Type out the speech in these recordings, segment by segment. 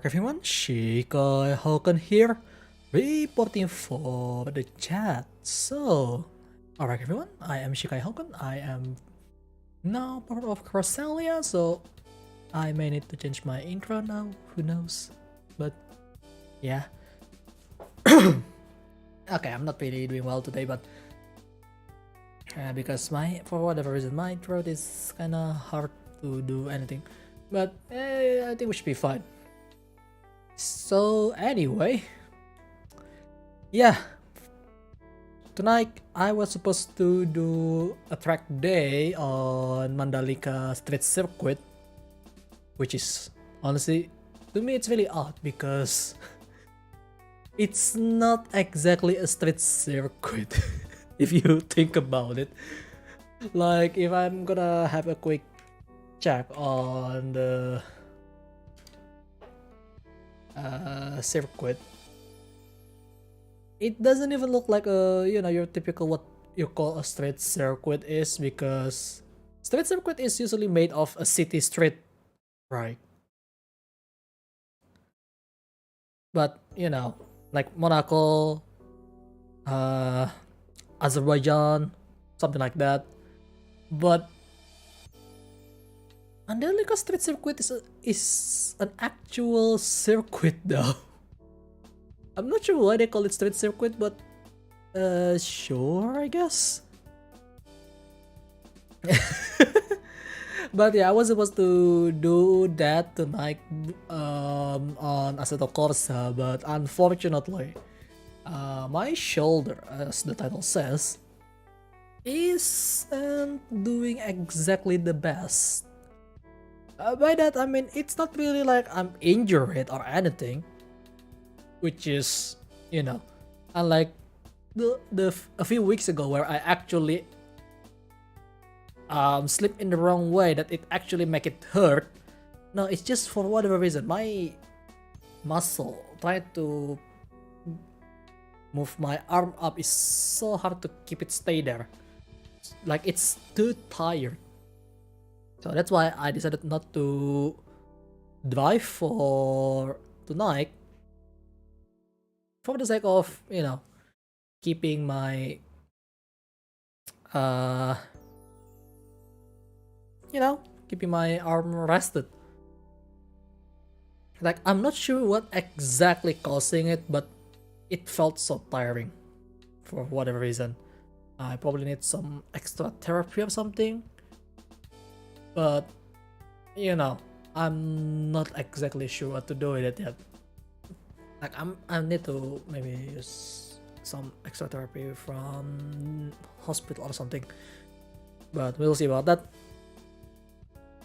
Alright everyone, Hokan here, reporting for the chat. So, alright everyone, I am Hokan. I am now part of CrossAllia, so I may need to change my intro now, who knows. But, yeah. Okay, I'm not really doing well today, but because for whatever reason, my throat is kinda hard to do anything. But I think we should be fine. So anyway, yeah, tonight I was supposed to do a track day on Mandalika Street Circuit, which is honestly, to me it's really odd because it's not exactly a street circuit if you think about it. Like if I'm gonna have a quick check on the circuit, it doesn't even look like a your typical what you call a street circuit is, because street circuit is usually made of a city street, right? But like Monaco, Azerbaijan, something like that. But Mandalika Street Circuit is an actual circuit though. I'm not sure why they call it street circuit, but sure, I guess. But yeah, I was supposed to do that tonight on Assetto Corsa, but unfortunately, my shoulder, as the title says, isn't doing exactly the best. By that I mean it's not really like I'm injured or anything, which is unlike a few weeks ago where I actually slipped in the wrong way that it actually make it hurt. No, it's just for whatever reason my muscle trying to move my arm up is so hard to keep it stay there, like it's too tired. So that's why I decided not to drive for tonight, for the sake of keeping my keeping my arm rested. Like I'm not sure what exactly causing it, but it felt so tiring for whatever reason. I probably need some extra therapy or something. But I'm not exactly sure what to do with it yet. Like I need to maybe use some extra therapy from hospital or something. But we'll see about that.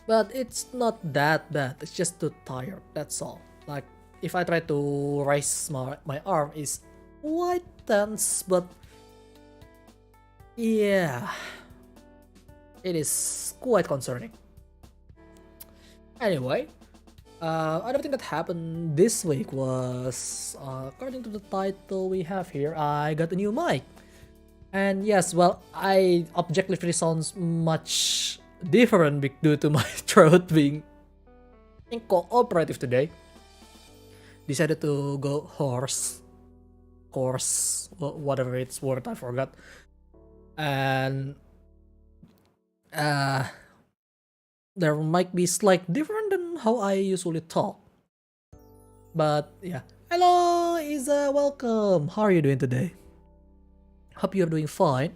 But it's not that bad. It's just too tired. That's all. Like if I try to raise my arm, is quite tense. But yeah, it is quite concerning. Anyway, another thing that happened this week was, according to the title we have here, I got a new mic. And yes, well, I objectively sounds much different due to my throat being incooperative today. Decided to go course, whatever it's word, I forgot. And there might be slight different than how I usually talk. But yeah. Hello Isa, welcome. How are you doing today? Hope you're doing fine.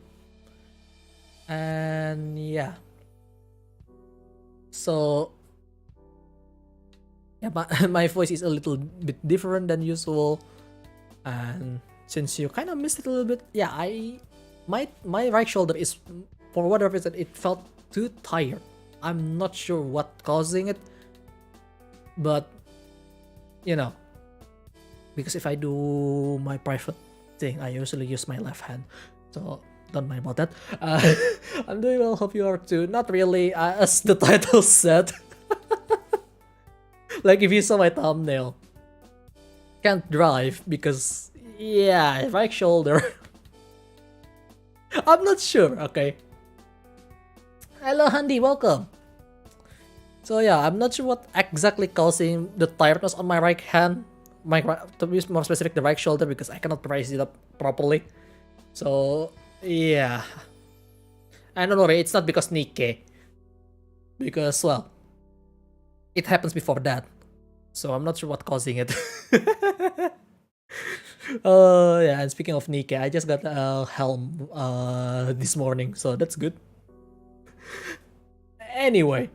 And yeah. So yeah, my voice is a little bit different than usual. And since you kind of missed it a little bit, yeah, my right shoulder is, for whatever reason, it felt too tired. I'm not sure what causing it, but because if I do my private thing, I usually use my left hand, so don't mind about that. I'm doing well, hope you are too. Not really, as the title said. Like if you saw my thumbnail, can't drive because yeah, right shoulder. I'm not sure. Okay. Hello Handy, welcome. So yeah, I'm not sure what exactly causing the tiredness on my right hand, to be more specific, the right shoulder, because I cannot raise it up properly. So yeah, and don't worry, it's not because Nikke, because well, it happens before that. So I'm not sure what causing it. Yeah, and speaking of Nikke, I just got a helm this morning, so that's good. Anyway,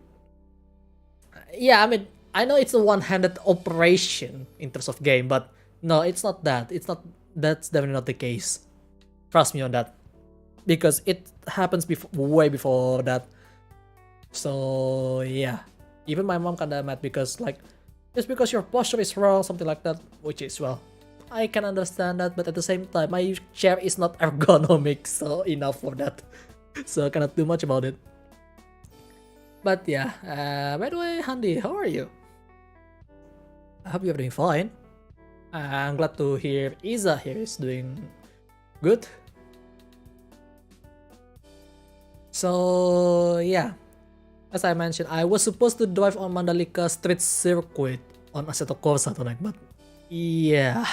yeah, I mean, I know it's a one-handed operation in terms of game, but no, it's not that. It's not. That's definitely not the case. Trust me on that, because it happens way before that. So yeah, even my mom kinda mad because like, just because your posture is wrong, something like that, which is, well, I can understand that, but at the same time, my chair is not ergonomic, so enough for that. So I cannot do much about it. But yeah, by the way, Handy, how are you? I hope you're doing fine. I'm glad to hear Iza here is doing good. So yeah, as I mentioned, I was supposed to drive on Mandalika Street Circuit on Assetto Corsa tonight, but yeah.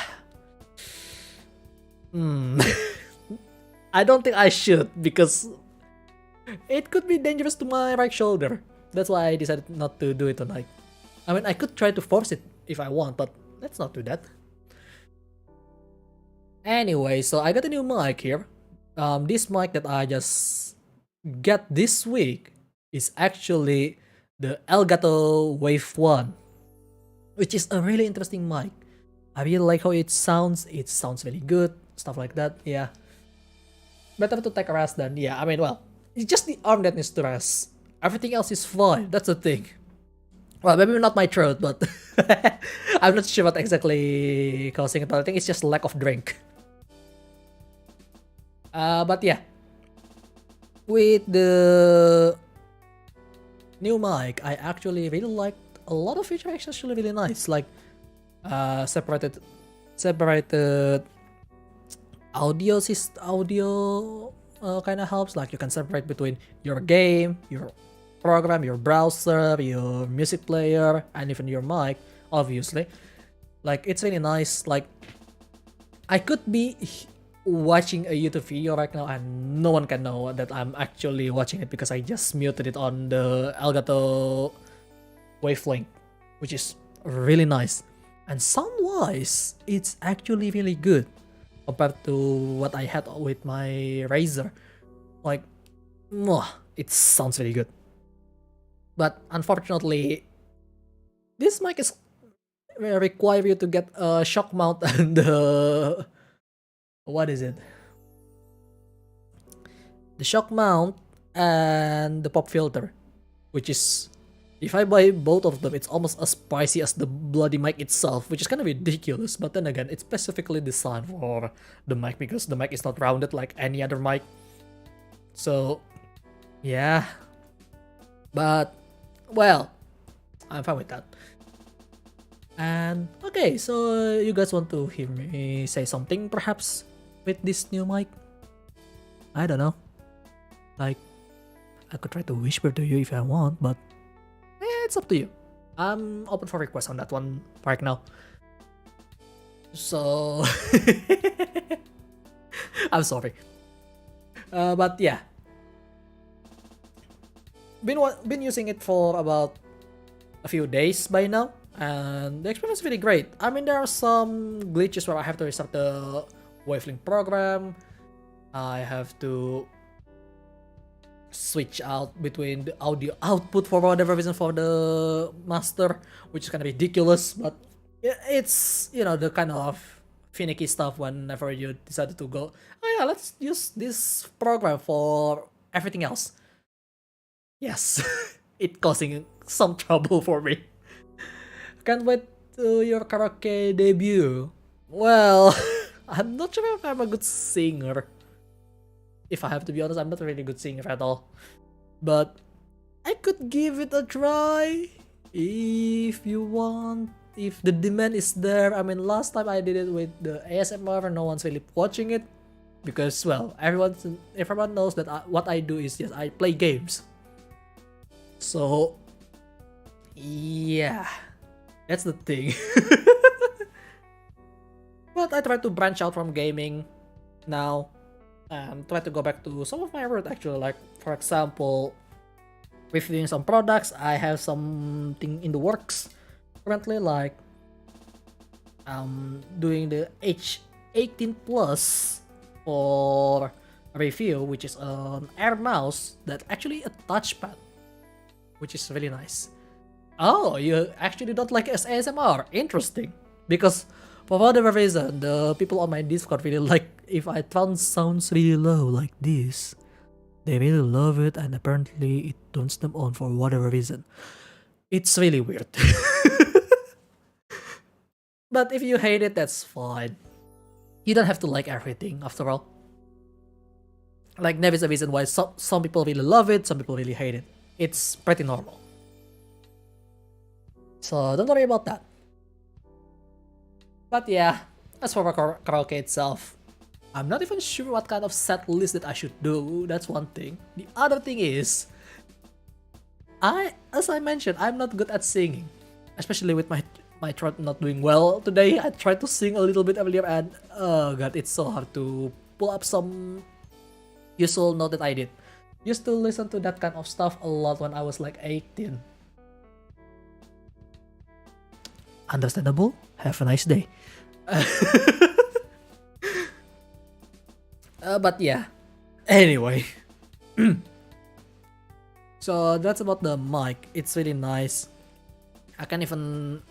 I don't think I should, because it could be dangerous to my right shoulder. That's why I decided not to do it tonight. I mean, I could try to force it if I want, but let's not do that. Anyway, so I got a new mic here. This mic that I just got this week is actually the Elgato Wave 1, which is a really interesting mic. I really like how it sounds. It sounds really good, stuff like that. Yeah, better to take a rest than, yeah, I mean, well, it's just the arm that needs to rest. Everything else is fine. That's the thing. Well, maybe not my throat, but I'm not sure what exactly causing it. But I think it's just lack of drink. But yeah, with the new mic, I actually really liked a lot of features. Actually, really nice. Like separated audio kind of helps. Like you can separate between your game, your program, your browser, your music player, and even your mic, obviously. Like, it's really nice. Like, I could be watching a YouTube video right now and no one can know that I'm actually watching it because I just muted it on the Elgato wavelength, which is really nice. And sound-wise, it's actually really good compared to what I had with my Razer. Like, it sounds really good. But unfortunately, this mic is require you to get a shock mount and what is it? The shock mount and the pop filter, which is, if I buy both of them, it's almost as pricey as the bloody mic itself, which is kind of ridiculous. But then again, it's specifically designed for the mic because the mic is not rounded like any other mic. So, yeah. But, well, I'm fine with that. And, okay, so you guys want to hear me say something, perhaps, with this new mic? I don't know. Like, I could try to whisper to you if I want, but it's up to you. I'm open for requests on that one right now. So, I'm sorry. But yeah. Been using it for about a few days by now, and the experience is really great. I mean, there are some glitches where I have to restart the wavelength program. I have to switch out between the audio output for whatever reason for the master, which is kind of ridiculous, but it's, you know, the kind of finicky stuff whenever you decided to go, oh yeah, let's use this program for everything else. Yes, it causing some trouble for me. Can't wait to your karaoke debut. Well, I'm not sure if I'm a good singer. If I have to be honest, I'm not a really good singer at all. But I could give it a try if you want. If the demand is there. I mean, last time I did it with the ASMR, no one's really watching it. Because, well, everyone knows that what I do is just I play games. So, Yeah, that's the thing. But I try to branch out from gaming now and try to go back to some of my root actually. Like for example, reviewing some products. I have something in the works currently, like doing the H18 plus for review, which is an Air mouse that actually a touchpad, which is really nice. Oh, you actually don't like ASMR? Interesting. Because for whatever reason, the people on my Discord really like if I turn sounds really low like this. They really love it, and apparently it turns them on for whatever reason. It's really weird. But if you hate it, that's fine. You don't have to like everything, after all. Like, there is a reason why some people really love it, some people really hate it. It's pretty normal. So don't worry about that. But yeah, as for karaoke itself, I'm not even sure what kind of set list that I should do. That's one thing. The other thing is, as I mentioned, I'm not good at singing, especially with my throat not doing well today. I tried to sing a little bit earlier, and oh god, it's so hard to pull up some usual note that I did. Used to listen to that kind of stuff a lot when I was like 18. Understandable. Have a nice day. But yeah. Anyway. So that's about the mic. It's really nice. I can even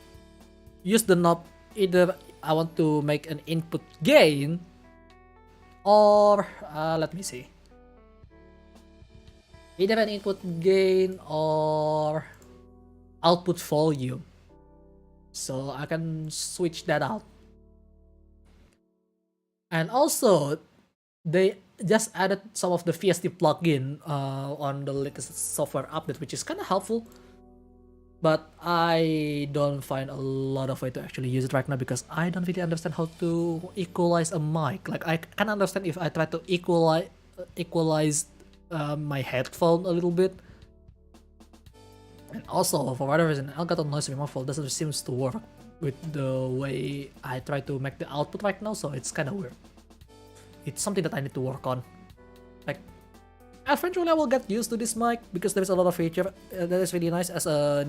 use the knob either I want to make an input gain or let me see. Either an input gain or output volume. So I can switch that out. And also, they just added some of the VST plugin on the latest software update, which is kind of helpful. But I don't find a lot of way to actually use it right now because I don't really understand how to equalize a mic. Like, I can understand if I try to equalize my headphone a little bit. And also, for whatever reason, Elgato noise removal doesn't seem to work with the way I try to make the output right now, so it's kind of weird. It's something that I need to work on. Like, eventually I will get used to this mic because there's a lot of feature that is really nice as a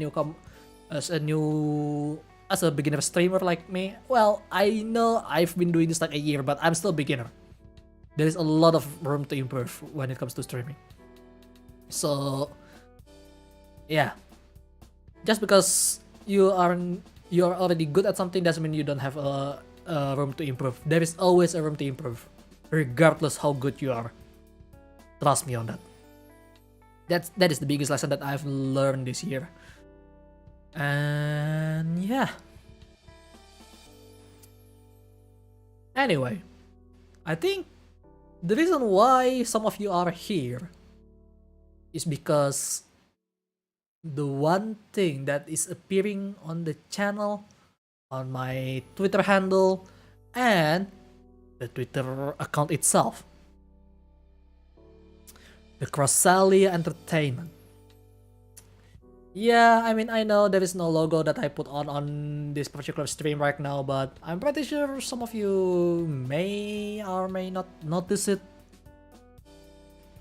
beginner streamer like me. Well, I know I've been doing this like a year, but I'm still a beginner. There is a lot of room to improve when it comes to streaming. So, yeah. Just because you are already good at something doesn't mean you don't have a room to improve. There is always a room to improve, regardless how good you are. Trust me on that. That is the biggest lesson that I've learned this year. And yeah. Anyway, I think the reason why some of you are here is because the one thing that is appearing on the channel, on my Twitter handle, and the Twitter account itself, the CrossAllia Entertainment. Yeah, I mean, I know there is no logo that I put on this particular stream right now, but I'm pretty sure some of you may or may not notice it.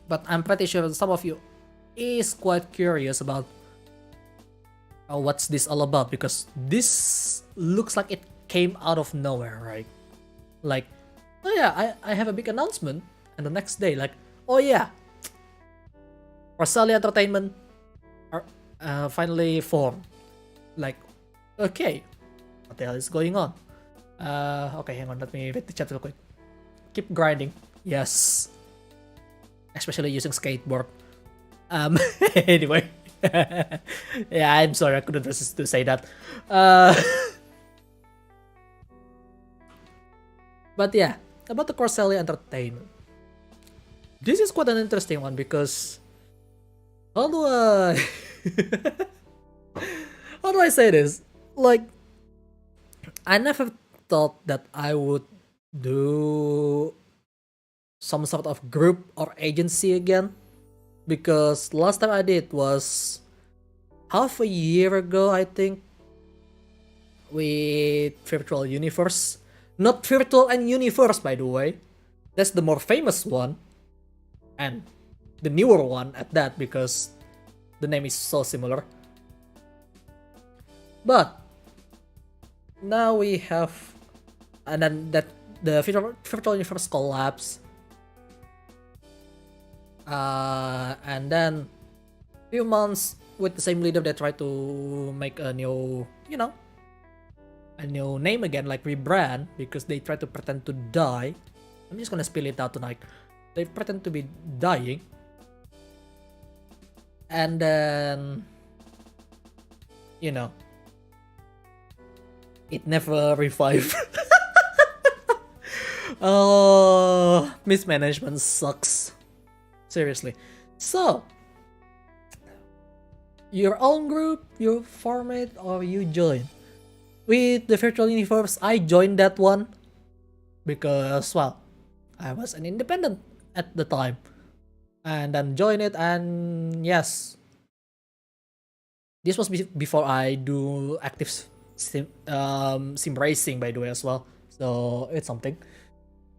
But I'm pretty sure some of you is quite curious about what's this all about, because this looks like it came out of nowhere, right? Like, oh yeah, I have a big announcement, and the next day, like, oh yeah, CrossAllia Entertainment are finally formed. Like, okay, what the hell is going on? Okay, hang on, let me read the chat real quick. Keep grinding, yes. Especially using skateboard. Anyway. Yeah, I'm sorry, I couldn't resist to say that. But yeah, about the CrossAllia Entertainment. This is quite an interesting one because how do I how do I say this? Like, I never thought that I would do some sort of group or agency again, because last time I did was half a year ago, I think, with Virtual Universe. Not Virtual and Universe, by the way. That's the more famous one. And the newer one at that, because the name is so similar. But now we have, and then that the Virtual Universe collapsed. And then few months with the same leader, they try to make a new, a new name again, like rebrand, because they try to pretend to die. I'm just gonna spill it out tonight. They pretend to be dying, and then it never revived. Oh, mismanagement sucks. Seriously. So, your own group, you form it, or you join. With the Virtual Universe, I joined that one because, well, I was an independent at the time. And then joined it, and yes. This was before I do active sim racing, by the way, as well. So, it's something.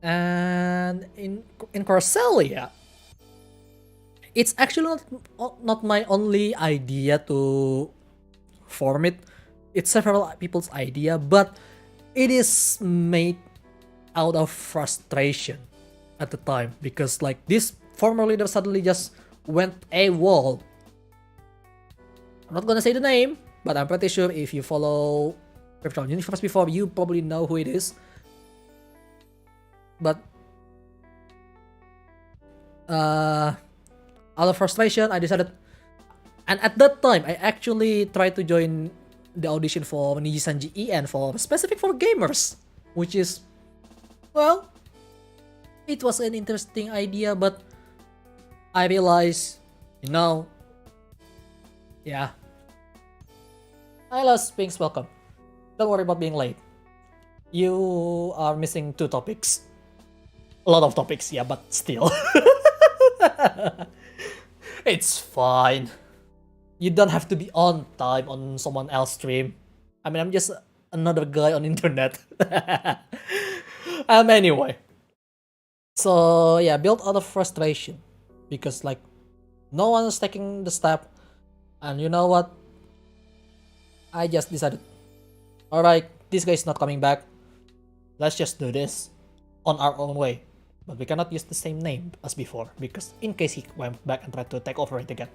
And in CrossAllia, it's actually not my only idea to form it. It's several people's idea, but it is made out of frustration at the time, because like this former leader suddenly just went AWOL. I'm not gonna say the name, but I'm pretty sure if you follow Virtual Universe before, you probably know who it is. But out of frustration, I decided, and at that time, I actually tried to join the audition for Nijisanji EN for specific for gamers, which is, well, it was an interesting idea, but I realized, yeah, I lost Pink's welcome. Don't worry about being late. You are missing 2 topics. A lot of topics, yeah, but still. It's fine. You don't have to be on time on someone else's stream. I mean, I'm just another guy on internet. Anyway. So, yeah, built out of frustration. Because, like, no one is taking the step. And you know what? I just decided, alright, this guy is not coming back. Let's just do this on our own way. But we cannot use the same name as before, because in case he went back and tried to take over it again.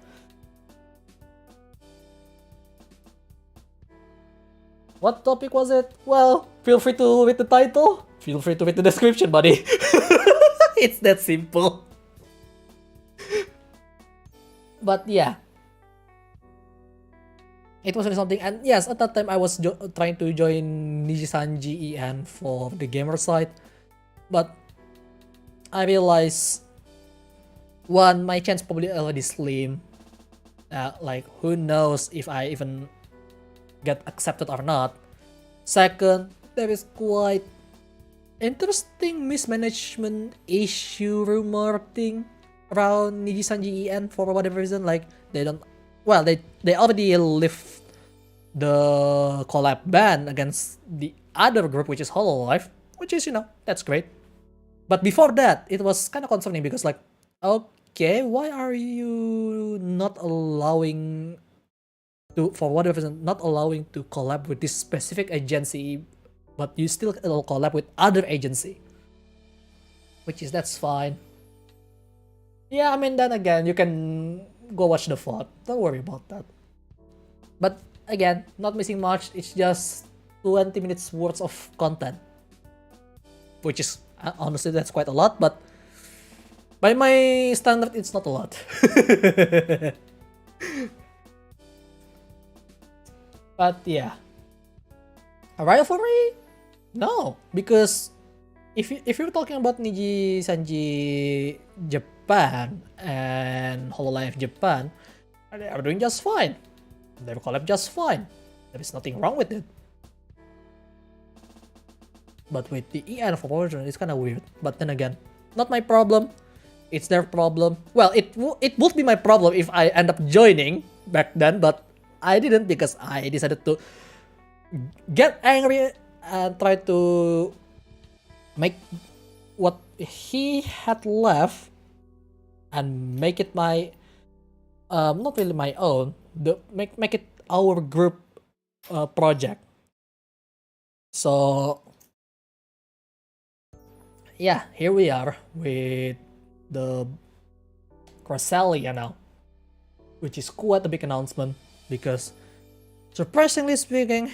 What topic was it? Well, feel free to read the title. Feel free to read the description, buddy. It's that simple. But yeah. It was really something. And yes, at that time I was trying to join Nijisanji EN for the gamer side. But I realized, one, my chance probably already slim. Like, who knows if I even get accepted or not. Second, there is quite interesting mismanagement issue rumor thing around Nijisanji EN for whatever reason. Like, they don't, well, they already lift the collab ban against the other group, which is Hololive, which is, that's great. But before that, it was kind of concerning because, like, okay, why are you not allowing to, for whatever reason, not allowing to collab with this specific agency, but you still collab with other agency? Which is, that's fine. Yeah, I mean, then again, you can go watch the VOD. Don't worry about that. But again, not missing much. It's just 20 minutes worth of content, which is, honestly, that's quite a lot, but by my standard, it's not a lot. But yeah, a rivalry? No, because if you're talking about Nijisanji Japan and Hololive Japan, they are doing just fine. They collab just fine. There is nothing wrong with it. But with the EN for origin, it's kind of weird. But then again, not my problem. It's their problem. Well, it would be my problem if I end up joining back then, but I didn't, because I decided to get angry and try to make what he had left and make it my not really my own, make it our group project. So yeah, here we are with the CrossAllia now, which is quite a big announcement, because surprisingly speaking,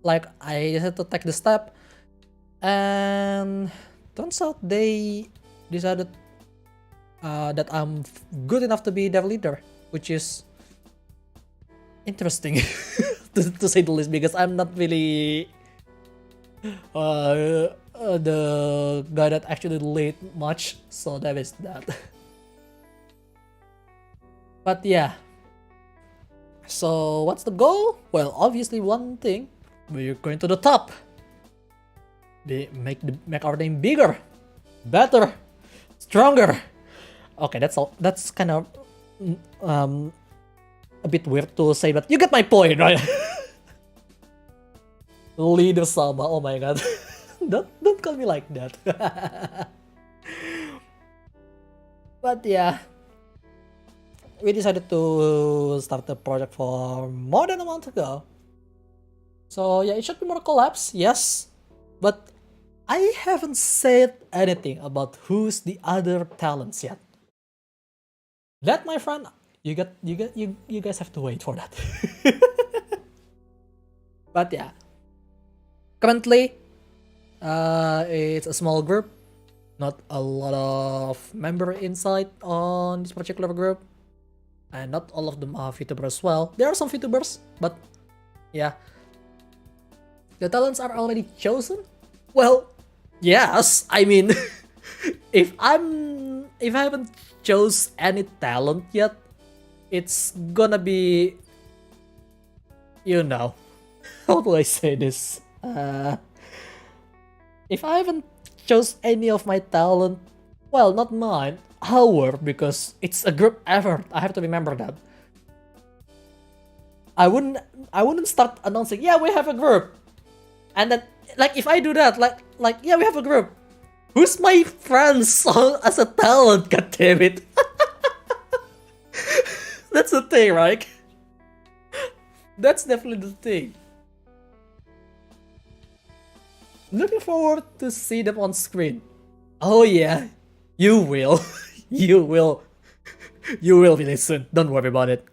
like, I had to take the step, and turns out they decided that I'm good enough to be dev leader, which is interesting to say the least, because I'm not really the guy that actually lead much, so that is that. But yeah, so what's the goal? Well, obviously one thing, we're going to the top. They make our name bigger, better, stronger. Okay, that's all. That's kind of a bit weird to say, but you get my point, right? Leader Sama. Oh my god. don't call me like that. But yeah, we decided to start the project for more than a month ago. So yeah, it should be more collabs, yes. But I haven't said anything about who's the other talents yet. That, my friend, you guys have to wait for that. But yeah, currently, it's a small group, not a lot of member inside on this particular group, and not all of them are Vtuber as well. There are some Vtubers, but yeah, the talents are already chosen. Well, yes, I mean, if I haven't chose any talent yet, it's gonna be, you know, how do I say this? If I haven't chose any of my talent, well, not mine, our, because it's a group effort. I have to remember that. I wouldn't start announcing, yeah, we have a group, and then, like, if I do that, like yeah, we have a group. Who's my friends as a talent? God damn it! That's the thing, right? That's definitely the thing. Looking forward to see them on screen. Oh yeah, you will. You will really soon. Don't worry about it.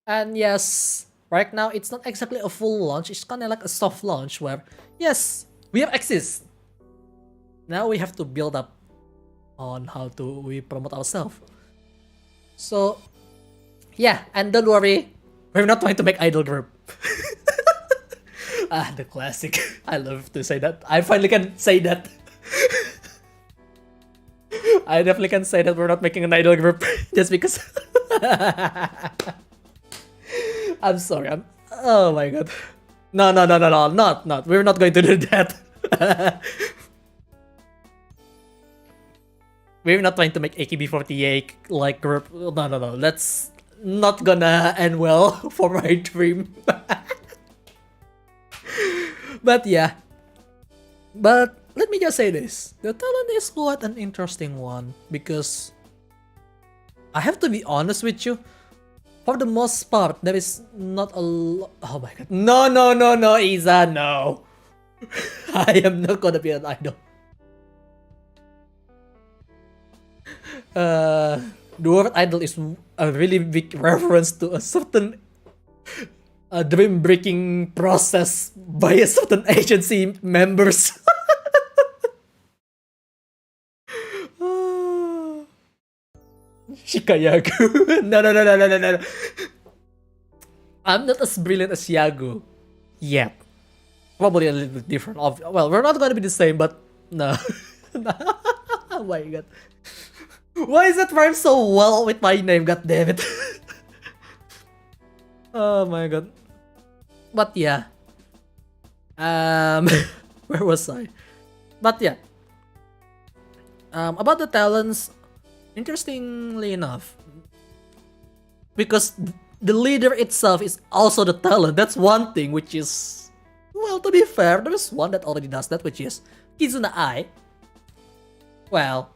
And yes, right now it's not exactly a full launch. It's kind of like a soft launch where, yes, we have exist. Now we have to build up on how we promote ourselves. So yeah, and don't worry, we're not trying to make idol group. The classic. I love to say that. I finally can say that. I definitely can say that we're not making an idol group just because. I'm sorry. Oh my god. No, not. We're not going to do that. We're not trying to make AKB48 like group. No. That's not gonna end well for my dream. But yeah. But let me just say this. The talent is quite an interesting one, because I have to be honest with you. For the most part, there is not a lot. Oh my god. No, Isa, no. I am not gonna be an idol. The word idol is a really big reference to a certain dream-breaking process by a certain agency members. Shikayagu. No. I'm not as brilliant as Yagu yet. Probably a little bit different. Well, we're not gonna be the same, but no. Oh my god. Why is that rhyme so well with my name? God damn it. Oh my god. But yeah. Where was I? But yeah. About the talents, interestingly enough, because the leader itself is also the talent. That's one thing which is, well, to be fair, there is one that already does that, which is Kizuna Ai. Well,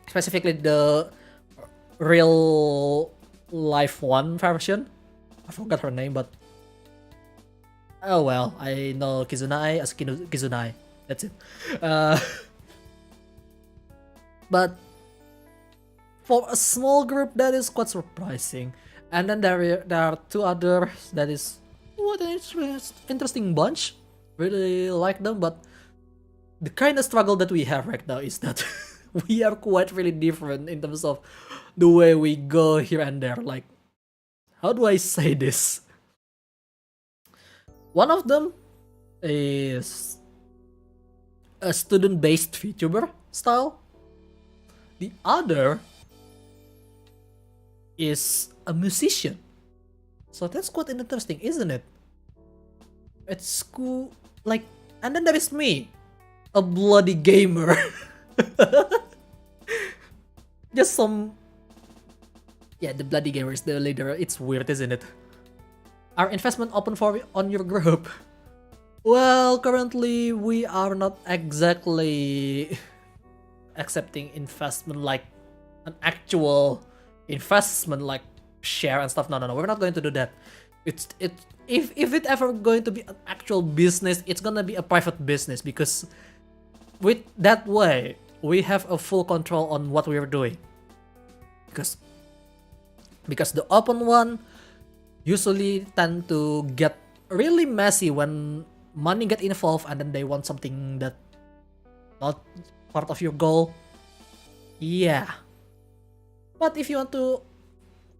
specifically the real life one version. I forgot her name, but oh well, I know Kizuna Ai as Kizuna Ai. That's it. But for a small group, that is quite surprising. And then there are two others that is what an interesting bunch. Really like them, but the kind of struggle that we have right now is that we are quite really different in terms of the way we go here and there. Like, how do I say this? One of them is a student-based Vtuber style. The other is a musician. So that's quite interesting, isn't it? It's cool. Like, and then there is me, a bloody gamer. Just some. Yeah, the bloody gamer is the leader. It's weird, isn't it? Are investment open on your group? Well, currently we are not exactly accepting investment like an actual investment like share and stuff. No, we're not going to do that. If it ever going to be an actual business, it's gonna be a private business, because with that way we have a full control on what we are doing. Because the open one usually tend to get really messy when money get involved, and then they want something that not part of your goal. Yeah. But if you want to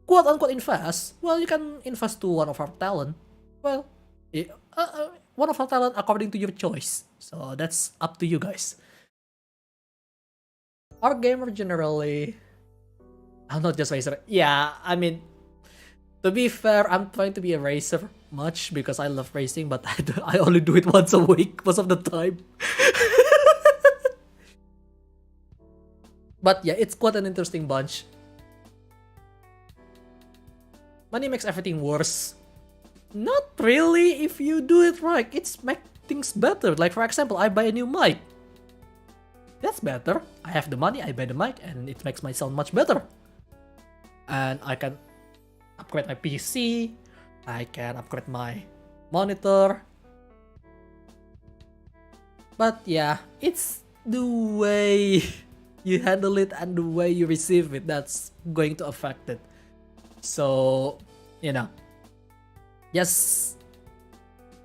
quote unquote invest, well, you can invest to one of our talent. Well, one of our talent according to your choice. So that's up to you guys. Our gamer generally, I'm not just racer. Yeah, I mean, to be fair, I'm trying to be a racer much because I love racing, but I only do it once a week most of the time. But yeah, it's quite an interesting bunch. Money makes everything worse. Not really if you do it right. It's make things better. Like for example, I buy a new mic. That's better. I have the money, I buy the mic, and it makes my sound much better. And I can upgrade my PC. I can upgrade my monitor. But yeah, it's the way you handle it and the way you receive it that's going to affect it. So, you know, just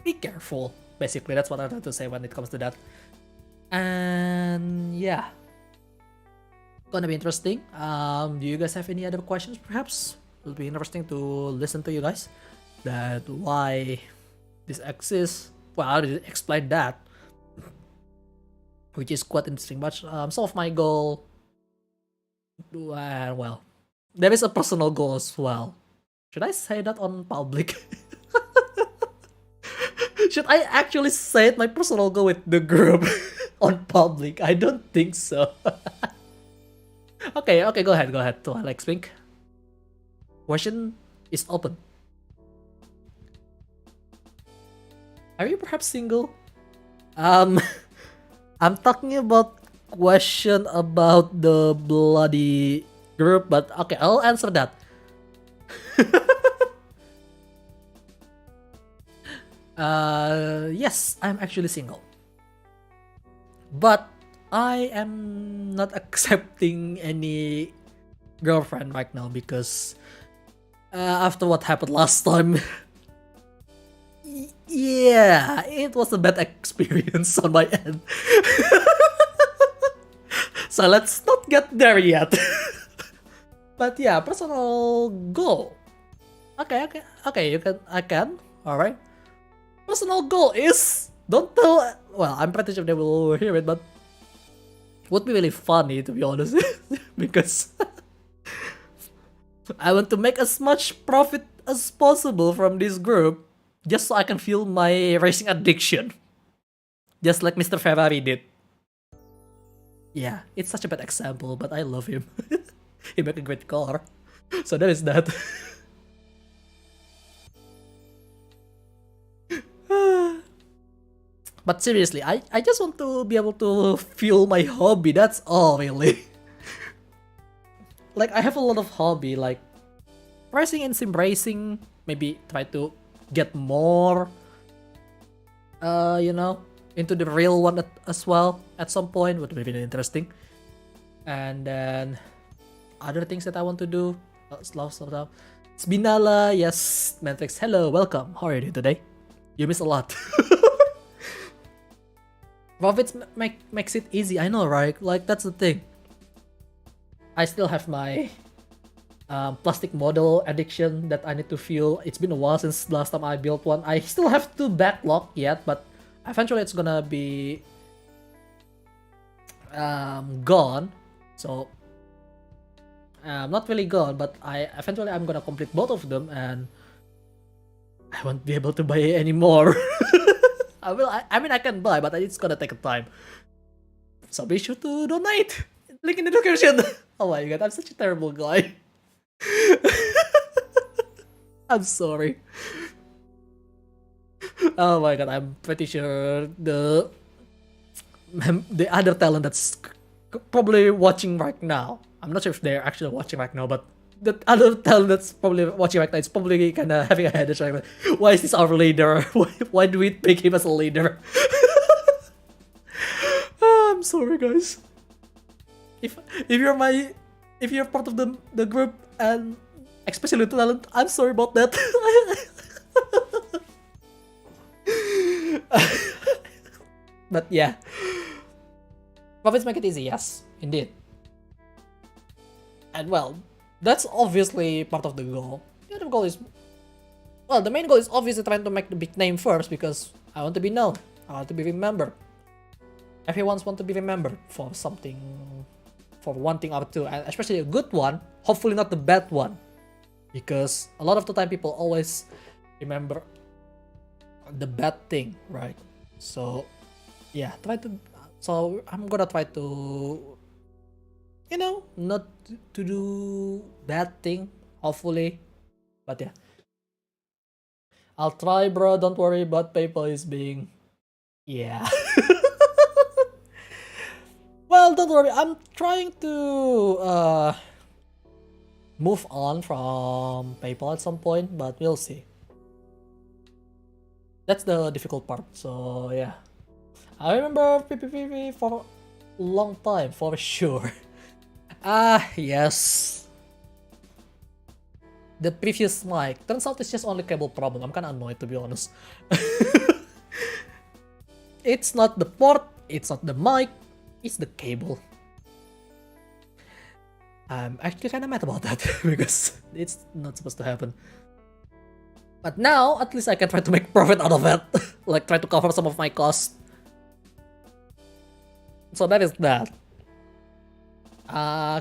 be careful. Basically, that's what I have to say when it comes to that. And yeah, gonna be interesting. Do you guys have any other questions? Perhaps it'll be interesting to listen to you guys. That why this exists. Well, I already explained that, which is quite interesting. But some of my goal, well, there is a personal goal as well. Should I say that on public? Should I actually say it, my personal goal with the group on public? I don't think so. Okay, go ahead. To Alex Pink. Question is open. Are you perhaps single? I'm talking about question about the bloody group, but okay, I'll answer that. Yes, I'm actually single. But I am not accepting any girlfriend right now because after what happened last time, yeah, it was a bad experience on my end. So let's not get there yet. But yeah, personal goal. Okay, I can. All right. Personal goal is don't tell. Well, I'm pretty sure they will hear it, but it would be really funny to be honest, because I want to make as much profit as possible from this group, just so I can feel my racing addiction, just like Mr. Ferrari did. Yeah, it's such a bad example, but I love him. He made a great car, so that is that. But seriously, I just want to be able to fuel my hobby. That's all, really. Like, I have a lot of hobby, like racing and sim racing. Maybe try to get more, you know, into the real one as well at some point. Would be really interesting. And then other things that I want to do. Slow stuff. Spinala, yes, Mantrix. Hello, welcome. How are you doing today? You miss a lot. Profits makes it easy. I know, right? Like, that's the thing. I still have my plastic model addiction that I need to fuel. It's been a while since last time I built one. I still have to backlog yet, but eventually it's gonna be gone. So not really gone, but eventually I'm gonna complete both of them, and I won't be able to buy anymore. I mean I can buy, but it's gonna take a time. So be sure to donate. Link in the description. Oh my god, I'm such a terrible guy. I'm sorry. Oh my god, I'm pretty sure the other talent that's probably watching right now. I'm not sure if they're actually watching right now, but the other talent that's probably watching right now is probably kind of having a headache. Like, why is this our leader? Why do we pick him as a leader? I'm sorry, guys. If you're part of the group, and especially the talent, I'm sorry about that. But yeah, profits make it easy. Yes, indeed. And well, that's obviously part of the goal. The other goal is, well, the main goal is obviously trying to make the big name first, because I want to be known. I want to be remembered. Everyone wants to be remembered for something, for one thing or two, and especially a good one. Hopefully not the bad one, because a lot of the time people always remember the bad thing, right? So yeah, so I'm gonna try to, you know, not to do bad thing, hopefully. But yeah, I'll try, bro. Don't worry about PayPal is being, yeah. Well, don't worry. I'm trying to move on from PayPal at some point, but we'll see. That's the difficult part. So yeah, I remember PPP for a long time, for sure. Yes. The previous mic. Turns out it's just only cable problem. I'm kinda annoyed, to be honest. It's not the port, it's not the mic, it's the cable. I'm actually kinda mad about that because it's not supposed to happen. But now, at least I can try to make profit out of it. Like, try to cover some of my costs. So that is that.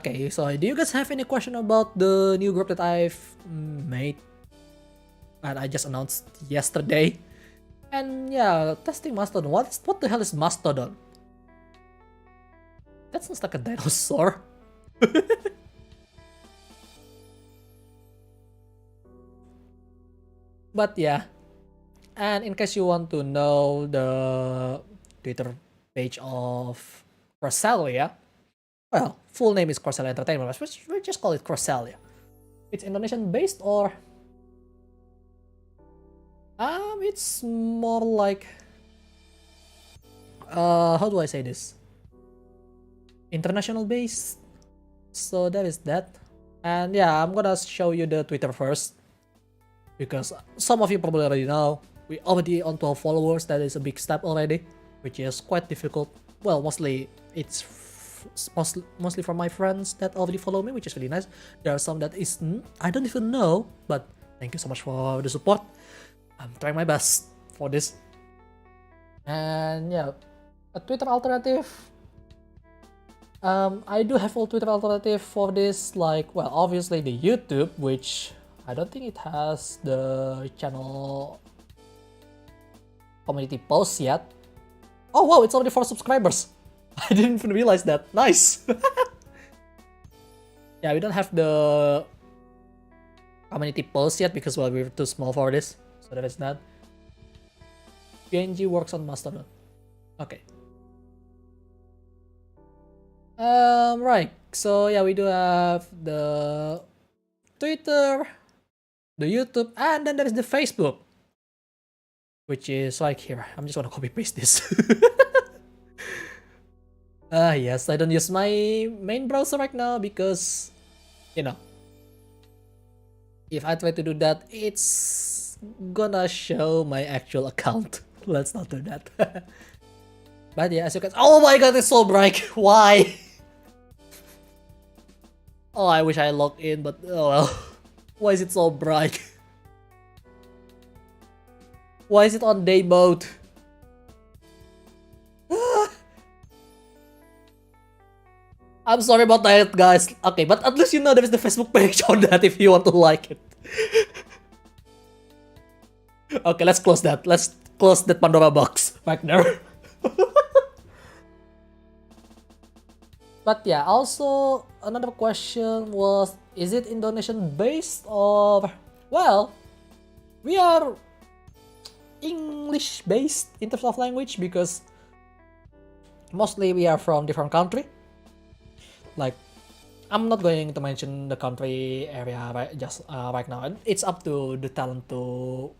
Okay, so do you guys have any question about the new group that I've made and I just announced yesterday? And yeah, testing Mastodon. What the hell is Mastodon? That sounds like a dinosaur. But yeah, and in case you want to know the Twitter page of CrossAllia, well, full name is CrossAllia Entertainment, but we just call it CrossAllia. It's Indonesian based, or it's more like, how do I say this? International based. So that is that. And yeah, I'm gonna show you the Twitter first, because some of you probably already know we already on 12 followers. That is a big step already, which is quite difficult. Well, mostly it's mostly from my friends that already follow me, which is really nice. There are some that I don't even know, but thank you so much for the support. I'm trying my best for this. And yeah, a Twitter alternative. I do have a Twitter alternative for this, like, well, obviously the YouTube, which I don't think it has the channel community posts yet. Oh wow, it's already 4 subscribers. I didn't even realize that. Nice. Yeah, we don't have the community posts yet because, well, we're too small for this. So that is that. PNG works on Mastodon. Okay. Right. So yeah, we do have the Twitter, the YouTube, and then there is the Facebook, which is like here. I'm just gonna copy paste this. Yes, I don't use my main browser right now because, you know, if I try to do that, it's gonna show my actual account. Let's not do that. But yeah, as you can, oh my god, it's so bright. Why? Oh, I wish I logged in, but oh well. Why is it so bright? Why is it on day mode? I'm sorry about that, guys. Okay, but at least you know there is the Facebook page on that if you want to like it. Okay, let's close that. Let's close that Pandora box right there. But yeah, also another question was, is it Indonesian based or, well, we are English based in terms of language because mostly we are from different country. Like, I'm not going to mention the country area right now, and it's up to the talent to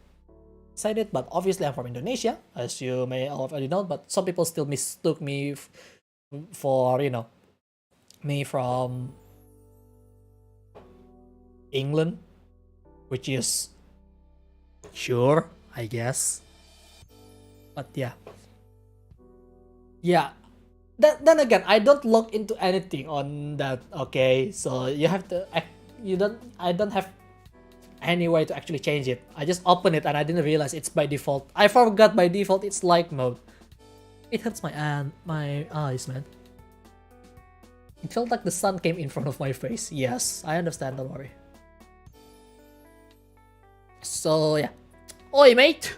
say it. But obviously, I'm from Indonesia, as you may already know. But some people still mistook me for, you know, me from England, which is sure, I guess. But yeah. Then again, I don't log into anything on that. Okay, so you have to I don't have any way to actually change it. I just open it and I didn't realize it's by default. I forgot by default it's light mode. It hurts my eyes, man. It felt like the sun came in front of my face. Yes, I understand, don't worry. So yeah. Oi, mate!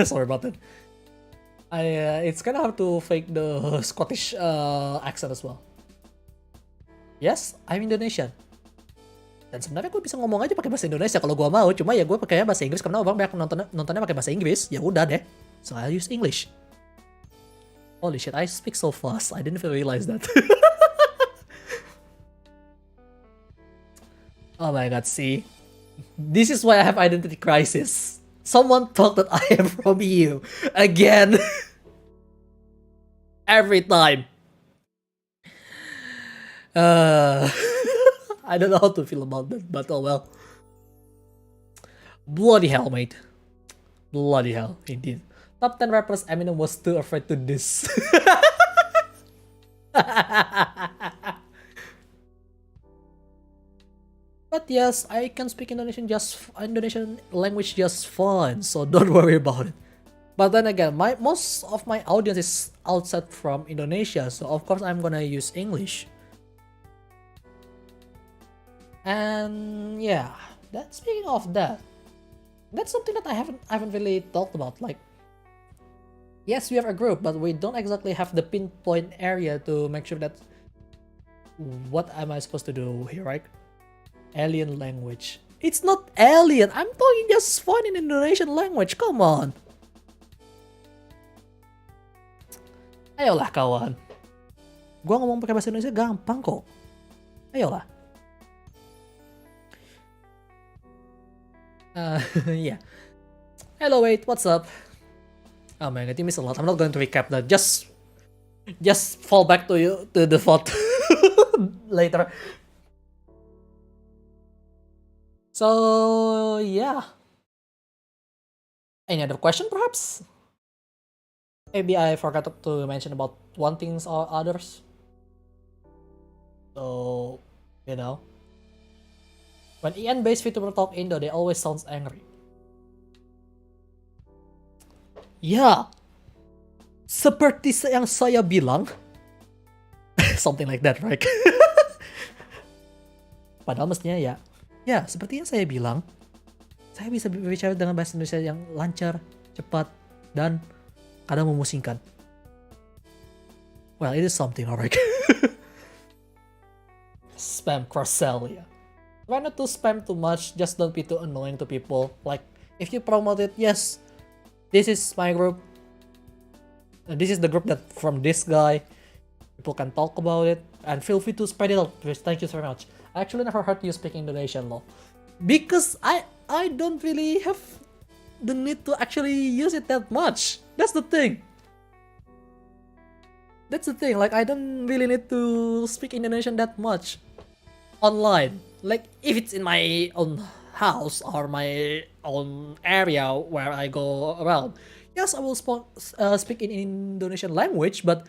Sorry about that. It's kind of hard to fake the Scottish accent as well. Yes, I'm Indonesian. Dan sebenarnya gue bisa ngomong aja pakai bahasa Indonesia kalau gue mau, cuma ya gue pakai bahasa Inggris karena orang banyak nontonnya pakai bahasa Inggris. Ya udah deh. So I use English. Holy shit, I speak so fast. I didn't even realize that. Oh my god, see? This is why I have identity crisis. Someone thought that I am from EU. Again. Every time. I don't know how to feel about that, but oh well. Bloody hell, mate. Bloody hell, indeed. Top 10 rappers Eminem was too afraid to diss. But yes, I can speak Indonesian language just fine, so don't worry about it. But then again, most of my audience is outside from Indonesia, so of course I'm gonna use English. And yeah, speaking of that, that's something that I haven't really talked about. Like, yes, we have a group, but we don't exactly have the pinpoint area to make sure that what am I supposed to do here, right? Alien language. It's not alien. I'm talking just fine in Indonesian language. Come on. Ayolah kawan. Gua ngomong pakai bahasa Indonesia gampang kok. Ayolah. Yeah. Hello, wait. What's up? Oh my god, you missed a lot. I'm not going to recap that. Just fall back to the thought later. So yeah. Any other question, perhaps? Maybe I forgot to mention about one thing or others. So, you know, when Ian-based Vtuber talk Indo, they always sounds angry. Ya, seperti yang saya bilang, something like that, right? Padahal mestinya ya, seperti yang saya bilang, saya bisa berbicara dengan bahasa Indonesia yang lancar, cepat, dan kadang memusingkan. Well, it is something, alright. Spam CrossAllia. Try not to spam too much, just don't be too annoying to people. Like, if you promote it, yes, This is my group. This is the group that from this guy. People can talk about it and feel free to spread it out. Thank you so much. I actually never heard you speak Indonesian law because I don't really have the need to actually use it that much. That's the thing. That's the thing. Like I don't really need to speak Indonesian that much online. Like if it's in my own house or my own area where I go around, yes, I will speak in Indonesian language. But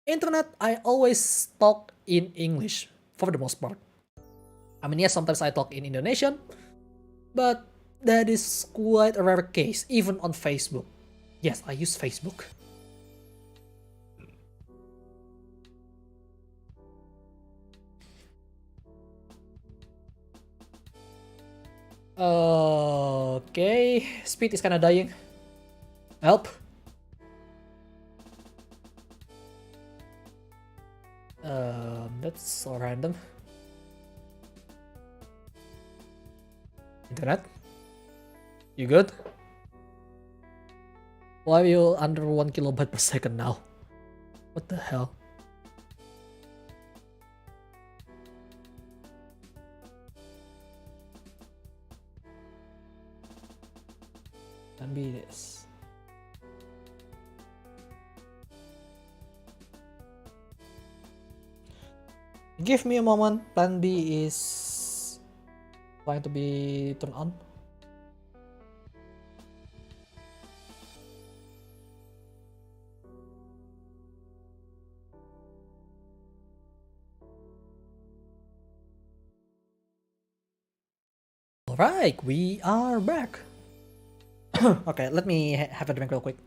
internet, I always talk in English for the most part. I mean, yes, sometimes I talk in Indonesian, but that is quite a rare case, even on Facebook. Yes, I use Facebook. Okay, speed is kinda dying. Help. That's so random. Internet? You good? Why are you under 1 kilobyte per second now? What the hell? Can be this. Give me a moment. Plan B is trying to be turned on. Alright, we are back. Okay, let me have a drink real quick.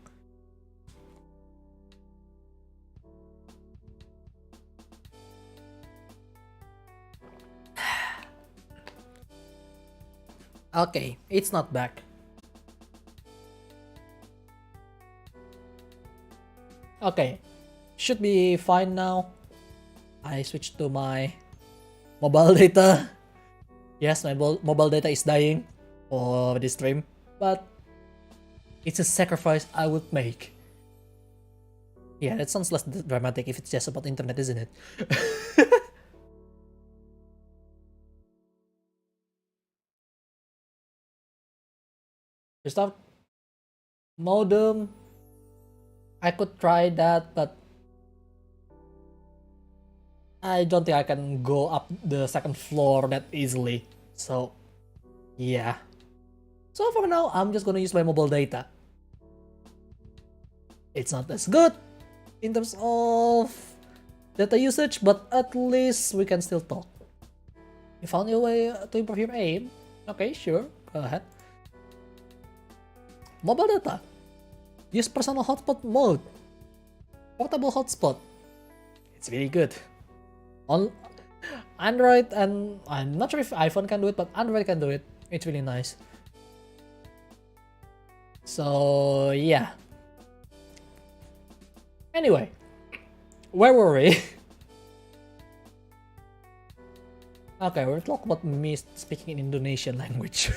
Okay, it's not back. Okay, should be fine now. I switched to my mobile data. Yes, my mobile data is dying for this stream, but it's a sacrifice I would make. Yeah, that sounds less dramatic if it's just about internet, isn't it? Restart modem. I could try that, but I don't think I can go up the second floor that easily. So, yeah. So for now, I'm just gonna use my mobile data. It's not as good in terms of data usage, but at least we can still talk. You found your way to improve your aim? Okay, sure, go ahead. Mobile data. Use personal hotspot mode. Portable hotspot. It's really good. On Android, and I'm not sure if iPhone can do it, but Android can do it. It's really nice. So yeah. Anyway, where were we? Okay, we're talking about me speaking in Indonesian language.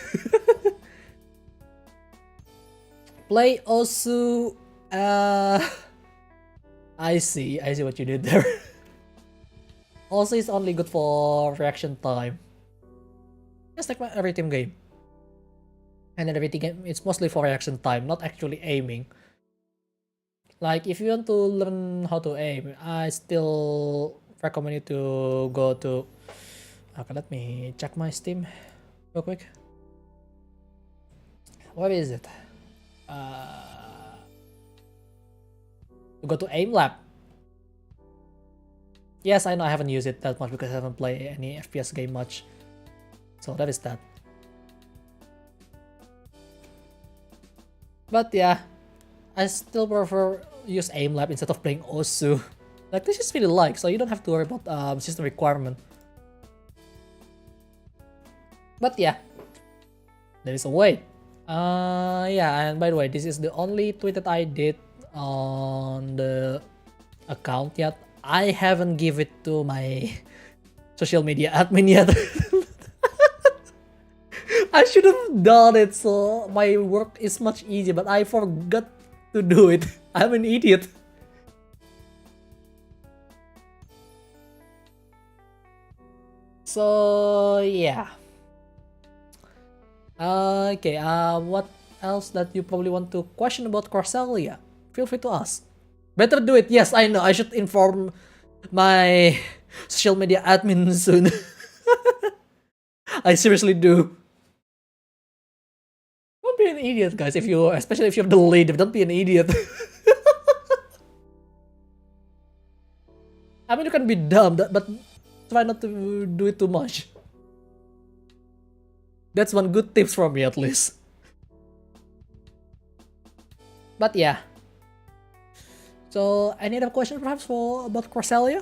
Play Osu. I see what you did there. Also, it's only good for reaction time. Just like every team game. And then every team game, it's mostly for reaction time, not actually aiming. Like, if you want to learn how to aim, I still recommend you to go to... Okay, let me check my Steam real quick. What is it? Go to Aim Lab. Yes, I know I haven't used it that much because I haven't played any FPS game much. So that is that. But yeah, I still prefer use Aim Lab instead of playing Osu. Like, this is really like, so you don't have to worry about system requirement. But yeah, there is a way. Yeah, and by the way, this is the only tweet that I did on the account yet. I haven't give it to my social media admin yet. I should have done it so my work is much easier, but I forgot to do it. I'm an idiot. So yeah. Okay, what else that you probably want to question about CrossAllia? Feel free to ask. Better do it. Yes, I know. I should inform my social media admin soon. I seriously do. Don't be an idiot, guys. Especially if you're the lead, don't be an idiot. I mean, you can be dumb, but try not to do it too much. That's one good tips from me, at least. But yeah. So, any other question perhaps about CrossAllia?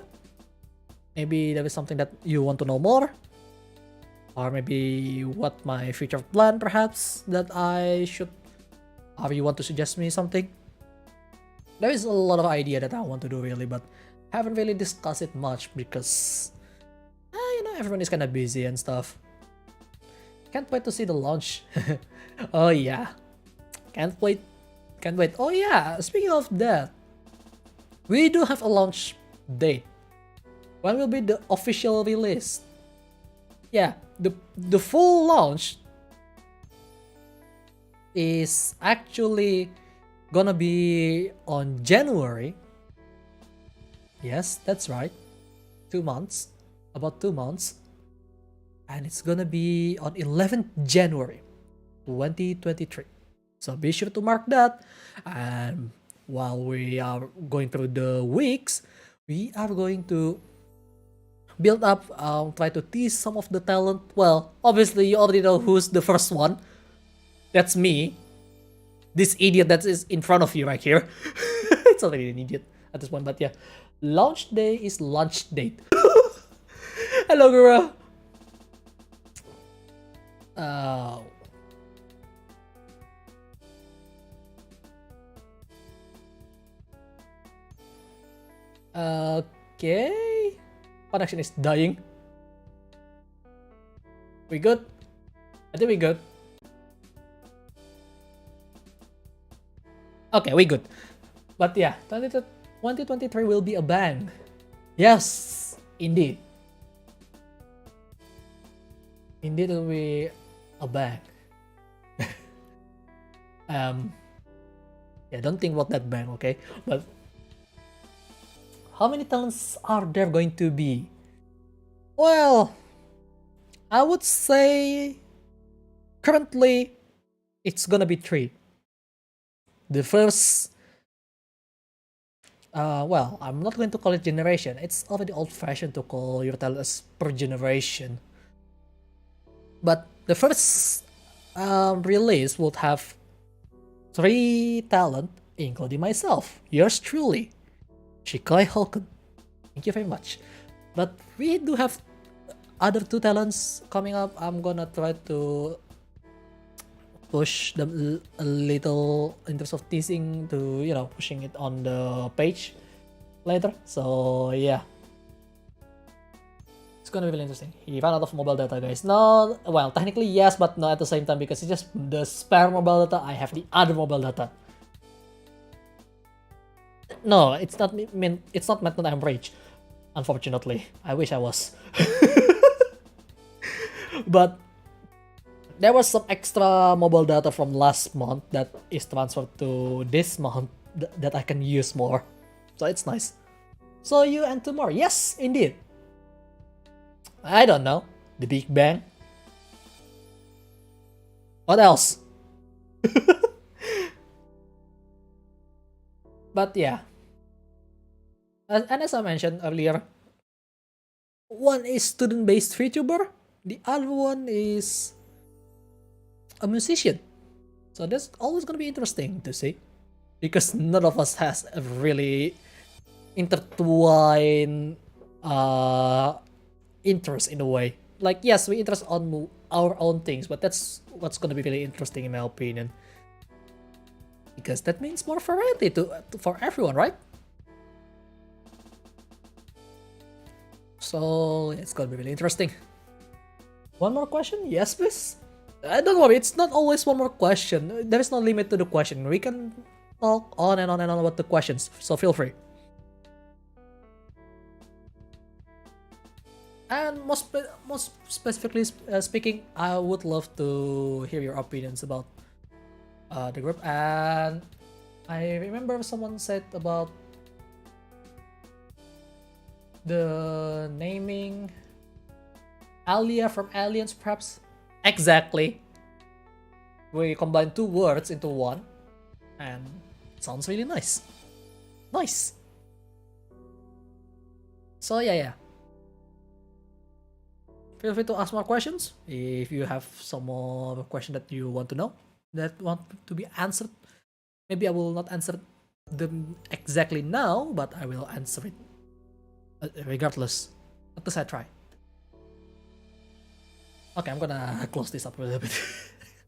Maybe there is something that you want to know more? Or maybe what my future plan perhaps that I should... Or you want to suggest me something? There is a lot of idea that I want to do really, but haven't really discussed it much because... you know, everyone is kind of busy and stuff. Can't wait to see the launch. Oh yeah. Can't wait. Can't wait. Oh yeah, speaking of that. We do have a launch date. When will be the official release? Yeah, the full launch is actually gonna be on January. Yes, that's right. 2 months. About 2 months. And it's gonna be on 11th January 2023. So be sure to mark that. And while we are going through the weeks, we are going to build up, try to tease some of the talent. Well, obviously you already know who's the first one. That's me. This idiot that is in front of you right here. It's already an idiot at this point, but yeah. Launch day is launch date. Hello, Guru. Okay. Connection is dying. We good? I think we good. Okay, we good. But yeah, 2023 will be a bang. Yes, indeed. Indeed, it will be a bang. Yeah, don't think about that bang, okay? But how many talents are there going to be? Well, I would say currently it's gonna be 3. The first, well, I'm not going to call it generation. It's already old-fashioned to call your talents per generation. But the first release would have 3 talent, including myself, yours truly, Shikai Hulken. Thank you very much. But we do have other 2 talents coming up. I'm gonna try to push them a little in terms of teasing to, you know, pushing it on the page later. So yeah. It's gonna be really interesting. He ran out of mobile data, guys. No, well, technically yes, but not at the same time because it's just the spare mobile data. I have the other mobile data. No, it's not meant. It's not meant that I'm rich. Unfortunately, I wish I was. But there was some extra mobile data from last month that is transferred to this month that I can use more. So it's nice. So you and 2 more. Yes, indeed. I don't know. The Big Bang. What else? But yeah. And as I mentioned earlier, one is student-based VTuber. The other one is a musician. So that's always gonna be interesting to see. Because none of us has a really intertwined interest in a way. Like, yes, we interest on our own things, but that's what's gonna be really interesting in my opinion. Because that means more variety for everyone, right? So it's gonna be really interesting. One more question? Yes, please? Don't worry, it's not always one more question. There is no limit to the question. We can talk on and on and on about the questions, so feel free. And most specifically speaking, I would love to hear your opinions about the group. And I remember someone said about the naming Alia from Aliens, perhaps. Exactly. We combine two words into one, and it sounds really nice. Nice. So yeah. Feel free to ask more questions if you have some more question that you want to know that want to be answered. Maybe I will not answer them exactly now, but I will answer it regardless. At least I try. Okay, I'm gonna close this up a little bit.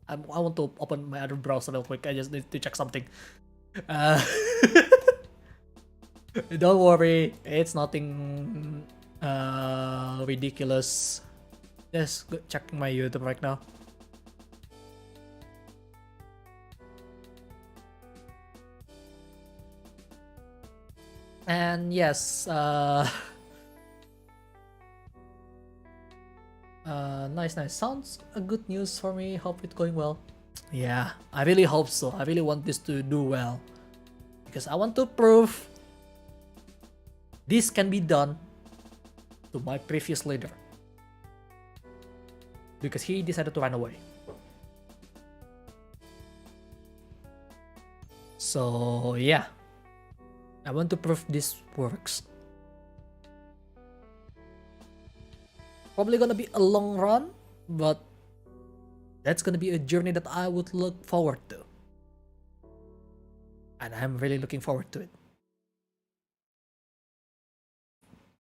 I want to open my other browser real quick. I just need to check something. Don't worry, it's nothing ridiculous. Just checking my YouTube right now. And yes, nice. Sounds a good news for me. Hope it's going well. Yeah, I really hope so. I really want this to do well. Because I want to prove this can be done to my previous leader. Because he decided to run away. So yeah, I want to prove this works. Probably gonna be a long run, but that's gonna be a journey that I would look forward to. And I'm really looking forward to it.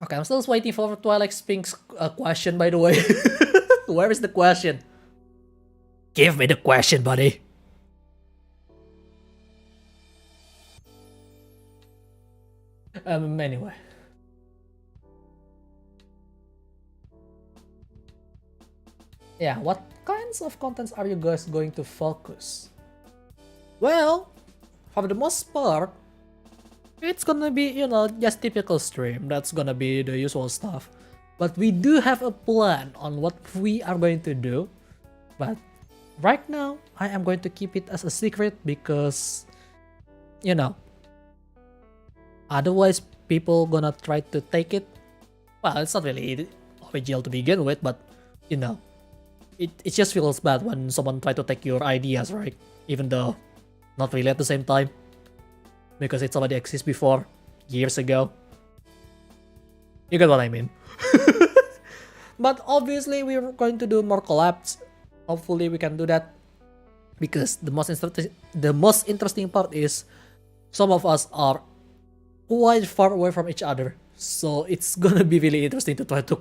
Okay, I'm still waiting for Twilight Spink's question, by the way. Where is the question? Give me the question, buddy. Anyway. Yeah, what kinds of contents are you guys going to focus? Well, for the most part, it's gonna be, just typical stream. That's gonna be the usual stuff. But we do have a plan on what we are going to do. But right now, I am going to keep it as a secret because, otherwise people gonna try to take it. Well, it's not really original to begin with, but, it just feels bad when someone try to take your ideas, right? Even though not really at the same time. Because it's already exists before, years ago. You get what I mean. But obviously we're going to do more collabs. Hopefully we can do that. Because the most interesting part is some of us are quite far away from each other. So it's gonna be really interesting to try to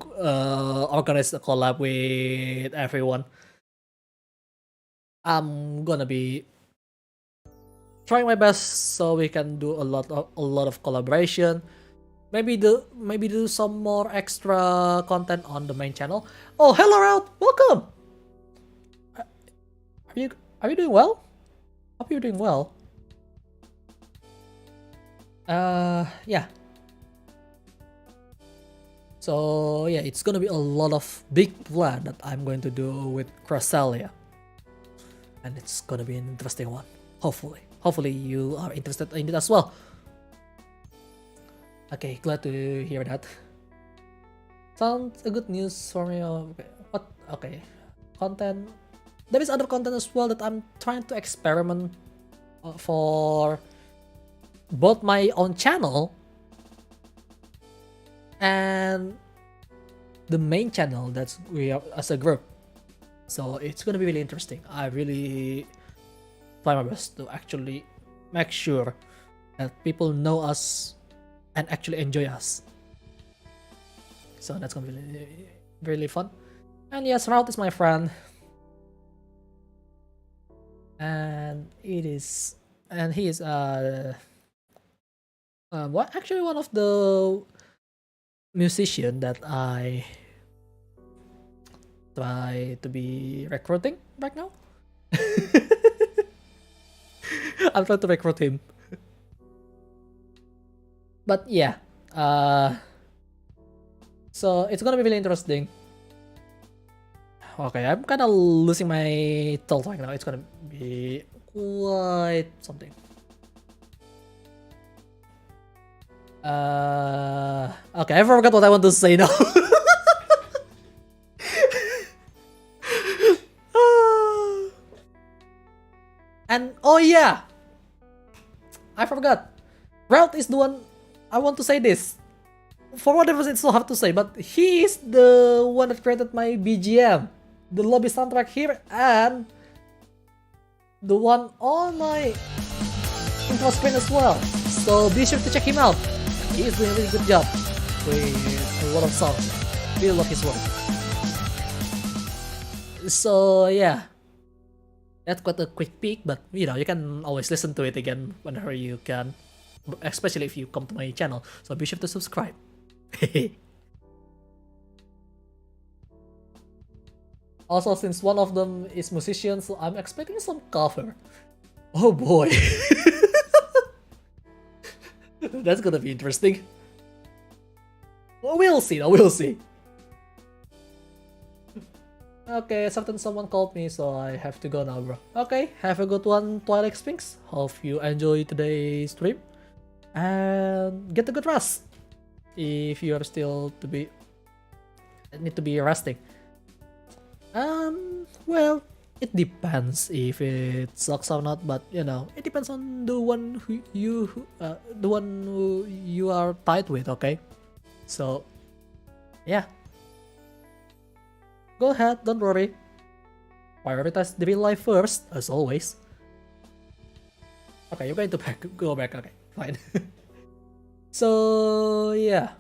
organize a collab with everyone. I'm gonna be trying my best so we can do a lot of collaboration. Maybe do some more extra content on the main channel. Oh, hello, R.A.O.C. Welcome. Are you doing well? Hope you're doing well. Yeah. So yeah, it's gonna be a lot of big plan that I'm going to do with CrossAllia, and it's gonna be an interesting one. Hopefully you are interested in it as well. Okay, glad to hear that. Sounds a good news for me. Okay. What? Okay, content. There is other content as well that I'm trying to experiment for both my own channel and the main channel that's we are as a group. So it's gonna be really interesting. I really try my best to actually make sure that people know us and actually enjoy us. So that's gonna be really, really fun. And yes, R.A.O.C is my friend. And he is actually one of the musician that I try to be recruiting right now. I'm trying to recruit him. But yeah, so it's gonna be really interesting. Okay, I'm kind of losing my thought right now. It's gonna be quite something. Okay, I forgot what I want to say now. And oh yeah, I forgot. R.A.O.C is the one. I want to say this. For whatever reason, it's so hard to say, but he is the one that created my BGM, the lobby soundtrack here, and the one on my intro screen as well. So be sure to check him out. He is doing a really good job with a lot of songs. Really love his work. So yeah, that's quite a quick peek, but you know, you can always listen to it again whenever you can, especially if you come to my channel. So be sure to subscribe. Also, since one of them is musician, so I'm expecting some cover. Oh boy. That's gonna be interesting. Well, we'll see, we'll see. Okay, certain someone called me, so I have to go now, bro. Okay, have a good one, Twilight Sphinx. Hope you enjoy today's stream. And get a good rest. If you are still need to be resting. Well, it depends if it sucks or not, but you know, it depends on the one who you are tied with, okay? So, yeah. Go ahead, don't worry. Prioritize the real life first, as always. Okay, you're going to go back, okay, fine. So, yeah.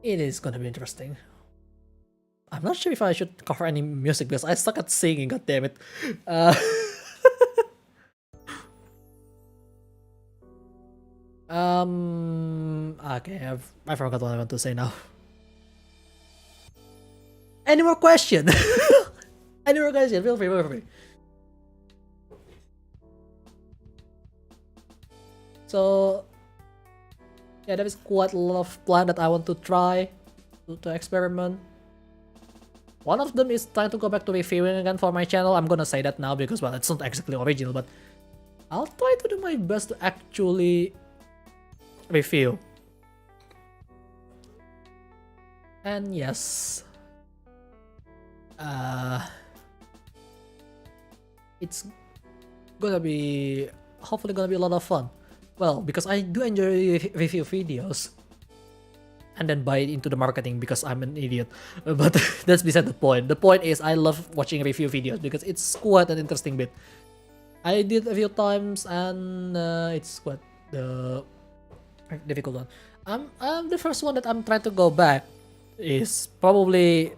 It is gonna be interesting. I'm not sure if I should cover any music because I suck at singing, god damn it. Okay, I forgot what I want to say now. Any more question? Any more question? Feel free, feel free. So, yeah, there is quite a lot of plan that I want to try to experiment. One of them is trying to go back to reviewing again for my channel. I'm gonna say that now because, well, it's not exactly original, but I'll try to do my best to actually review. And yes, it's gonna be hopefully gonna be a lot of fun. Well, because I do enjoy review videos and then buy it into the marketing because I'm an idiot. But that's beside the point. The point is I love watching review videos because it's quite an interesting bit. I did a few times and it's quite the difficult one. The first one that I'm trying to go back is probably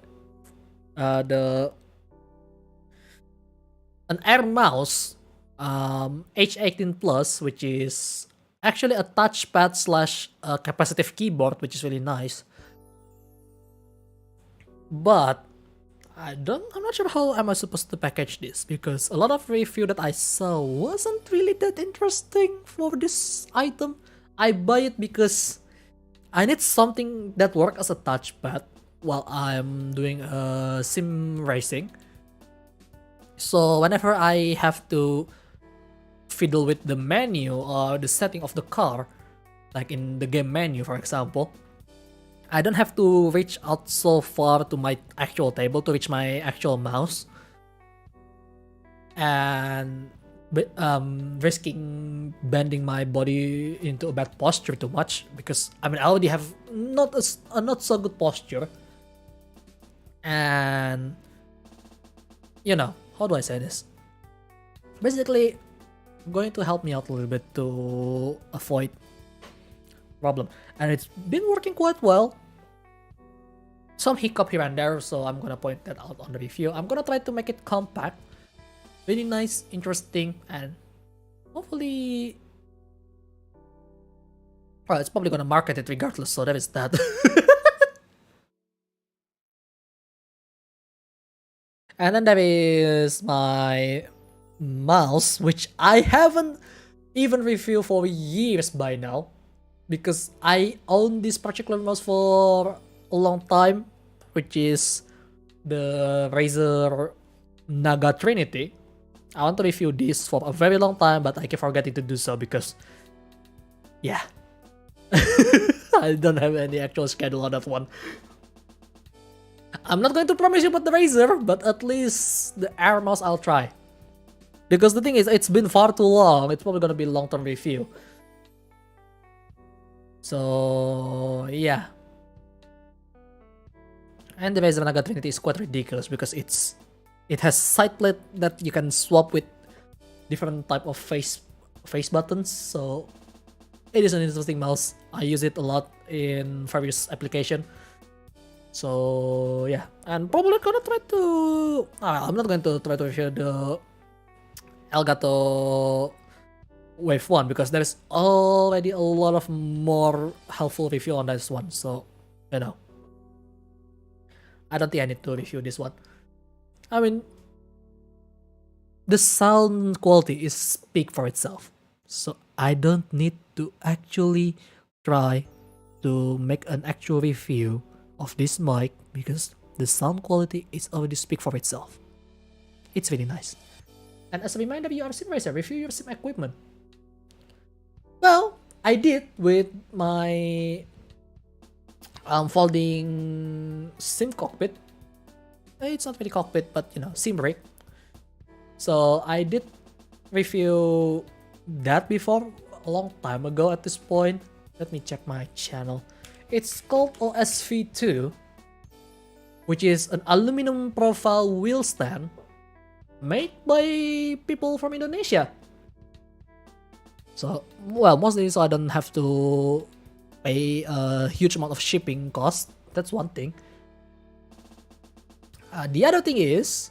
an Air mouse H18 Plus, which is actually a touchpad slash capacitive keyboard, which is really nice. But I'm not sure how am I supposed to package this because a lot of review that I saw wasn't really that interesting for this item. I buy it because I need something that works as a touchpad while I'm doing sim racing. So whenever I have to fiddle with the menu or the setting of the car, like in the game menu for example, I don't have to reach out so far to my actual table to reach my actual mouse and risking bending my body into a bad posture too much because I mean I already have not so good posture, and you know, how do I say this? Basically, going to help me out a little bit to avoid problem, and it's been working quite well. Some hiccup here and there, so I'm gonna point that out on the review. I'm gonna try to make it compact, really nice, interesting, and hopefully, well, it's probably gonna market it regardless. So that is that. And then there is my mouse, which I haven't even reviewed for years by now, because I own this particular mouse for a long time, which is the Razer Naga Trinity. I want to review this for a very long time, but I keep forgetting to do so because, yeah, I don't have any actual schedule on that one. I'm not going to promise you about the Razer, but at least the Air mouse I'll try. Because the thing is, it's been far too long. It's probably gonna be a long-term review. So yeah. And the Razer Naga Trinity is quite ridiculous because it has side plate that you can swap with different type of face buttons. So it is an interesting mouse. I use it a lot in various applications. So yeah, and probably gonna try to. I'm not going to try to review the Elgato Wave 1 because there's already a lot of more helpful review on this one. So you know, I don't think I need to review this one. I mean, the sound quality is speak for itself. So I don't need to actually try to make an actual review of this mic because the sound quality is already speak for itself. It's really nice. And as a reminder, you are a sim racer, review your sim equipment. Well, I did with my folding sim cockpit. It's not really cockpit, but you know, sim rig. So I did review that before a long time ago at this point. Let me check my channel. It's called OSV2, which is an aluminum profile wheel stand made by people from Indonesia. So, well, mostly so I don't have to pay a huge amount of shipping cost. That's one thing. The other thing is,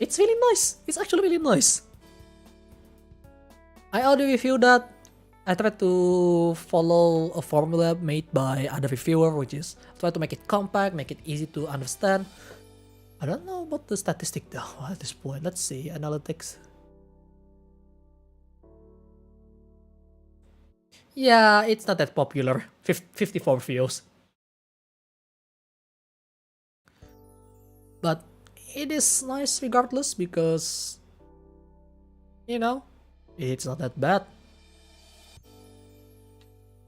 it's really nice. It's actually really nice. I already reviewed that. I tried to follow a formula made by other reviewer, which is try to make it compact, make it easy to understand. I don't know about the statistic though at this point. Let's see, analytics. Yeah, it's not that popular. 54 views. But it is nice regardless because, you know, it's not that bad.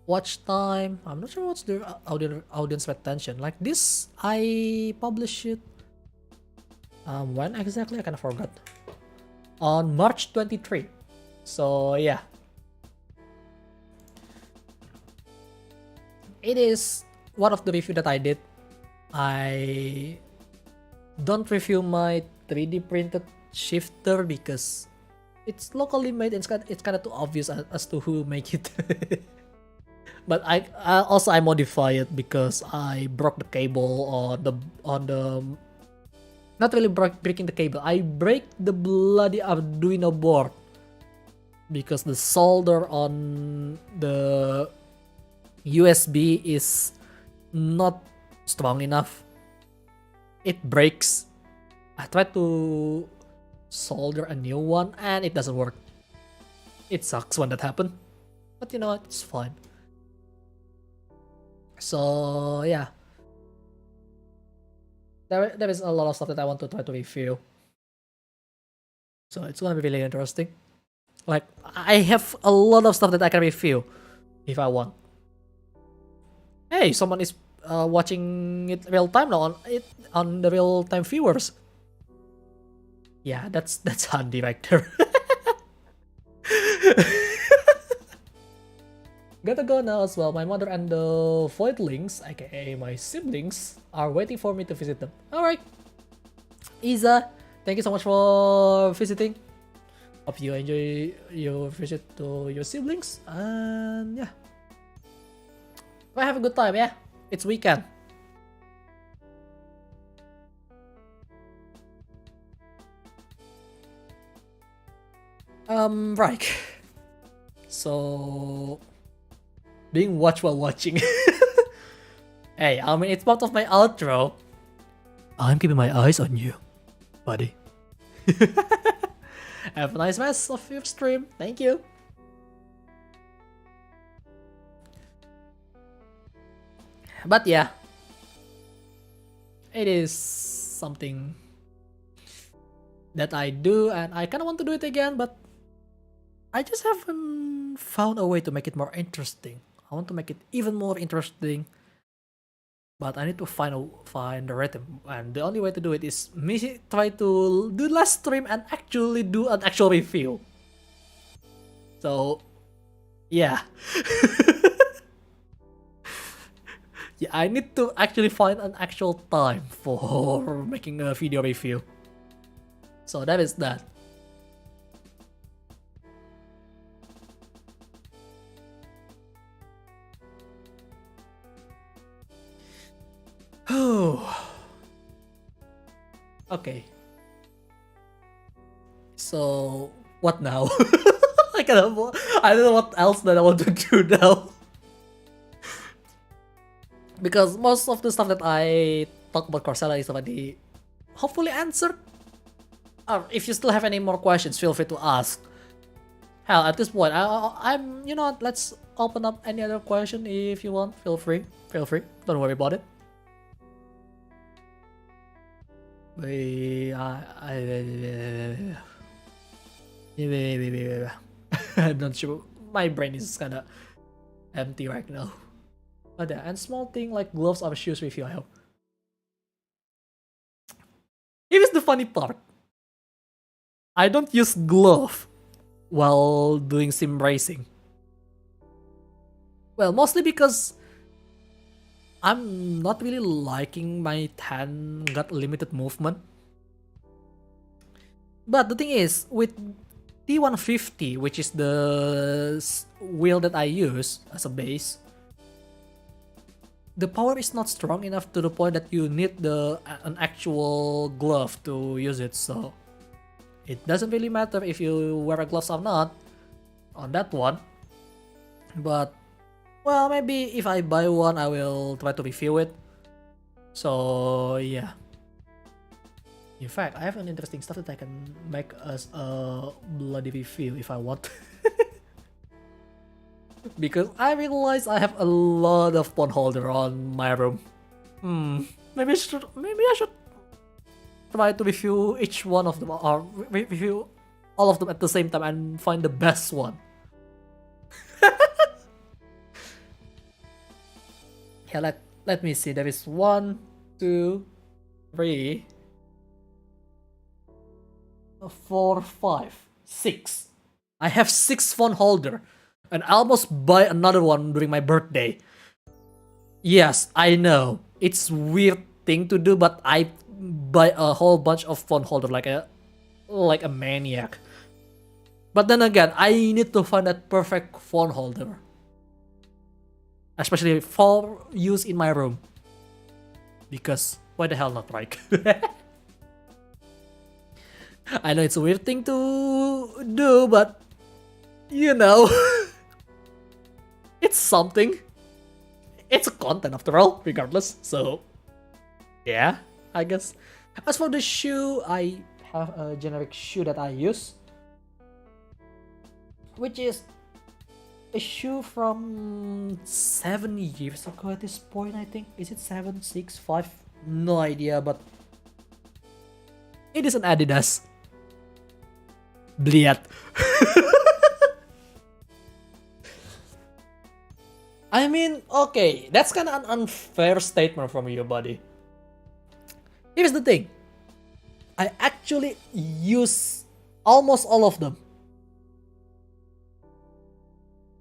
Watch time, I'm not sure what's the audience retention. Like this, I published it. When exactly? I kind of forgot. On March 23. So yeah. It is one of the review that I did. I don't review my 3D printed shifter because it's locally made and it's kind of too obvious as to who make it. But I also modify it because I broke the cable on the not really breaking the cable. I break the bloody Arduino board because the solder on the USB is not strong enough. It breaks. I tried to solder a new one and it doesn't work. It sucks when that happens, but you know what, it's fine. So yeah, there is a lot of stuff that I want to try to review. So it's gonna be really interesting. Like I have a lot of stuff that I can review if I want. Hey, someone is watching it real time now on the real time viewers. Yeah, that's handy right there. Gotta go now as well. My mother and the voidlings, aka my siblings, are waiting for me to visit them. Alright. Isa, thank you so much for visiting. Hope you enjoy your visit to your siblings. And yeah. Well, have a good time, yeah? It's weekend. Right. So being watched while watching. Hey, I mean it's part of my outro. I'm keeping my eyes on you, buddy. Have a nice rest of your stream. Thank you. But yeah, it is something that I do, and I kind of want to do it again, but I just haven't found a way to make it more interesting. I want to make it even more interesting, but I need to find the rhythm, and the only way to do it is me try to do last stream and actually do an actual review. So yeah. Yeah, I need to actually find an actual time for making a video review. So that is that. Okay. So what now? I don't know what else that I want to do now. Because most of the stuff that I talk about CrossAllia is already hopefully answered. Or if you still have any more questions, feel free to ask. Hell, at this point, I'm, you know what, let's open up any other question if you want. Feel free. Don't worry about it. I'm not sure. My brain is kinda empty right now. But yeah, and small thing like gloves or shoes review, I hope. Here's the funny part. I don't use glove while doing sim racing. Well, mostly because I'm not really liking my hand got limited movement. But the thing is, with T150, which is the wheel that I use as a base, the power is not strong enough to the point that you need an actual glove to use it, so it doesn't really matter if you wear a gloves or not on that one. But, well, maybe if I buy one, I will try to review it. So, yeah. In fact, I have an interesting stuff that I can make as a bloody review if I want. Because I realize I have a lot of phone holder on my room. Maybe I should try to review each one of them, or review all of them at the same time and find the best one. Yeah, let me see. There is 1, 2, 3, 4, 5, 6. I have 6 phone holder. And I almost buy another one during my birthday. Yes, I know. It's weird thing to do, but I buy a whole bunch of phone holder like a maniac. But then again, I need to find that perfect phone holder. Especially for use in my room. Because why the hell not, right? I know it's a weird thing to do, but you know. It's something. It's a content after all, regardless. So, yeah, I guess. As for the shoe, I have a generic shoe that I use, which is a shoe from 7 years ago at this point, I think. Is it 7, 6, 5? No idea, but it is an Adidas. Bliat. I mean, okay, that's kind of an unfair statement from you, buddy. Here's the thing. I actually use almost all of them.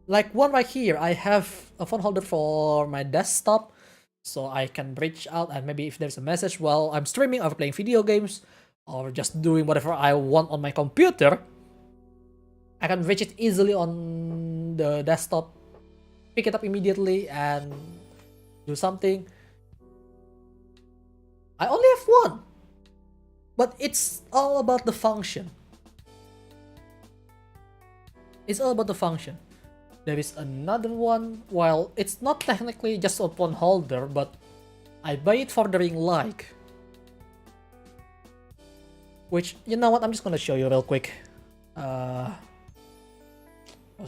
Like one right here, I have a phone holder for my desktop, so I can reach out and maybe if there's a message while I'm streaming or playing video games, or just doing whatever I want on my computer, I can reach it easily on the desktop, pick it up immediately and do something. I only have one, but it's all about the function. It's all about the function. There is another one, while it's not technically just a phone holder, but I buy it for the ring light. Which, you know what, I'm just gonna show you real quick. Was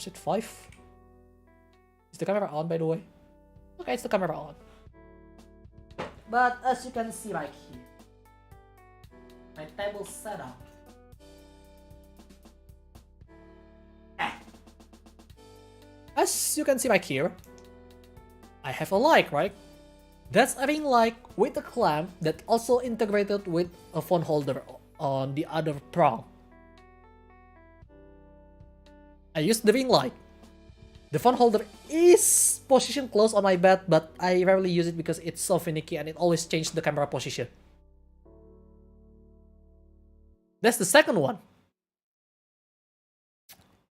it 5? Is the camera on, by the way? Okay, it's the camera on. But as you can see right here, my table setup. As you can see right here, I have a light, right? That's a ring light with a clamp that also integrated with a phone holder on the other prong. I use the ring light. The phone holder is positioned close on my bed, but I rarely use it because it's so finicky and it always changes the camera position. That's the second one.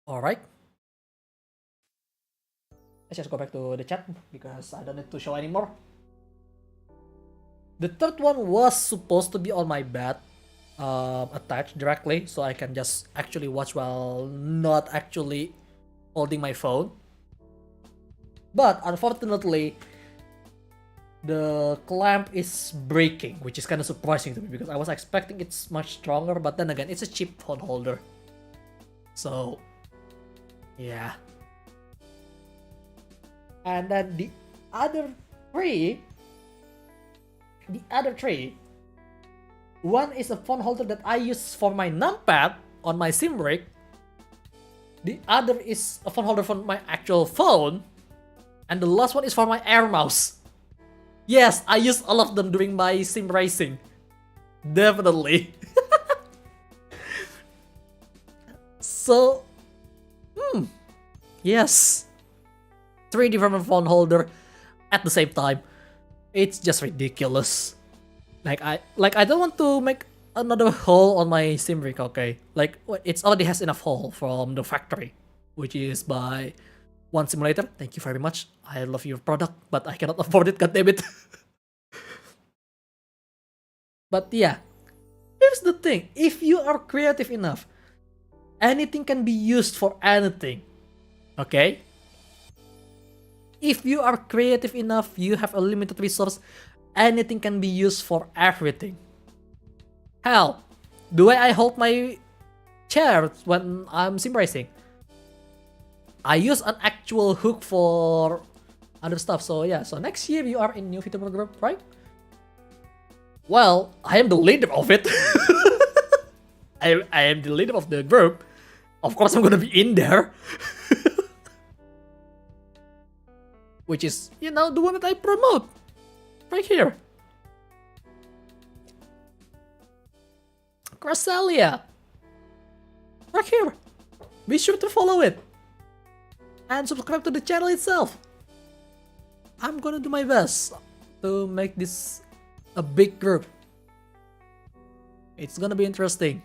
Alright. Let's just go back to the chat because I don't need to show anymore. The third one was supposed to be on my bed, attached directly, so I can just actually watch while not actually holding my phone. But unfortunately, the clamp is breaking, which is kind of surprising to me because I was expecting it's much stronger, but then again, it's a cheap phone holder. So, yeah. And then the other three, one is a phone holder that I use for my numpad on my sim rig. The other is a phone holder for my actual phone. And the last one is for my air mouse. Yes, I use all of them during my sim racing. Definitely. So, yes. 3 different phone holder at the same time. It's just ridiculous. Like I don't want to make another hole on my sim rig, okay? Like it already has enough hole from the factory, which is by One Simulator. Thank you very much. I love your product, but I cannot afford it, goddammit. But yeah, here's the thing. If you are creative enough, anything can be used for anything. Okay? If you are creative enough, you have a limited resource, anything can be used for everything. Hell, the way I hold my chair when I'm sim racing, I use an actual hook for other stuff. So yeah, so next year you are in new Vtuber group, right? Well, I am the leader of it. I am the leader of the group. Of course I'm gonna be in there. Which is, you know, the one that I promote. Right here. CrossAllia. Right here. Be sure to follow it. And subscribe to the channel itself. I'm gonna do my best to make this a big group. It's gonna be interesting.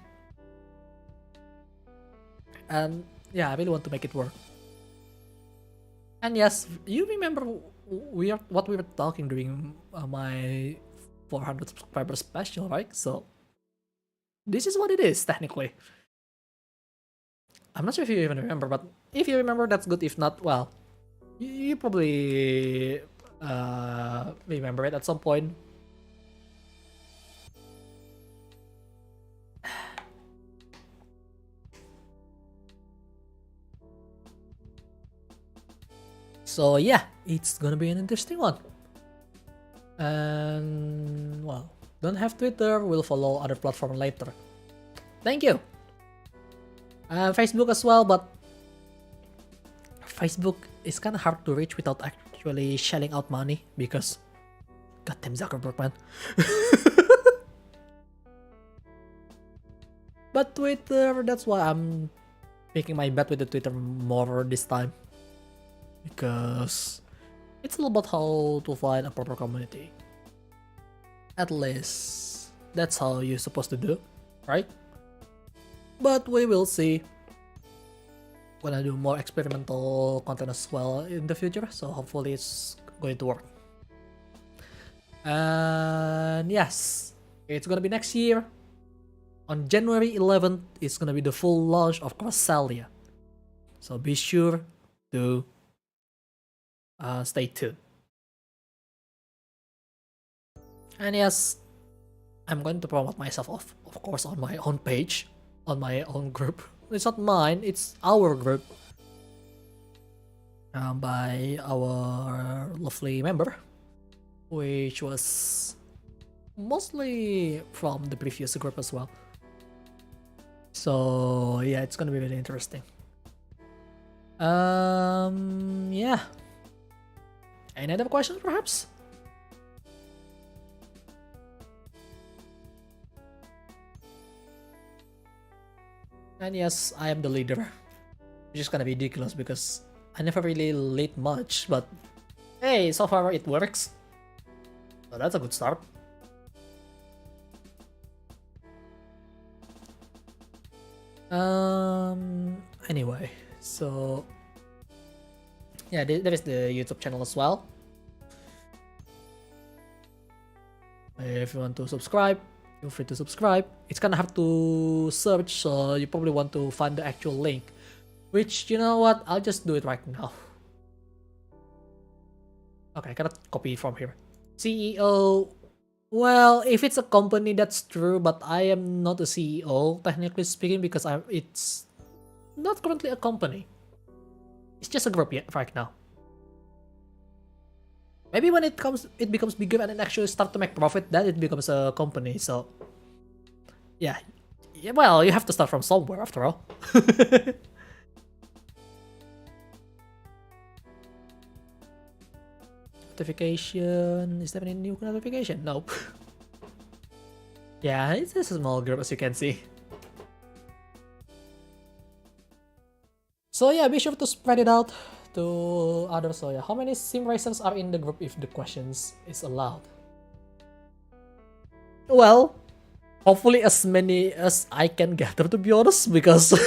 And yeah, I really want to make it work. And yes, you remember what we were talking during my 400 subscriber special, right? So this is what it is technically. I'm not sure if you even remember, but if you remember, that's good. If not, well, you probably remember it at some point. So yeah, it's gonna be an interesting one. And well, don't have Twitter, we'll follow other platform later. Thank you. Facebook as well, but Facebook is kind of hard to reach without actually shelling out money because goddamn Zuckerberg, man. But Twitter, that's why I'm making my bet with the Twitter more this time. Because it's all about how to find a proper community. At least that's how you're supposed to do, right? But we will see when I do more experimental content as well in the future, so hopefully it's going to work. And yes, it's gonna be next year. On January 11th, it's gonna be the full launch of CrossAllia. So be sure to stay tuned. And yes, I'm going to promote myself of course, on my own page, on my own group. It's not mine, it's our group. By our lovely member, which was mostly from the previous group as well. So yeah, it's gonna be really interesting. Yeah. Any other questions, perhaps? And yes, I am the leader, which is gonna be ridiculous because I never really lead much, but hey, so far it works. So that's a good start. Anyway, so yeah, there is the YouTube channel as well. If you want to subscribe, feel free to subscribe. It's gonna have to search, so you probably want to find the actual link. Which, you know what, I'll just do it right now. Okay, I cannot copy from here. CEO, well, if it's a company, that's true, but I am not a CEO, technically speaking, because it's not currently a company. It's just a group right now. Maybe when it becomes bigger and it actually starts to make profit, then it becomes a company. So, yeah, well, you have to start from somewhere after all. Notification, is there any new notification? Nope. Yeah, it's a small group as you can see. So yeah, be sure to spread it out to others. So yeah, how many sim racers are in the group if the questions is allowed? Well, hopefully as many as I can gather, to be honest, because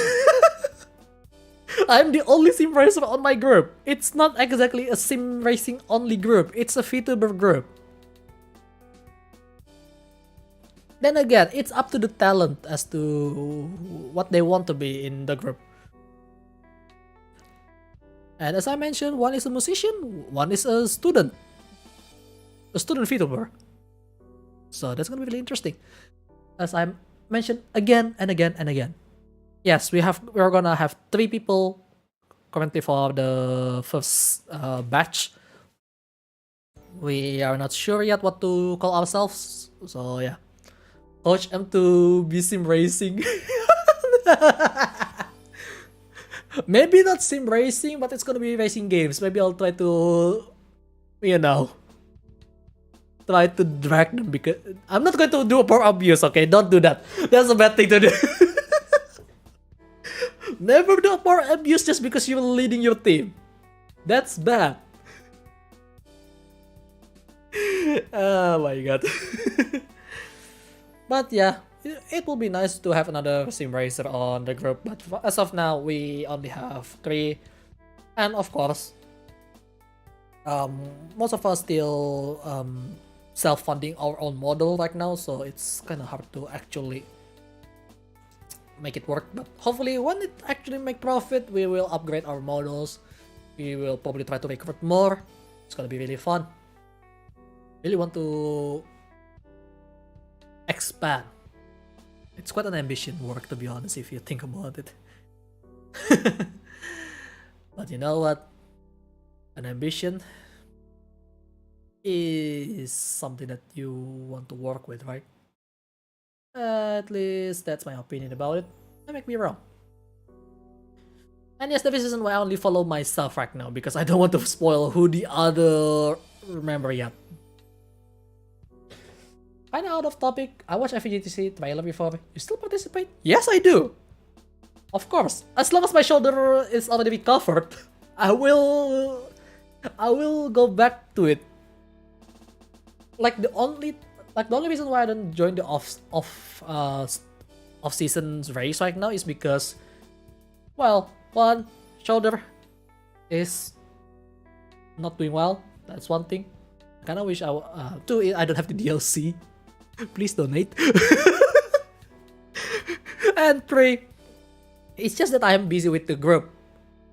I'm the only sim racer on my group. It's not exactly a sim racing only group, it's a Vtuber group. Then again, it's up to the talent as to what they want to be in the group. And as I mentioned, one is a musician, one is a student Vtuber. So that's gonna be really interesting. As I mentioned again and again and again. Yes, we're gonna have 3 people currently for the first batch. We are not sure yet what to call ourselves. So yeah, Coach M2 B Sim Racing. Maybe not sim racing, but it's gonna be racing games. Maybe I'll try to, you know, try to drag them, because I'm not going to do a power abuse, okay? Don't do that. That's a bad thing to do. Never do a power abuse just because you're leading your team. That's bad. Oh my god. But yeah, it will be nice to have another sim racer on the group, but as of now we only have 3, and of course most of us still self-funding our own model right now, so it's kind of hard to actually make it work. But hopefully when it actually make profit, we will upgrade our models. We will probably try to recruit more. It's gonna be really fun. Really want to expand. It's quite an ambition work, to be honest, if you think about it. But you know what? An ambition is something that you want to work with, right? At least that's my opinion about it. Don't make me wrong. And yes, the reason why I only follow myself right now, because I don't want to spoil who the other member yet. Kinda out of topic, I watched FGTC trailer before. You still participate? Yes, I do! Of course, as long as my shoulder is already recovered, I will go back to it. Like the only reason why I don't join the off-season race right now is because, well, one, shoulder is not doing well. That's one thing. I kinda wish two, I don't have the DLC. Please donate. And 3, it's just that I am busy with the group.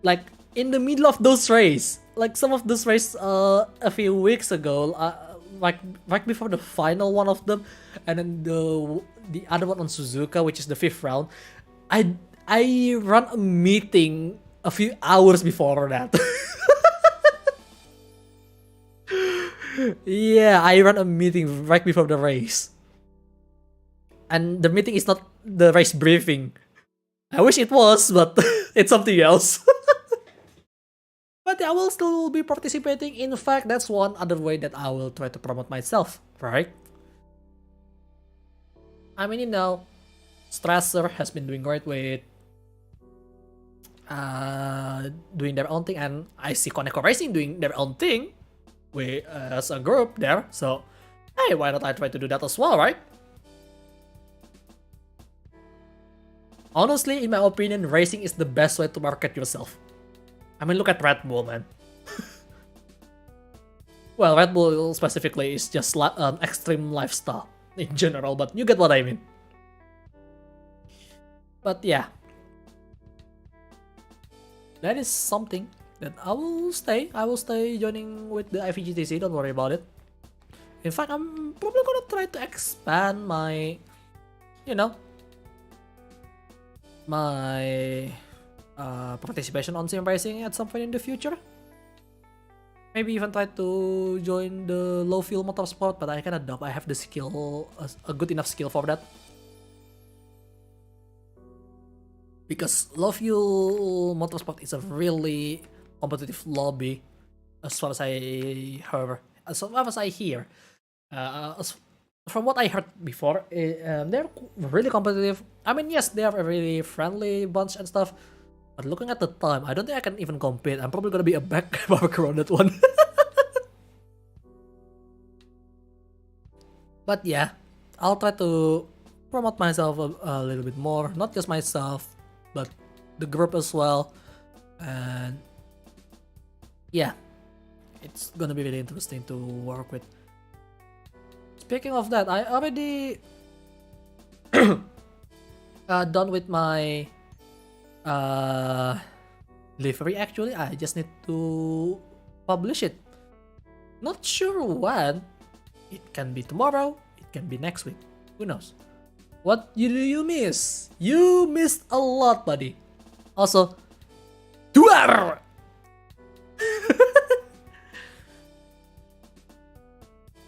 Like in the middle of those races, like some of those races a few weeks ago, right before the final one of them, and then the other one on Suzuka, which is the 5th round. I run a meeting a few hours before that. Yeah, I run a meeting right before the race. And the meeting is not the race briefing. I wish it was, but it's something else. But I will still be participating. In fact, that's one other way that I will try to promote myself, right? I mean, Strasser has been doing great with doing their own thing, and I see Koneko Racing doing their own thing as a group there. So, hey, why not I try to do that as well, right? Honestly, in my opinion, racing is the best way to market yourself. I mean, look at Red Bull, man. Well, Red Bull specifically is just extreme lifestyle in general, but you get what I mean. But yeah, that is something that I will stay. I will stay joining with the IVGTC, don't worry about it. In fact, I'm probably gonna try to expand my, my participation on sim racing at some point in the future. Maybe even try to join the low fuel motorsport, but I kinda doubt I have the skill, a good enough skill for that. Because low fuel motorsport is a really competitive lobby, as far as I heard, from what I heard before, they're really competitive. I mean, yes, they are a really friendly bunch and stuff, but looking at the time, I don't think I can even compete. I'm probably gonna be a back barker on that one. But yeah, I'll try to promote myself a little bit more, not just myself, but the group as well. And yeah, it's gonna be really interesting to work with. Speaking of that, I already done with my livery. Actually, I just need to publish it. Not sure when. It can be tomorrow, it can be next week, who knows. What do you miss? You missed a lot, buddy. Also, Vtuber!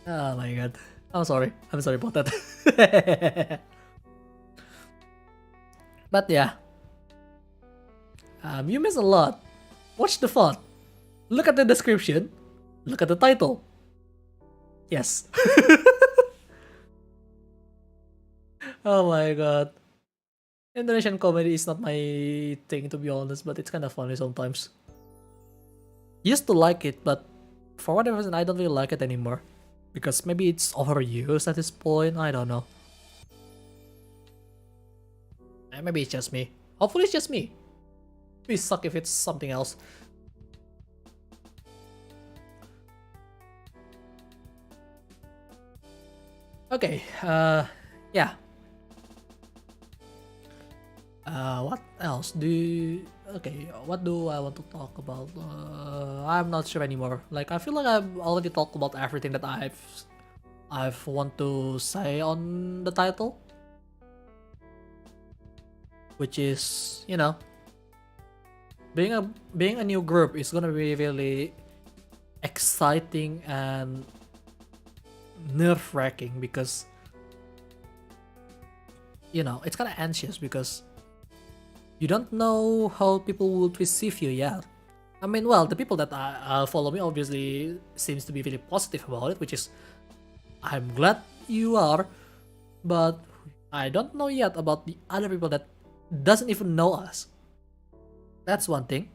Oh my god. I'm sorry about that. But yeah, you miss a lot. Watch the font, look at the description, look at the title. Yes. Oh my god. Indonesian comedy is not my thing, to be honest, but it's kind of funny sometimes. Used to like it, but for whatever reason I don't really like it anymore. Because maybe it's overused at this point, I don't know. Maybe it's just me. Hopefully it's just me. It'd suck if it's something else. Okay, yeah. What else okay, what do I want to talk about? I'm not sure anymore. Like, I feel like I've already talked about everything that I've want to say on the title, which is, being a new group is gonna be really exciting and nerve-wracking, because it's kind of anxious because you don't know how people would receive you yet. I mean, well, the people that follow me obviously seems to be really positive about it, which is, I'm glad you are, but I don't know yet about the other people that doesn't even know us. That's one thing.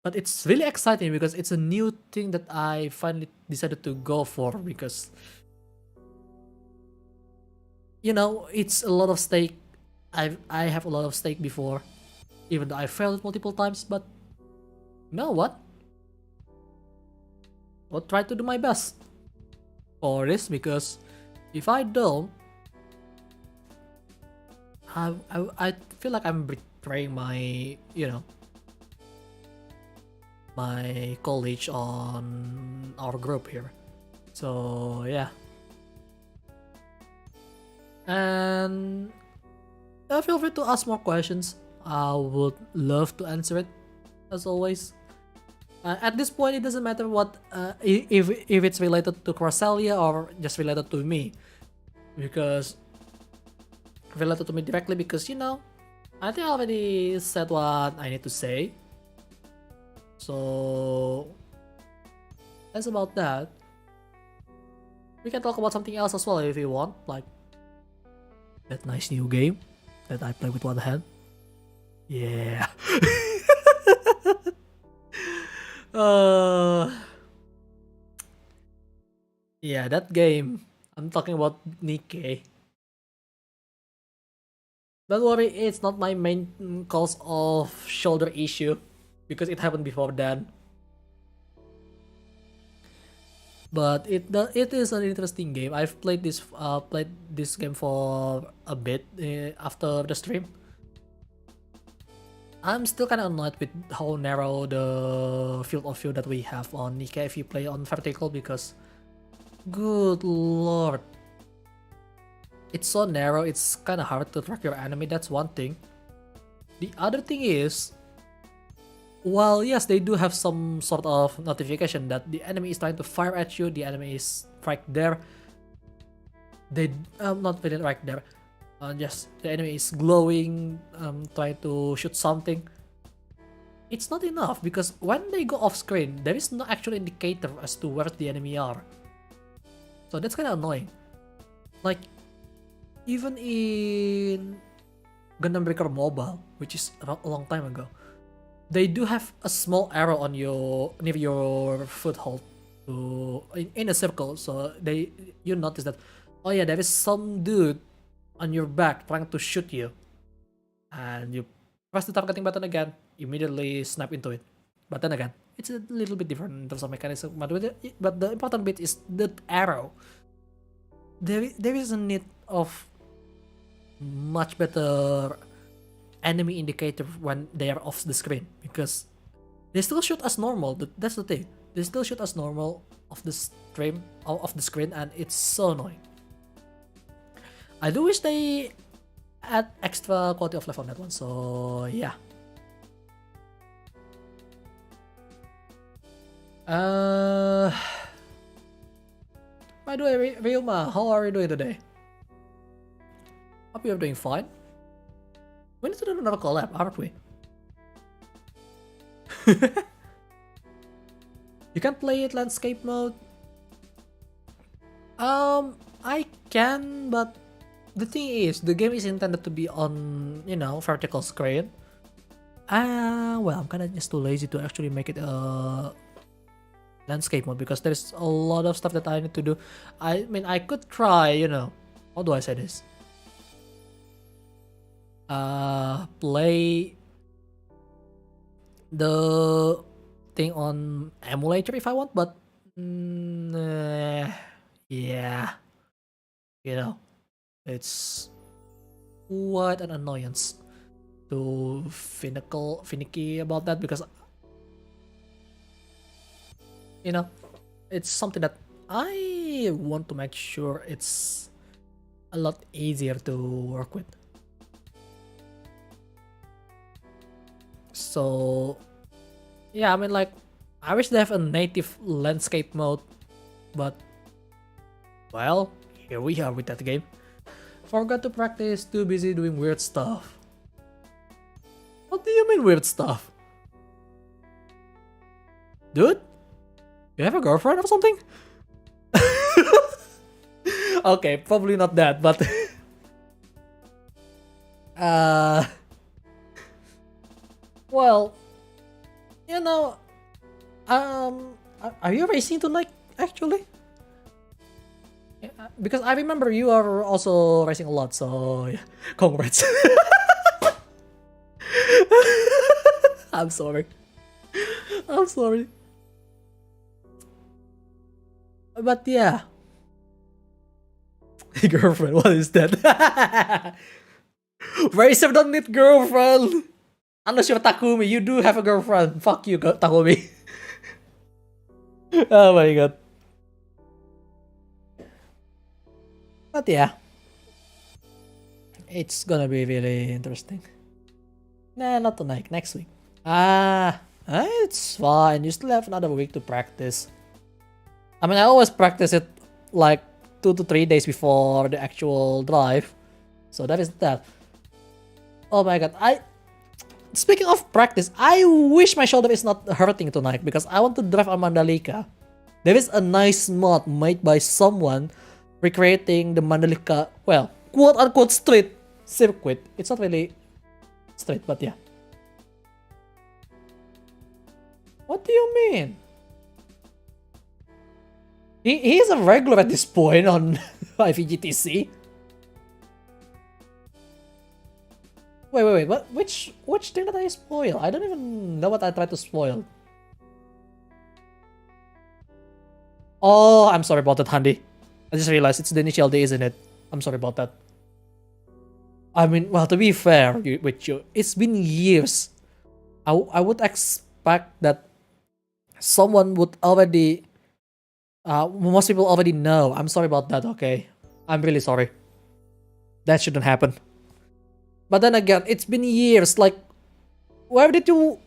But it's really exciting because it's a new thing that I finally decided to go for, because it's a lot of stake. I have a lot of stake before, even though I failed multiple times, but you know what? I'll try to do my best for this, because if I don't, I feel like I'm betraying my, my college on our group here. So yeah. And feel free to ask more questions. I would love to answer it, as always. At this point, it doesn't matter what if it's related to CrossAllia or just related to me, because related to me directly, because you know, I think I already said what I need to say. So that's about that. We can talk about something else as well if you want, like that nice new game that I play with one hand. Yeah. Yeah, that game. I'm talking about Nikkei. Don't worry, it's not my main cause of shoulder issue, because it happened before then. But it is an interesting game. I've played this game for a bit after the stream. I'm still kind of annoyed with how narrow the field of view that we have on Nikkei if you play on vertical, because good lord, it's so narrow, it's kind of hard to track your enemy. That's one thing. The other thing is, while yes, they do have some sort of notification that the enemy is trying to fire at you, the enemy is right there. They not really right there. Just the enemy is glowing, trying to shoot something. It's not enough, because when they go off screen, there is no actual indicator as to where the enemy are. So that's kind of annoying. Like, even in Gundam Breaker Mobile, which is a long time ago, they do have a small arrow on your near your foothold to in a circle. So you notice that, oh yeah, there is some dude on your back trying to shoot you, and you press the targeting button again, immediately snap into it. But then again, it's a little bit different in terms of mechanism. But the important bit is the arrow. There is a need of much better enemy indicator when they are off the screen, because they still shoot as normal. That's the thing. They still shoot as normal off the screen, and it's so annoying. I do wish they add extra quality of life on that one. So yeah. By the way, Ryuma, how are you doing today? Hope you're doing fine. We need to do another collab, aren't we? You can play it landscape mode. I can, but the thing is, the game is intended to be on, you know, vertical screen. Well, I'm kinda just too lazy to actually make it a landscape mode, because there's a lot of stuff that I need to do. I mean, I could try, you know, how do I say this? Play the thing on emulator if I want, but yeah, you know, it's quite an annoyance to finicky about that, because you know, it's something that I want to make sure it's a lot easier to work with. So yeah, I mean, like, I wish they have a native landscape mode, but well, here we are with that game. Forgot to practice, too busy doing weird stuff. What do you mean weird stuff? Dude? You have a girlfriend or something? Okay, probably not that, but well, you know, are you racing tonight actually? Because I remember you are also racing a lot, so yeah, congrats. I'm sorry. I'm sorry. But yeah. Girlfriend, what is that? Racer don't need girlfriend. Unless you're Takumi, you do have a girlfriend. Fuck you, Takumi. Oh my god. But yeah, it's gonna be really interesting. Nah, not tonight. Next week. It's fine. You still have another week to practice. I mean, I always practice it like 2 to 3 days before the actual drive. So that is that. Oh my god. Speaking of practice, I wish my shoulder is not hurting tonight because I want to drive on Mandalika. There is a nice mod made by someone recreating the Mandalika, well, quote-unquote street circuit. It's not really straight, but yeah. What do you mean? He's a regular at this point on IVGTC. Wait, what? Which thing did I spoil? I don't even know what I tried to spoil. Oh, I'm sorry about that, Handy. I just realized it's the initial D, isn't it? I'm sorry about that. I mean, well, to be fair with you, it's been years. I would expect that someone would already... most people already know. I'm sorry about that, okay? I'm really sorry. That shouldn't happen. But then again, it's been years. Like, where did you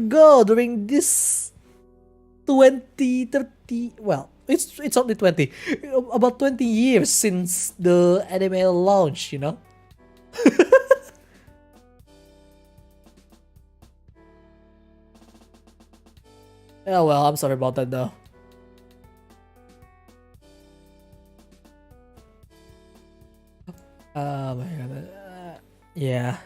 go during this 20-30? Well, it's only 20. About 20 years since the anime launch, you know? Oh well, I'm sorry about that though. Oh my god. Yeah.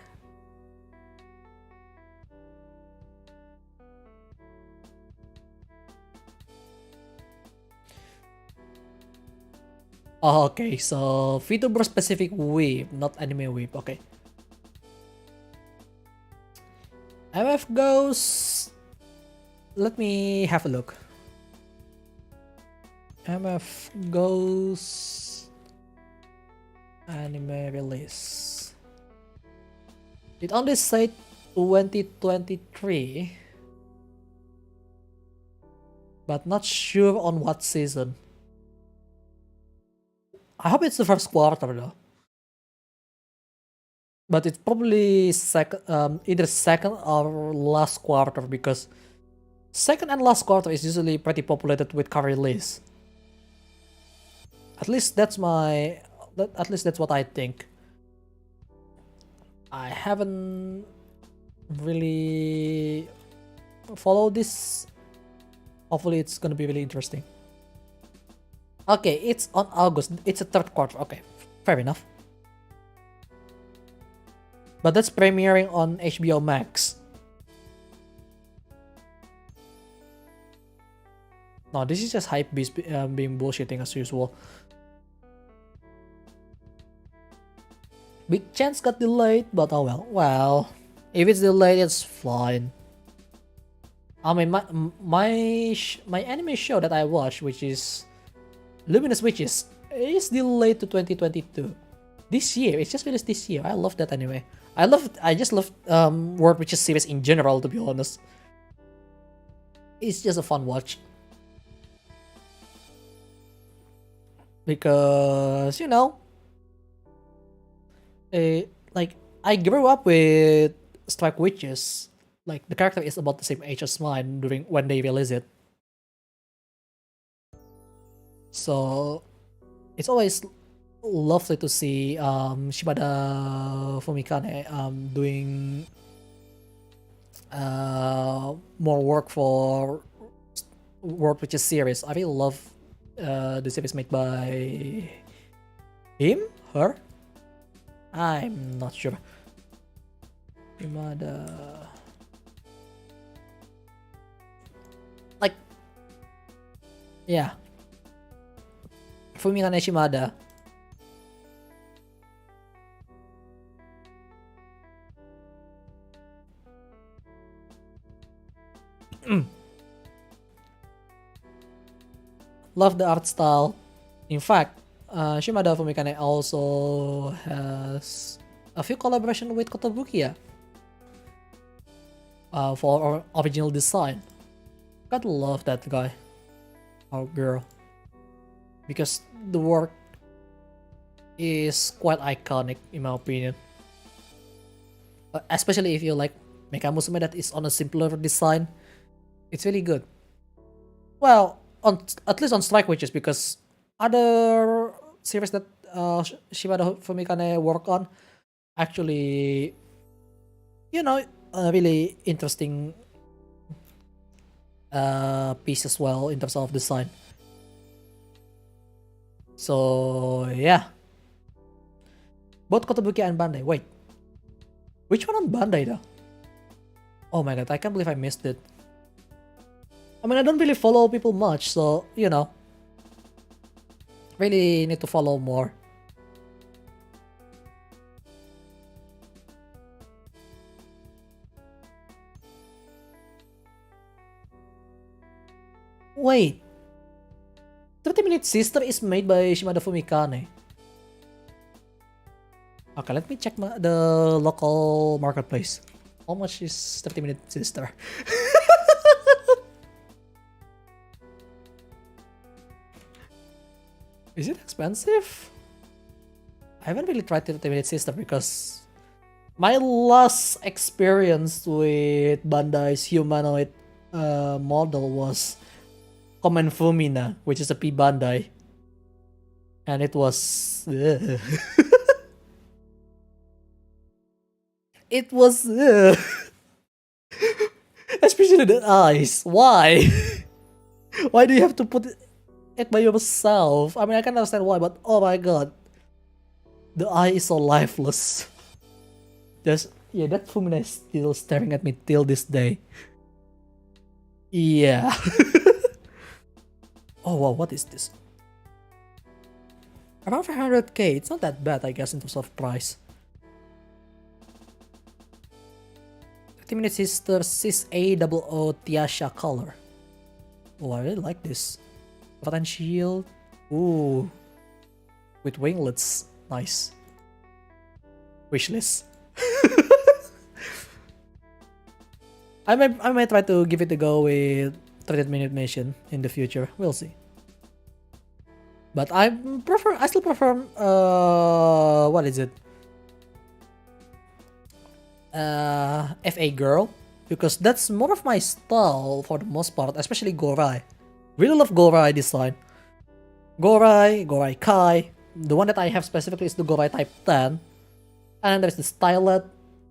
Oh, okay, so Vtuber specific weeb, not anime weeb. Okay. MF goes. Let me have a look. MF goes anime release. It only said 2023, but not sure on what season. I hope it's the first quarter though. But it's probably either second or last quarter, because second and last quarter is usually pretty populated with car release. At least that's what I think. I haven't really followed this. Hopefully it's gonna be really interesting. Okay, it's on August. It's a third quarter. Okay, fair enough. But that's premiering on HBO Max. No, this is just hypebeast being bullshitting as usual. Big Chance got delayed, but oh well. Well, if it's delayed, it's fine. I mean, my anime show that I watch, which is Luminous Witches, is delayed to 2022. This year, it's just finished this year. I love that anime. I just love World Witches series in general, to be honest. It's just a fun watch. Because, you know, like, I grew up with Strike Witches. Like, the character is about the same age as mine when they release it. So, it's always lovely to see Shimada Fumikane doing more work for World Witches series. I really love the series made by him? Her? I'm not sure. Shimada... Like... Yeah. Fumikane Shimada. Love the art style. In fact, Shimada Fumikane also has a few collaborations with Kotobukiya. for original design. Gotta love that guy or girl, because the work is quite iconic in my opinion. Especially if you like Mecha Musume that is on a simpler design, it's really good. Well, at least on Strike Witches, because other series that Shimada Fumikane work on actually, really interesting piece as well in terms of design. So yeah, both Kotobuki and Bandai. Wait, which one on Bandai though? Oh my god, I can't believe I missed it. I mean, I don't really follow people much, so really need to follow more. Wait, 30-Minute Sister is made by Shimada Fumikane. Okay, let me check the local marketplace. How much is 30-Minute Sister? Is it expensive? I haven't really tried 30-Minute Sister because my last experience with Bandai's humanoid model was Komen Fumina, which is a P Bandai, and it was it was especially the eyes. Why? Why do you have to put it by yourself? I mean, I can understand why, but oh my god, the eye is so lifeless. That Fumina is still staring at me till this day. Yeah. Oh wow, what is this? Around 500k. It's not that bad, I guess, in terms of price. 30-Minute Sister Cis A00 Tiasha color. Oh, I really like this. Rattan shield. Ooh. With winglets. Nice. Wishlist. I might try to give it a go with 30-minute mission in the future. We'll see. But I still prefer what is it? FA Girl, because that's more of my style for the most part, especially Gorai. Really love Gorai design. Gorai Kai. The one that I have specifically is the Gorai Type 10. And there's the Stylet.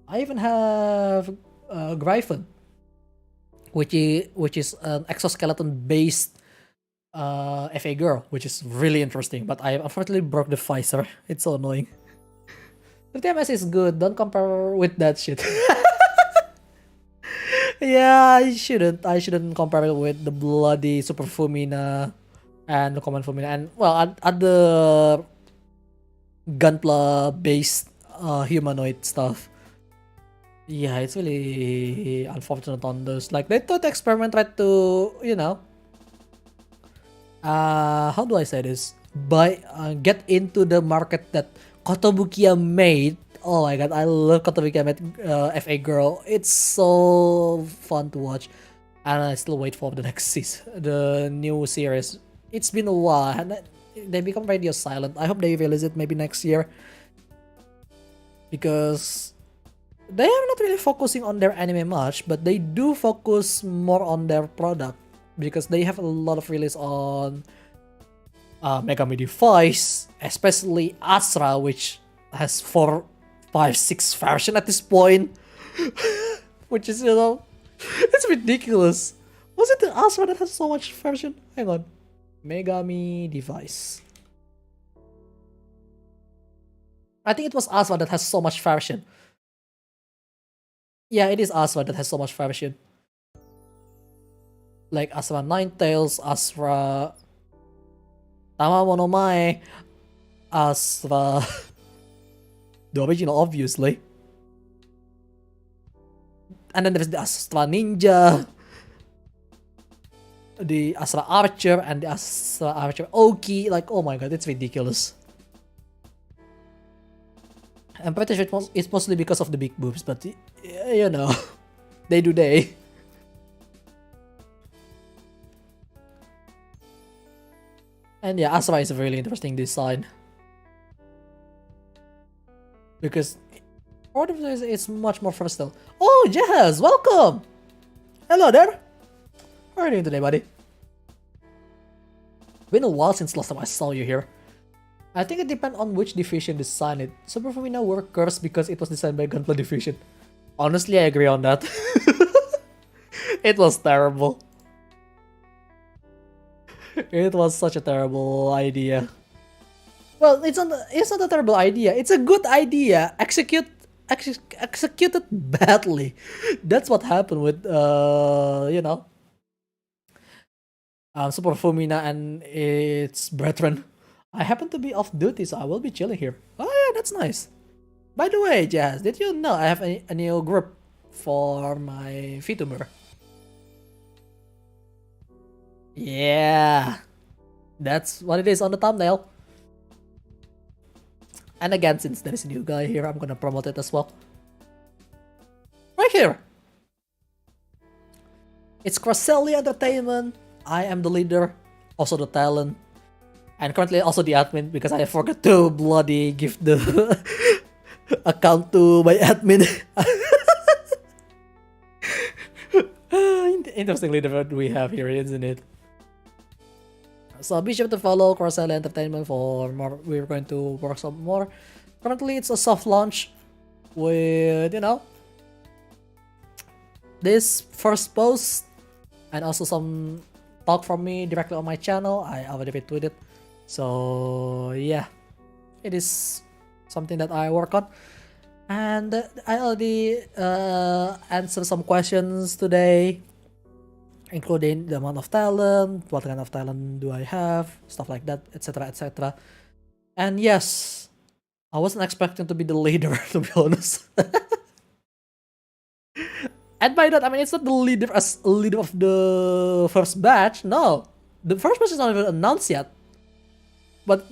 I even have Gryphon, which is an exoskeleton based FA Girl, which is really interesting. But I unfortunately broke the visor. It's so annoying. The TMS is good. Don't compare with that shit. Yeah, I shouldn't compare it with the bloody Super Fumina and the Common Fumina and well other Gunpla based humanoid stuff. Yeah, it's really unfortunate on those. Like, they thought the experiment tried to, how do I say this? Get into the market that Kotobukiya made. Oh my god, I love Kotobukiya made FA Girl. It's so fun to watch. And I still wait for the next season, the new series. It's been a while, and they become radio silent. I hope they release it maybe next year. Because they are not really focusing on their anime much, but they do focus more on their product. Because they have a lot of release on Megami Device, especially Astra, which has 4, 5, 6 version at this point. Which is, it's ridiculous. Was it the Astra that has so much version? Hang on. Megami Device. I think it was Astra that has so much version. Yeah, it is Astra that has so much version. Like Astra Ninetales, Astra Tamamonomae, Astra the original, obviously. And then there's the Astra Ninja, the Astra Archer, and the Astra Archer Oki. Like, oh my god, it's ridiculous. I'm pretty sure it's mostly because of the big boobs, but They do they. And yeah, Asura is a really interesting design. Because part of this is much more versatile. Oh, Jazz, welcome! Hello there! How are you doing today, buddy? Been a while since last time I saw you here. I think it depends on which division designed it. Super Femina were cursed because it was designed by Gunpla division. Honestly, I agree on that. It was terrible. It was such a terrible idea. Well, it's not a terrible idea. It's a good idea. Executed badly. That's what happened with Super Femina and its brethren. I happen to be off duty, so I will be chilling here. Oh yeah, that's nice. By the way, Jazz, did you know I have a new group for my Vtuber? Yeah, that's what it is on the thumbnail. And again, since there is a new guy here, I'm gonna promote it as well. Right here! It's CrossAllia Entertainment. I am the leader, also the talent, and currently also the admin because I forgot to bloody give the account to my admin. Interesting leader we have here, isn't it? So be sure to follow CrossAllia Entertainment for more. We're going to work some more. Currently, it's a soft launch with, this first post and also some talk from me directly on my channel. I already retweeted. So yeah, it is something that I work on. And I already answered some questions today, including the amount of talent, what kind of talent do I have, stuff like that, etc, etc. And yes, I wasn't expecting to be the leader, to be honest. And by that, I mean, it's not the leader as leader of the first batch, no. The first batch is not even announced yet. But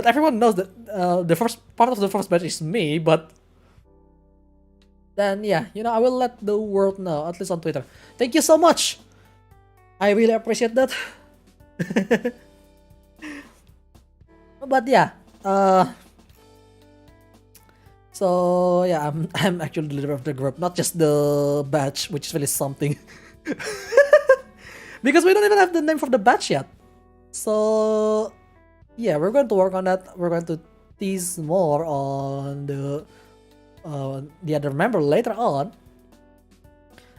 everyone knows that the first part of the first batch is me, but then yeah, I will let the world know, at least on Twitter. Thank you so much! I really appreciate that. But yeah, so yeah, I'm actually the leader of the group, not just the batch, which is really something. Because we don't even have the name for the batch yet. So yeah, we're going to work on that. We're going to tease more on the other member later on.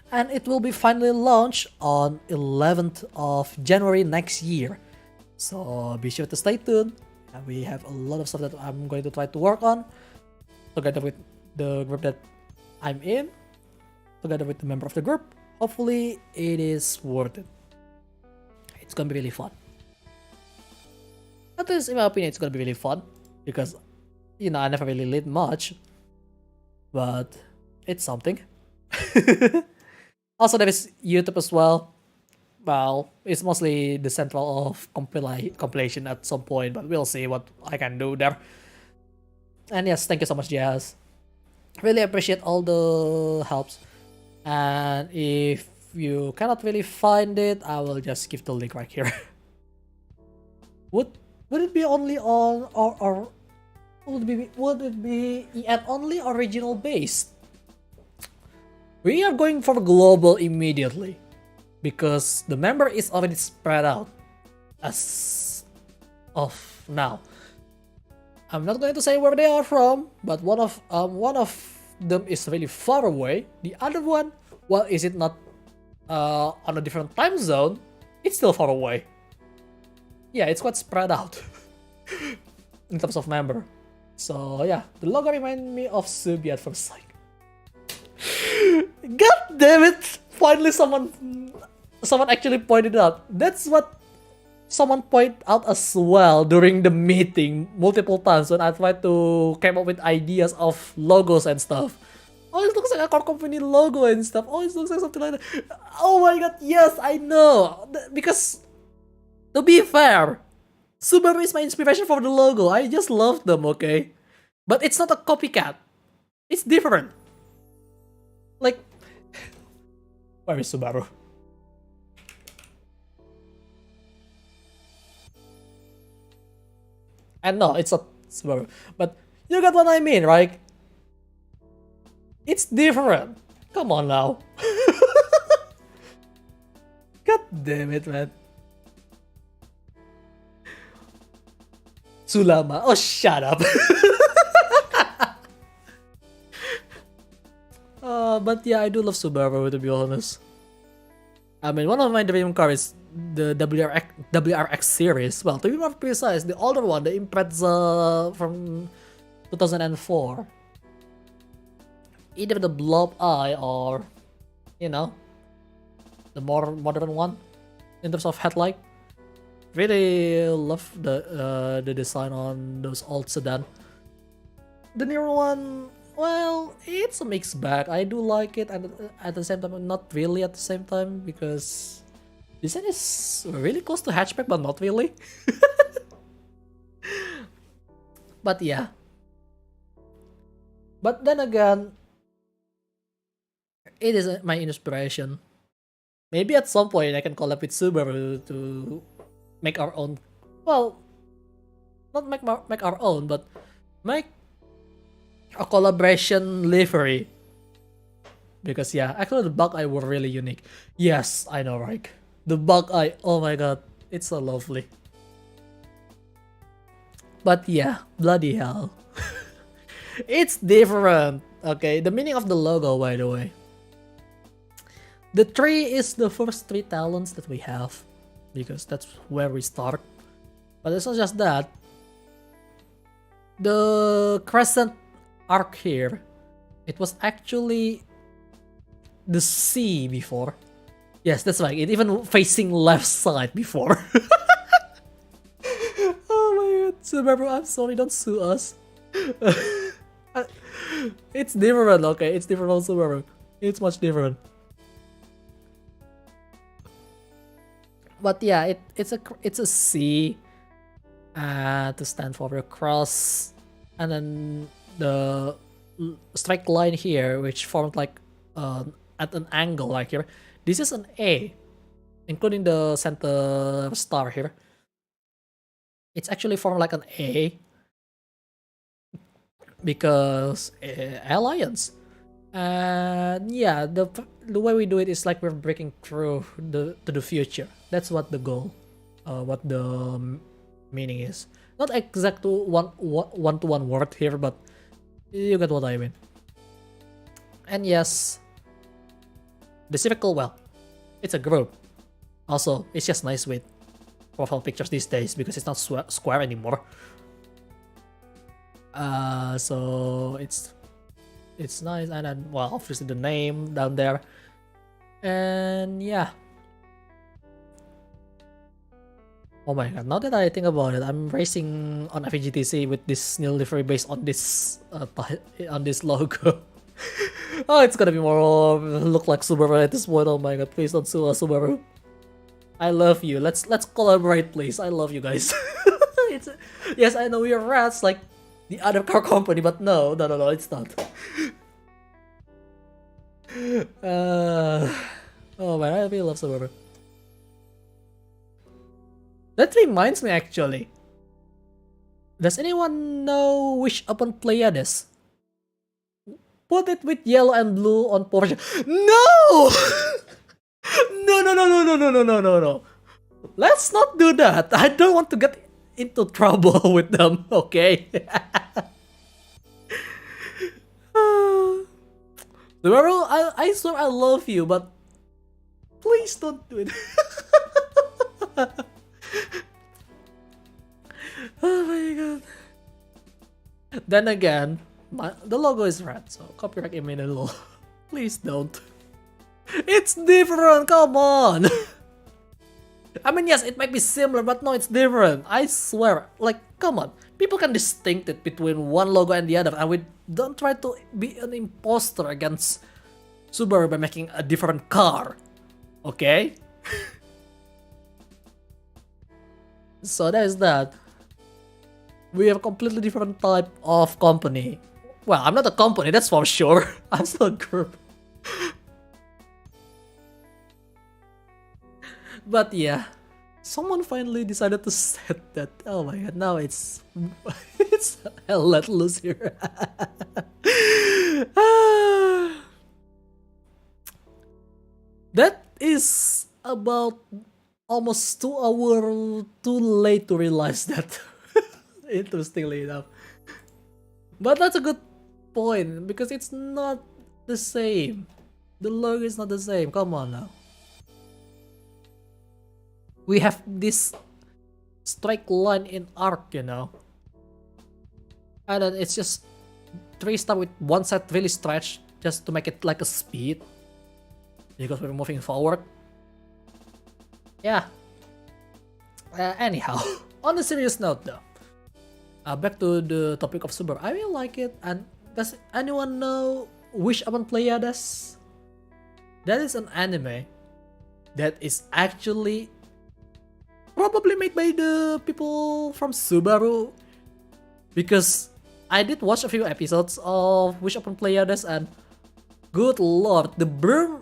And it will be finally launched on 11th of January next year. So be sure to stay tuned. And we have a lot of stuff that I'm going to try to work on, together with the group that I'm in, together with the member of the group. Hopefully it is worth it. It's gonna be really fun. At least in my opinion, it's gonna be really fun. Because, I never really lead much. But it's something. Also, there is YouTube as well. Well, it's mostly the central of compilation at some point, but we'll see what I can do there. And yes, thank you so much, Jazz. Really appreciate all the helps. And if you cannot really find it, I will just give the link right here. Would it be only on or would it be EN only or regional based? We are going for global immediately, because the member is already spread out as of now. I'm not going to say where they are from, but one of them is really far away. The other one, well, is it not on a different time zone? It's still far away. Yeah, it's quite spread out in terms of member. So yeah, the logo reminds me of Subi at first sight. God damn it! Finally someone actually pointed out. That's what someone pointed out as well during the meeting multiple times when I tried to come up with ideas of logos and stuff. Oh, it looks like a car company logo and stuff. Oh, it looks like something like that. Oh my god, yes, I know. Because, to be fair, Subaru is my inspiration for the logo. I just love them, okay? But it's not a copycat. It's different. Like, Where is Subaru? And no, it's not Subaru. But you get what I mean, right? It's different. Come on now. God damn it, man. Sulama. Oh, shut up. But yeah, I do love Subaru, to be honest. I mean, one of my dream cars is the WRX series. Well, to be more precise, the older one, the Impreza from 2004. Either the Blob Eye or, you know, the more modern one in terms of headlight. Really love the design on those old sedan. The newer one, well, it's a mixed bag. I do like it, and at the same time, not really at the same time, because design is really close to hatchback, but not really. But yeah. But then again, it is my inspiration. Maybe at some point I can collab with Subaru to make our own. Well, not make our own, but make a collaboration livery. Because yeah, actually the bug eye were really unique. Yes, I know, right? The bug eye, oh my god, it's so lovely. But yeah, bloody hell. It's different. Okay, the meaning of the logo, by the way. The tree is the first 3 talents that we have, because that's where we start. But it's not just that. The crescent arc here, it was actually the C before. Yes, that's right. It even facing left side before. Oh my god, Subaru, I'm sorry, don't sue us. It's different, okay? It's different from Subaru. It's much different. But yeah, it's a C to stand for the cross, and then the straight line here, which formed like at an angle like here. This is an A, including the center star here. It's actually formed like an A because alliance. And yeah, the way we do it is like we're breaking through to the future. That's what the goal, what the meaning is. Not exact to one-to-one word here, but you get what I mean. And yes, the circle, well, it's a group. Also, it's just nice with profile pictures these days because it's not square anymore. So it's nice, and then, well, obviously the name down there, and yeah. Oh my god, now that I think about it, I'm racing on FGTC with this new livery based on this logo. Oh, it's gonna be more look like Subaru at this point. Oh my god, please don't sue us, Subaru. I love you. Let's collaborate, please. I love you guys. Yes, I know we're rats like the other car company, but no, it's not. Oh man, I really love Subaru. That reminds me, actually. Does anyone know which open Pleiades? Put it with yellow and blue on Porsche. No! No. Let's not do that. I don't want to get into trouble with them, okay? Subaru, I swear I love you, but please don't do it. Oh my god. Then again, the logo is red, so copyright imminent law. Please don't. It's different, come on! I mean, yes, it might be similar, but no, it's different. I swear, like, come on. People can distinct it between one logo and the other, and we don't try to be an imposter against Subaru by making a different car. Okay? So that is that. We have a completely different type of company. Well, I'm not a company, that's for sure. I'm still a group. But yeah, someone finally decided to set that. Oh my god, now it's it's a let loose here. That is about almost 2 hours too late to realize that. Interestingly enough. But that's a good point because it's not the same. The logo is not the same. Come on now. We have this straight line in arc, you know. And then it's just 3-star with one side really stretched just to make it like a speed. Because we're moving forward. Yeah. Anyhow, on a serious note though. Back to the topic of Subaru. I really like it. And does anyone know Wish Upon Pleiades? That is an anime that is actually probably made by the people from Subaru. Because I did watch a few episodes of Wish Upon Pleiades and good lord, the broom,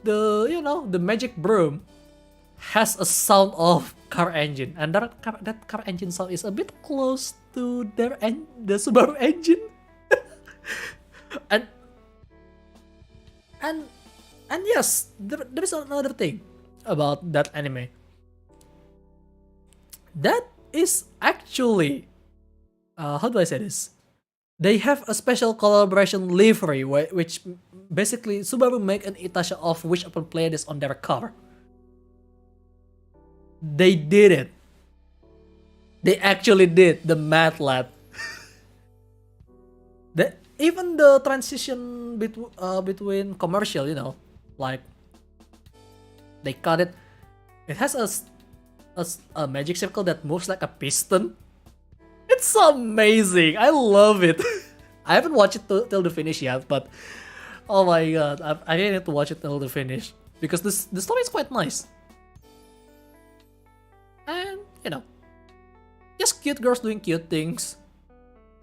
the magic broom has a sound of car engine, and that car engine sound is a bit close to the Subaru engine. and yes, there is another thing about that anime. That is actually how do I say this? They have a special collaboration livery which basically Subaru make an Itasha of Wish Upon Pleiades on their car. They did it. They actually did the math lab. Even the transition between commercial, like they cut it. It has a magic circle that moves like a piston. It's amazing. I love it. I haven't watched it till the finish yet, but oh my god, I really need to watch it till the finish because the story is quite nice. And just cute girls doing cute things,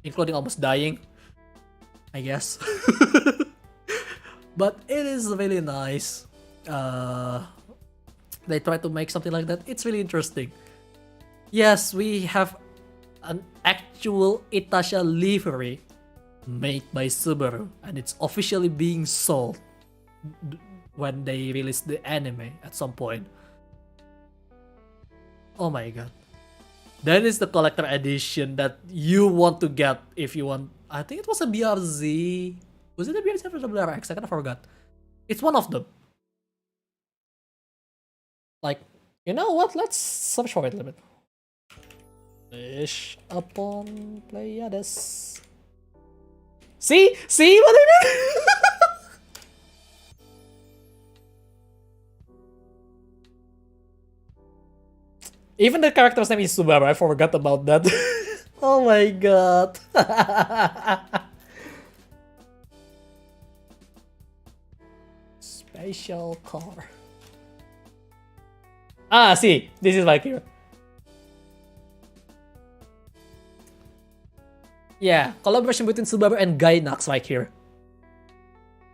including almost dying, I guess. But it is really nice. They try to make something like that. It's really interesting. Yes, we have an actual Itasha livery made by Subaru, and it's officially being sold when they release the anime at some point. Oh my god. That is the collector edition that you want to get if you want. I think it was a BRZ. Was it a BRZ or a BRX? I kind of forgot. It's one of them. Like, you know what? Let's search for it a little bit. Wish Upon Pleiades. See what I mean? Even the character's name is Subaru. I forgot about that. Oh my god. Special car. See, this is like here. Yeah, collaboration between Subaru and Gainax right here.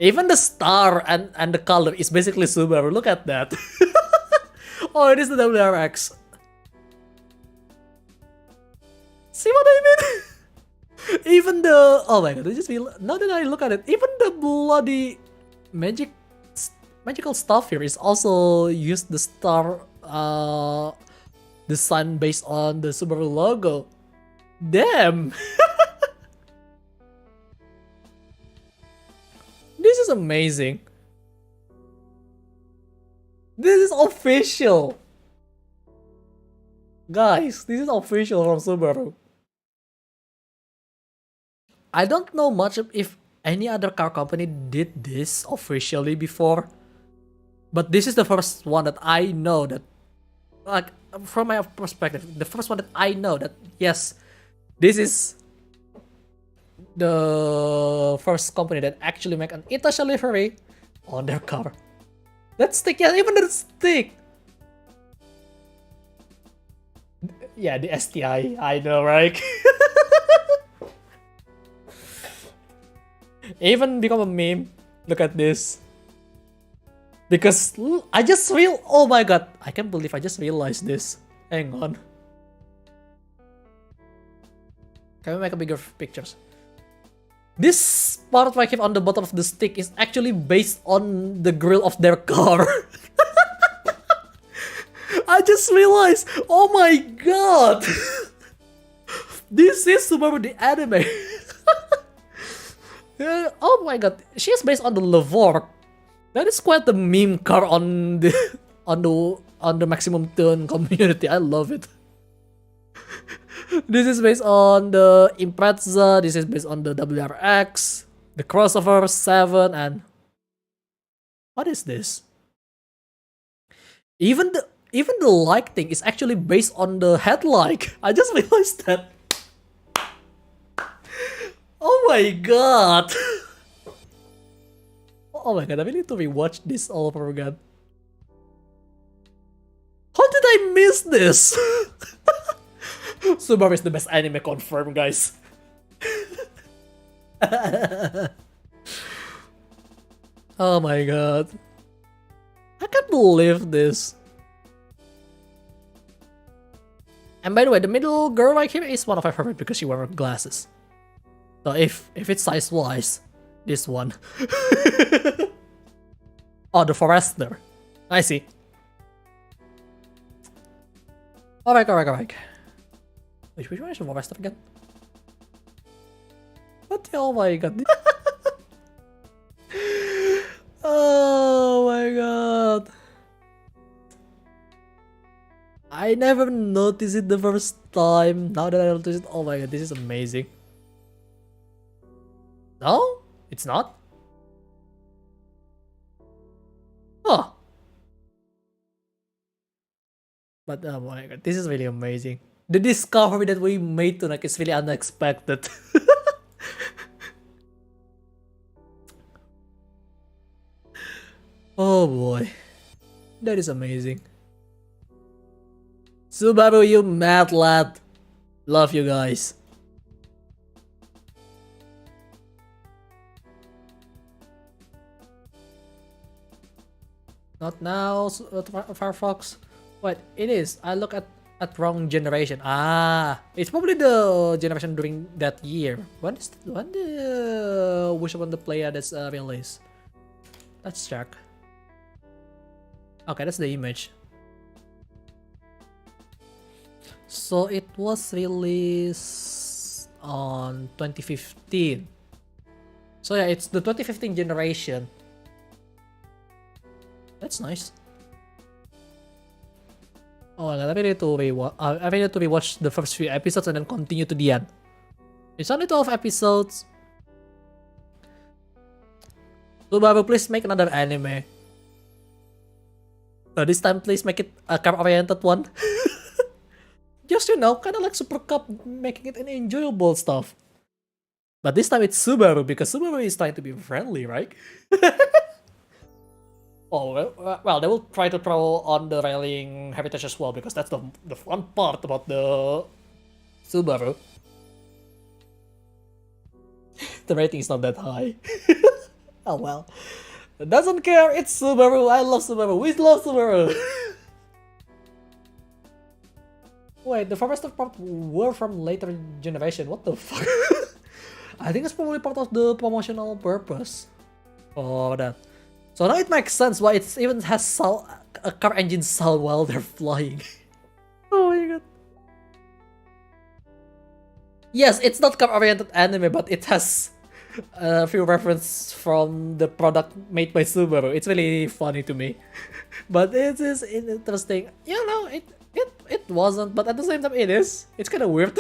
Even the star and the color is basically Subaru. Look at that. Oh, it is the WRX. See what I mean? Even the oh my god, now that I look at it, even the bloody magical stuff here is also used the star design based on the Subaru logo. Damn. This is amazing. This is official. Guys, this is official from Subaru. I don't know much if any other car company did this officially before, but this is the first one that I know that, like, from my perspective, the first one that I know that, yes, this is the first company that actually make an Itasha livery on their car. That stick, yeah, even the stick. Yeah, the STI, I know, right? Even become a meme. Look at this. Because oh my god, I can't believe I just realized this. Hang on. Can we make a bigger pictures? This part right here on the bottom of the stick is actually based on the grill of their car. I just realized, oh my god! This is Subaru the anime. Oh my god, she is based on the Lavore. That is quite the meme car on the on the Maximum Tone community. I love it. This is based on the Impreza. This is based on the WRX, the crossover 7, and what is this? Even the lighting is actually based on the headlight. I just realized that. Oh my god. Oh my god, I really need to rewatch this all over again. How did I miss this? Subaru is the best anime, confirmed, guys. Oh my god. I can't believe this. And by the way, the middle girl right here is one of my favorite because she wears glasses. So if it's size wise, this one. Oh, the Forester. I see. Alright. Which one is the Forester again? What the oh my god. Oh my god. I never noticed it the first time. Now that I noticed it, oh my god, this is amazing. No? It's not? Oh. But oh my god, this is really amazing. The discovery that we made tonight is really unexpected. Oh boy. That is amazing. Subaru, you mad lad. Love you guys. Not now, Firefox. Wait, it is. I look at wrong generation. Ah, it's probably the generation during that year. When the which one the player that's released? Let's check. Okay, that's the image. So it was released on 2015. So yeah, it's the 2015 generation. That's nice. Oh, I really need to rewatch the first few episodes and then continue to the end. It's only 12 episodes. Subaru, please make another anime. So this time, please make it a car-oriented one. Just, you know, kind of like Super Cup, making it an enjoyable stuff. But this time it's Subaru, because Subaru is trying to be friendly, right? Oh, well, they will try to throw on the rallying heritage as well, because that's the fun part about the Subaru. The rating is not that high. Oh well. Doesn't care, it's Subaru, I love Subaru, we love Subaru! Wait, the Forester part were from later generation, what the fuck? I think it's probably part of the promotional purpose for that. So now it makes sense why it even has a car engine sound while they're flying. Oh my god. Yes, it's not car-oriented anime, but it has a few references from the product made by Subaru. It's really funny to me. But it is interesting. You know, it wasn't, but at the same time it is. It's kind of weird.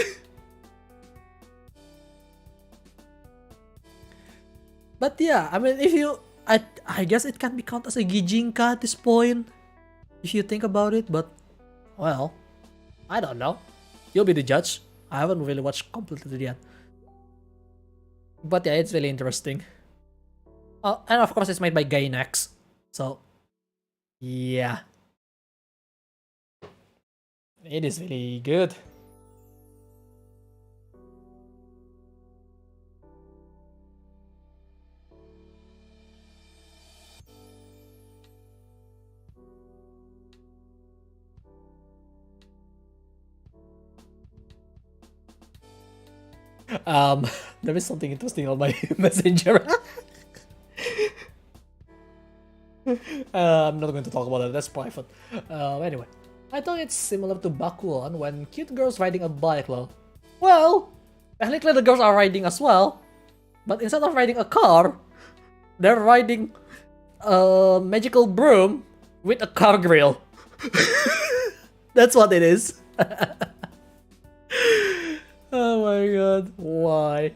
But yeah, I mean, if you... I guess it can be counted as a Gijinka at this point, if you think about it, but, well, I don't know. You'll be the judge. I haven't really watched completely to the end. But yeah, it's really interesting. And of course it's made by Gainax, so, yeah. It is really good. There is something interesting on my messenger. I'm not going to talk about it, that's private. Anyway, I thought it's similar to Bakuon when cute girls riding a bike, lol. Well, technically the girls are riding as well, but instead of riding a car, they're riding a magical broom with a car grill. That's what it is. Oh my god, why?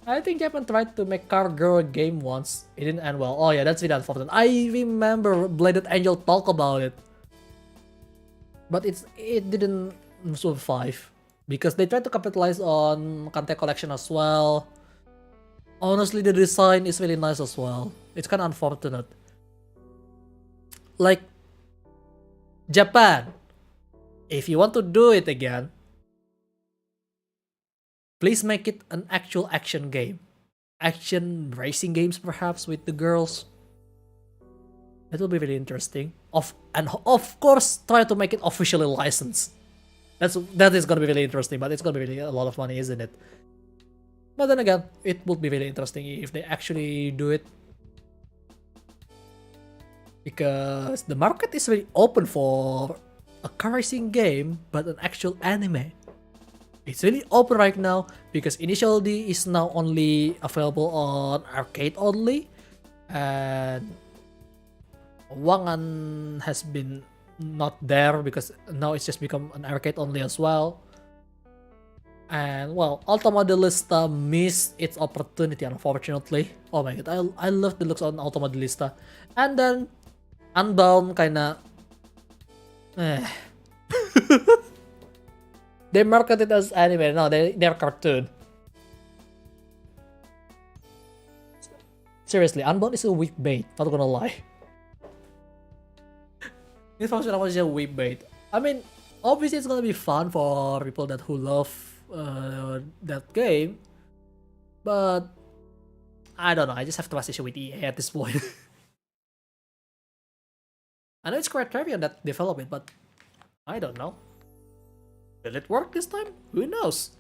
I think Japan tried to make car girl game once. It didn't end well. Oh yeah, that's really unfortunate. I remember Bladed Angel talk about it, but it didn't survive because they tried to capitalize on Kante collection as well. Honestly, the design is really nice as well. It's kind of unfortunate. Like, Japan, if you want to do it again, please make it an actual action game. Action racing games perhaps with the girls. That will be really interesting. And of course, try to make it officially licensed. That is gonna be really interesting, but it's gonna be really a lot of money, isn't it? But then again, it would be really interesting if they actually do it. Because the market is really open for a car racing game, but an actual anime. It's really open right now because Initial D is now only available on arcade only, and Wangan has been not there because now it's just become an arcade only as well. And well, Alta Modelista missed its opportunity, unfortunately. Oh my god, I love the looks on Alta Modelista. And then Unbound kinda they market it as anime. No, they're cartoon. Seriously, Unbound is a weak bait, not gonna lie. This function was just a weak bait. I mean, obviously it's gonna be fun for people who love that game, but I don't know. I just have trust issue with EA at this point. I know it's Criterion that developed it, but I don't know. Will it work this time? Who knows?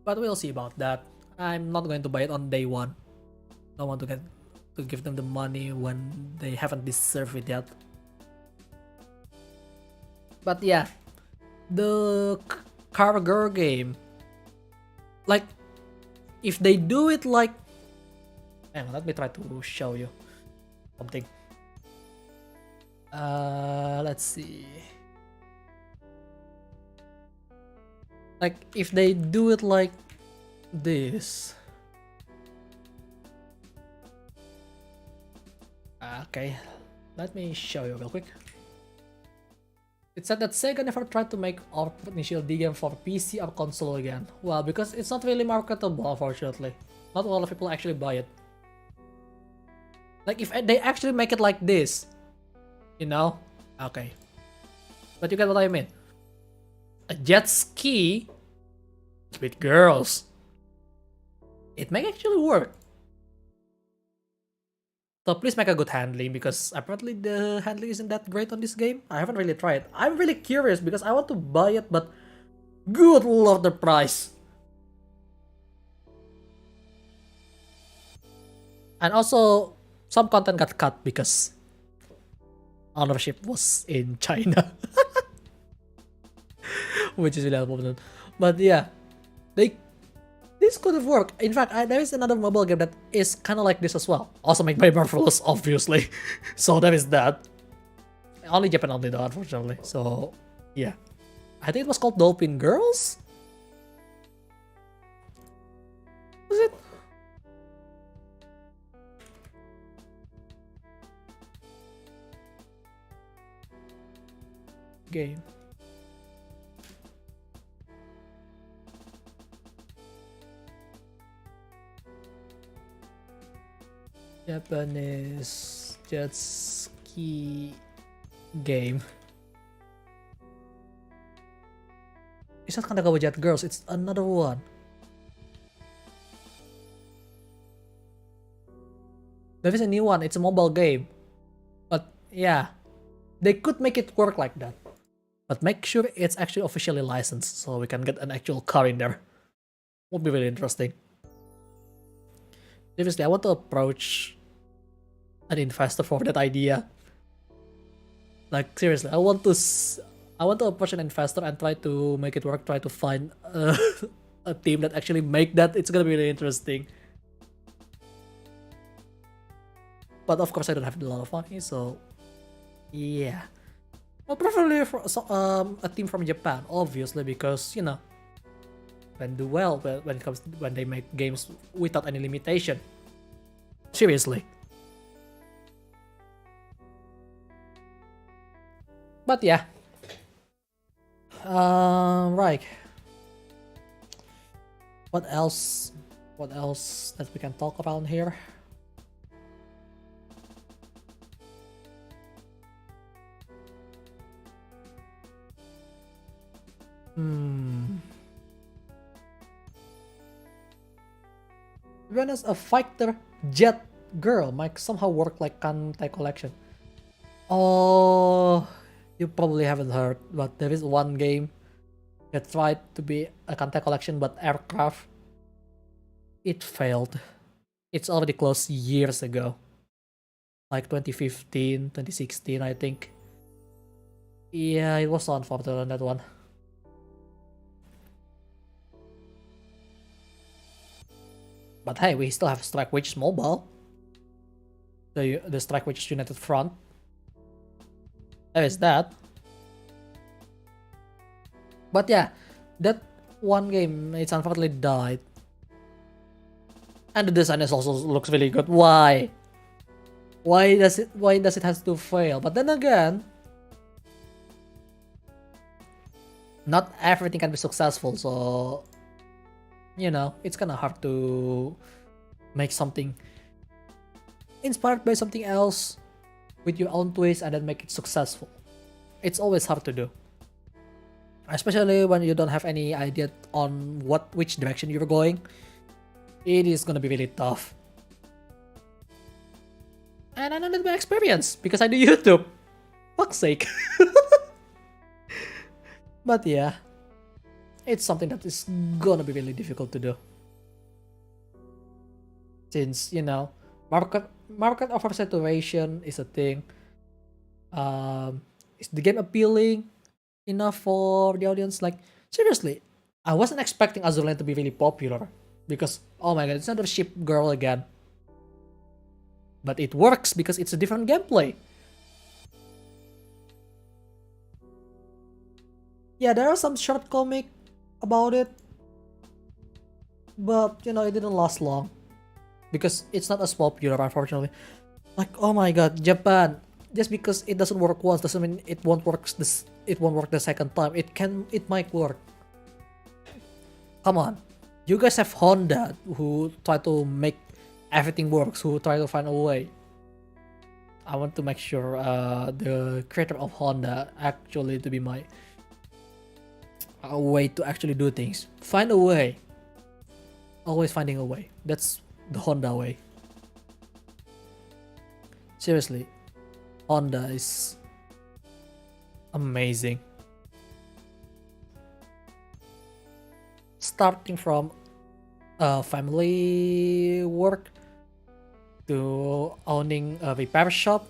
But we'll see about that. I'm not going to buy it on day one. Don't want to give them the money when they haven't deserved it yet. But yeah, the car girl game, like, if they do it like, hang on, let me try to show you something. Let's see. Like, if they do it like this. Okay, let me show you real quick. It said that Sega never tried to make our initial D game for PC or console again. Well, because it's not really marketable, unfortunately. Not a lot of people actually buy it. Like, if they actually make it like this, you know? Okay. But you get what I mean. A jet ski with girls. It may actually work. So please make a good handling, because apparently the handling isn't that great on this game. I haven't really tried. I'm really curious because I want to buy it, but good lord, the price. And also, some content got cut because ownership was in China. Which is really unfortunate. But yeah, this could have worked. In fact, there is another mobile game that is kind of like this as well. Also made by Marvelous, obviously. So there is that. Only Japan only though, unfortunately. So yeah, I think it was called Dolphin Girls. Was it? Game. Japanese jet ski game. It's not Kanagawa Jet Girls, it's another one. There is a new one, it's a mobile game. But yeah, They could make it work like that, but make sure it's actually officially licensed so we can get an actual car in there. Would be really interesting. Seriously, I want to approach an investor for that idea. Like seriously, I want to approach an investor and try to make it work. Try to find a team that actually make that. It's gonna be really interesting. But of course, I don't have a lot of money, so yeah. Well, preferably for a team from Japan, obviously, because you know, can do well when it comes to, when they make games without any limitation. Seriously. But yeah. Right. What else? What else that we can talk about here? To be honest, a fighter jet girl might somehow work like Kantai collection. Oh, you probably haven't heard, but there is one game that tried to be a Kantai collection but aircraft. It failed. It's already closed years ago. Like 2015, 2016, I think. Yeah, it was unfortunate on that one. But hey, we still have Strike Witch Mobile. The Strike Witch United Front. There is that. But yeah, that one game, it's unfortunately died. And the design is also looks really good. Why? Why does it have to fail? But then again, not everything can be successful, so you know, it's kinda hard to make something inspired by something else with your own twist and then make it successful. It's always hard to do. Especially when you don't have any idea on which direction you're going. It is gonna be really tough. And I know that by experience, because I do YouTube. Fuck's sake. But yeah. It's something that is gonna be really difficult to do. Since, you know, market oversaturation is a thing. Is the game appealing enough for the audience? Like, seriously, I wasn't expecting Azur Lane to be really popular. Because, oh my god, it's another ship girl again. But it works because it's a different gameplay. Yeah, there are some short comic about it. But, you know, it didn't last long. Because it's not as popular, unfortunately. Like, oh my god, Japan. Just because it doesn't work once doesn't mean it won't work the second time. It might work. Come on. You guys have Honda who try to make everything works, who try to find a way. I want to make sure the creator of Honda actually to be my way to actually do things. Find a way. Always finding a way. That's the Honda way. Seriously, Honda is amazing. Starting from family work to owning a repair shop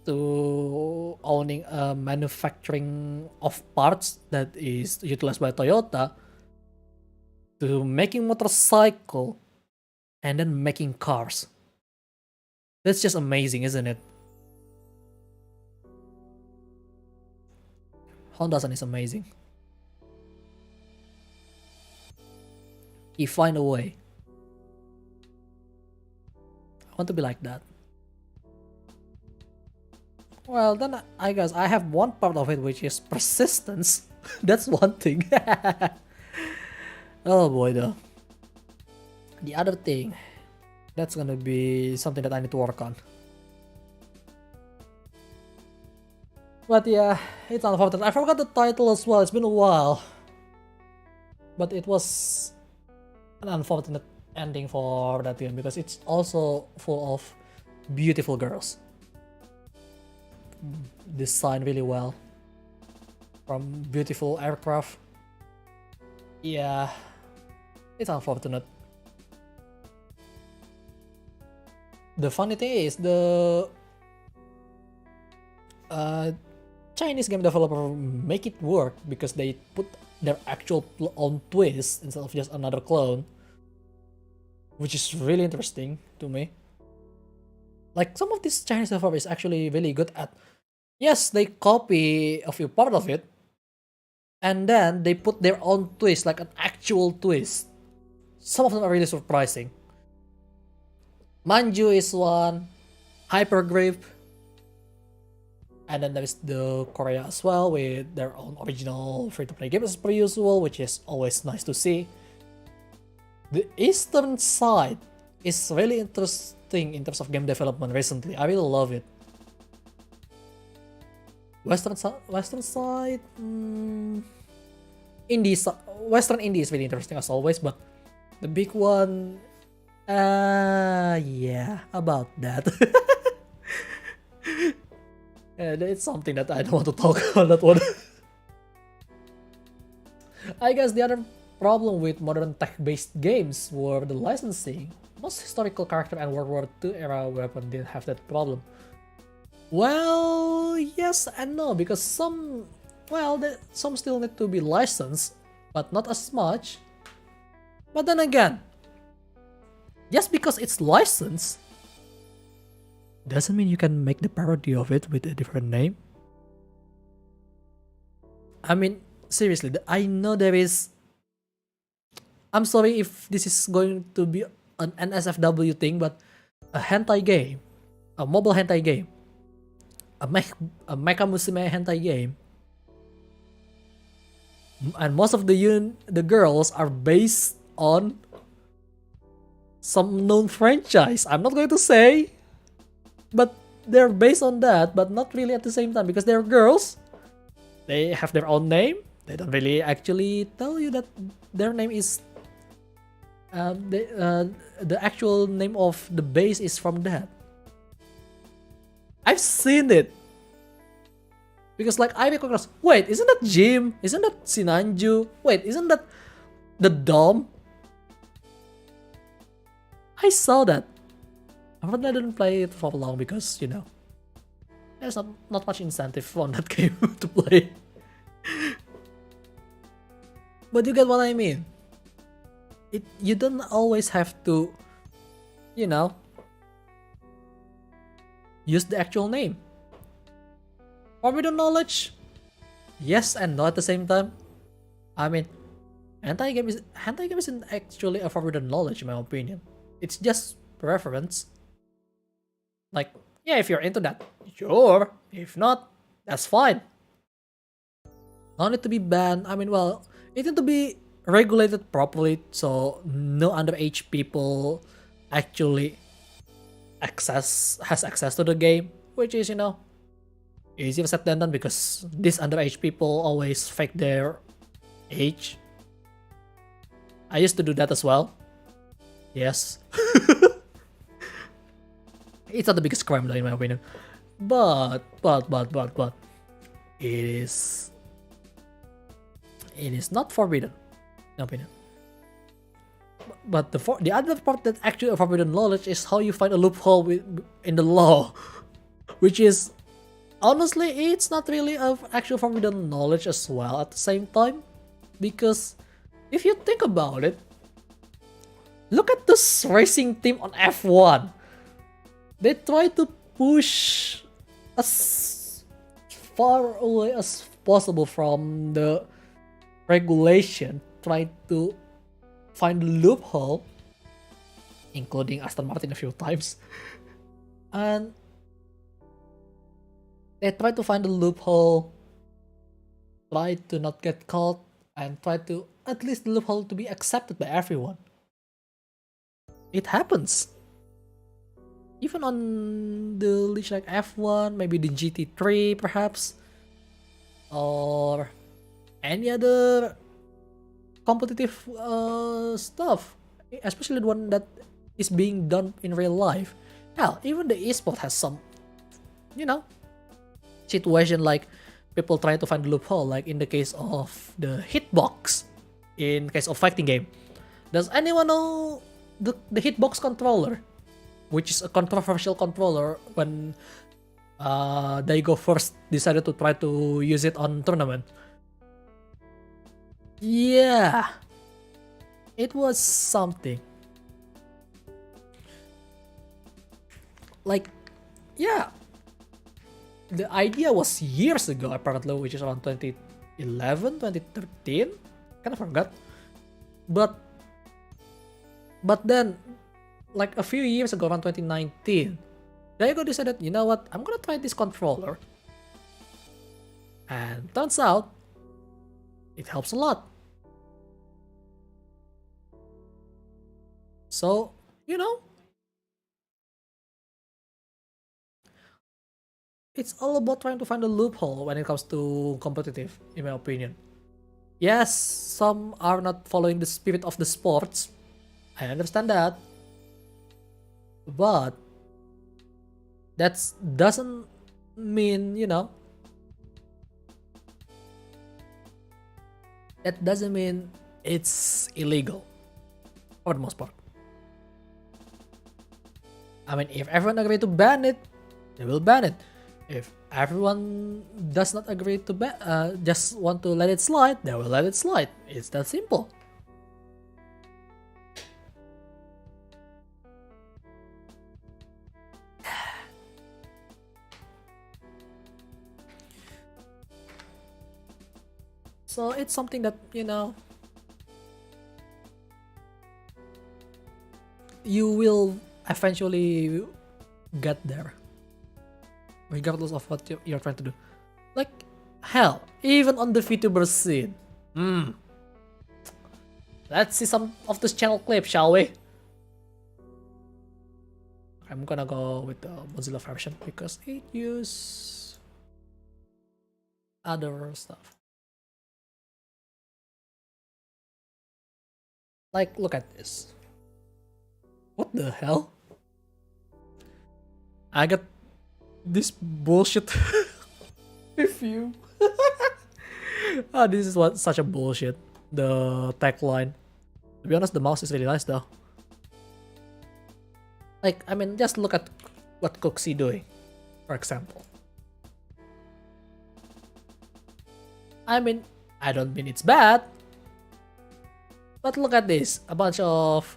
to owning a manufacturing of parts that is utilized by Toyota to making motorcycle and then making cars. That's just amazing, isn't it? Honda-san is amazing. He find a way. I want to be like that. Well, then I guess I have one part of it, which is persistence. That's one thing. Oh boy, though. The other thing, that's gonna be something that I need to work on. But yeah, it's unfortunate. I forgot the title as well. It's been a while. But it was an unfortunate ending for that game because it's also full of beautiful girls. designed really well. From beautiful aircraft. Yeah, it's unfortunate. The funny thing is the Chinese game developer make it work because they put their actual own twist instead of just another clone, which is really interesting to me. Like some of these Chinese developers is actually really good at, yes, they copy a few part of it, and then they put their own twist, like an actual twist. Some of them are really surprising. Manju is one, Hypergrip, and then there is the Korea as well with their own original free-to-play games as per usual, which is always nice to see. The eastern side is really interesting in terms of game development recently. I really love it. Western side, Western indie is really interesting as always, but the big one, yeah, about that. It's something that I don't want to talk about that one. I guess the other problem with modern tech-based games were the licensing. Most historical character and World War II era weapon didn't have that problem. Well, yes and no, because some still need to be licensed, but not as much. But then again, just because it's licensed doesn't mean you can make the parody of it with a different name. I mean, seriously, I know there is... I'm sorry if this is going to be an NSFW thing, but a hentai game, a mobile hentai game, a Mecha Musume hentai game, and most of the girls are based on some known franchise. I'm not going to say, but they're based on that, but not really at the same time, because they're girls. They have their own name. They don't really actually tell you that their name is the actual name of the base is from that. I've seen it. Because like I recognize, wait, isn't that Jim? Isn't that Sinanju? Wait, isn't that the Dom? I saw that. Unfortunately, I didn't play it for long because, you know, there's not much incentive on that game to play. But you get what I mean. You don't always have to, you know, use the actual name. Forbidden knowledge, yes and no at the same time. I mean, hentai game isn't actually a forbidden knowledge in my opinion. It's just preference. Like, yeah, if you're into that, sure. If not, that's fine. No need to be banned. I mean, well, it need to be regulated properly so no underage people actually has access to the game, which is, you know, easier said than done because these underage people always fake their age. I used to do that as well. Yes. It's not the biggest crime though in my opinion. But it is not forbidden in my opinion. But the other part that actually a forbidden knowledge is how you find a loophole in the law, which is honestly it's not really of actual forbidden knowledge as well at the same time, because if you think about it, look at this racing team on F1. They try to push as far away as possible from the regulation, try to find a loophole, including Aston Martin a few times, and they try to find a loophole, try to not get caught, and try to at least the loophole to be accepted by everyone. It happens. Even on the leash like F1, maybe the GT3 perhaps, or any other competitive stuff, especially the one that is being done in real life. Hell, even the esport has some, you know, situation like people trying to find the loophole, like in the case of the hitbox in case of fighting game. Does anyone know the hitbox controller, which is a controversial controller when they go first decided to try to use it on tournament? Yeah, it was something. Like, yeah, the idea was years ago apparently, which is around 2011, 2013. Kind of forgot. But then, like a few years ago, around 2019, Daigo decided, you know what, I'm gonna try this controller. And turns out, it helps a lot. So, you know, it's all about trying to find a loophole when it comes to competitive, in my opinion. Yes, some are not following the spirit of the sports. I understand that. But that doesn't mean, you know, that doesn't mean it's illegal for the most part. I mean, if everyone agree to ban it, they will ban it. If everyone does not agree to just want to let it slide, they will let it slide. It's that simple. So it's something that, you know, you will eventually get there, regardless of what you're trying to do. Like, hell, even on the Vtuber scene. Let's see some of this channel clip, shall we? I'm gonna go with the Mozilla version because it uses other stuff. Like, look at this. What the hell? I got this bullshit review. This is such a bullshit. The tagline. To be honest, the mouse is really nice though. Like, I mean, just look at what Cooksy doing, for example. I mean, I don't mean it's bad. But look at this. A bunch of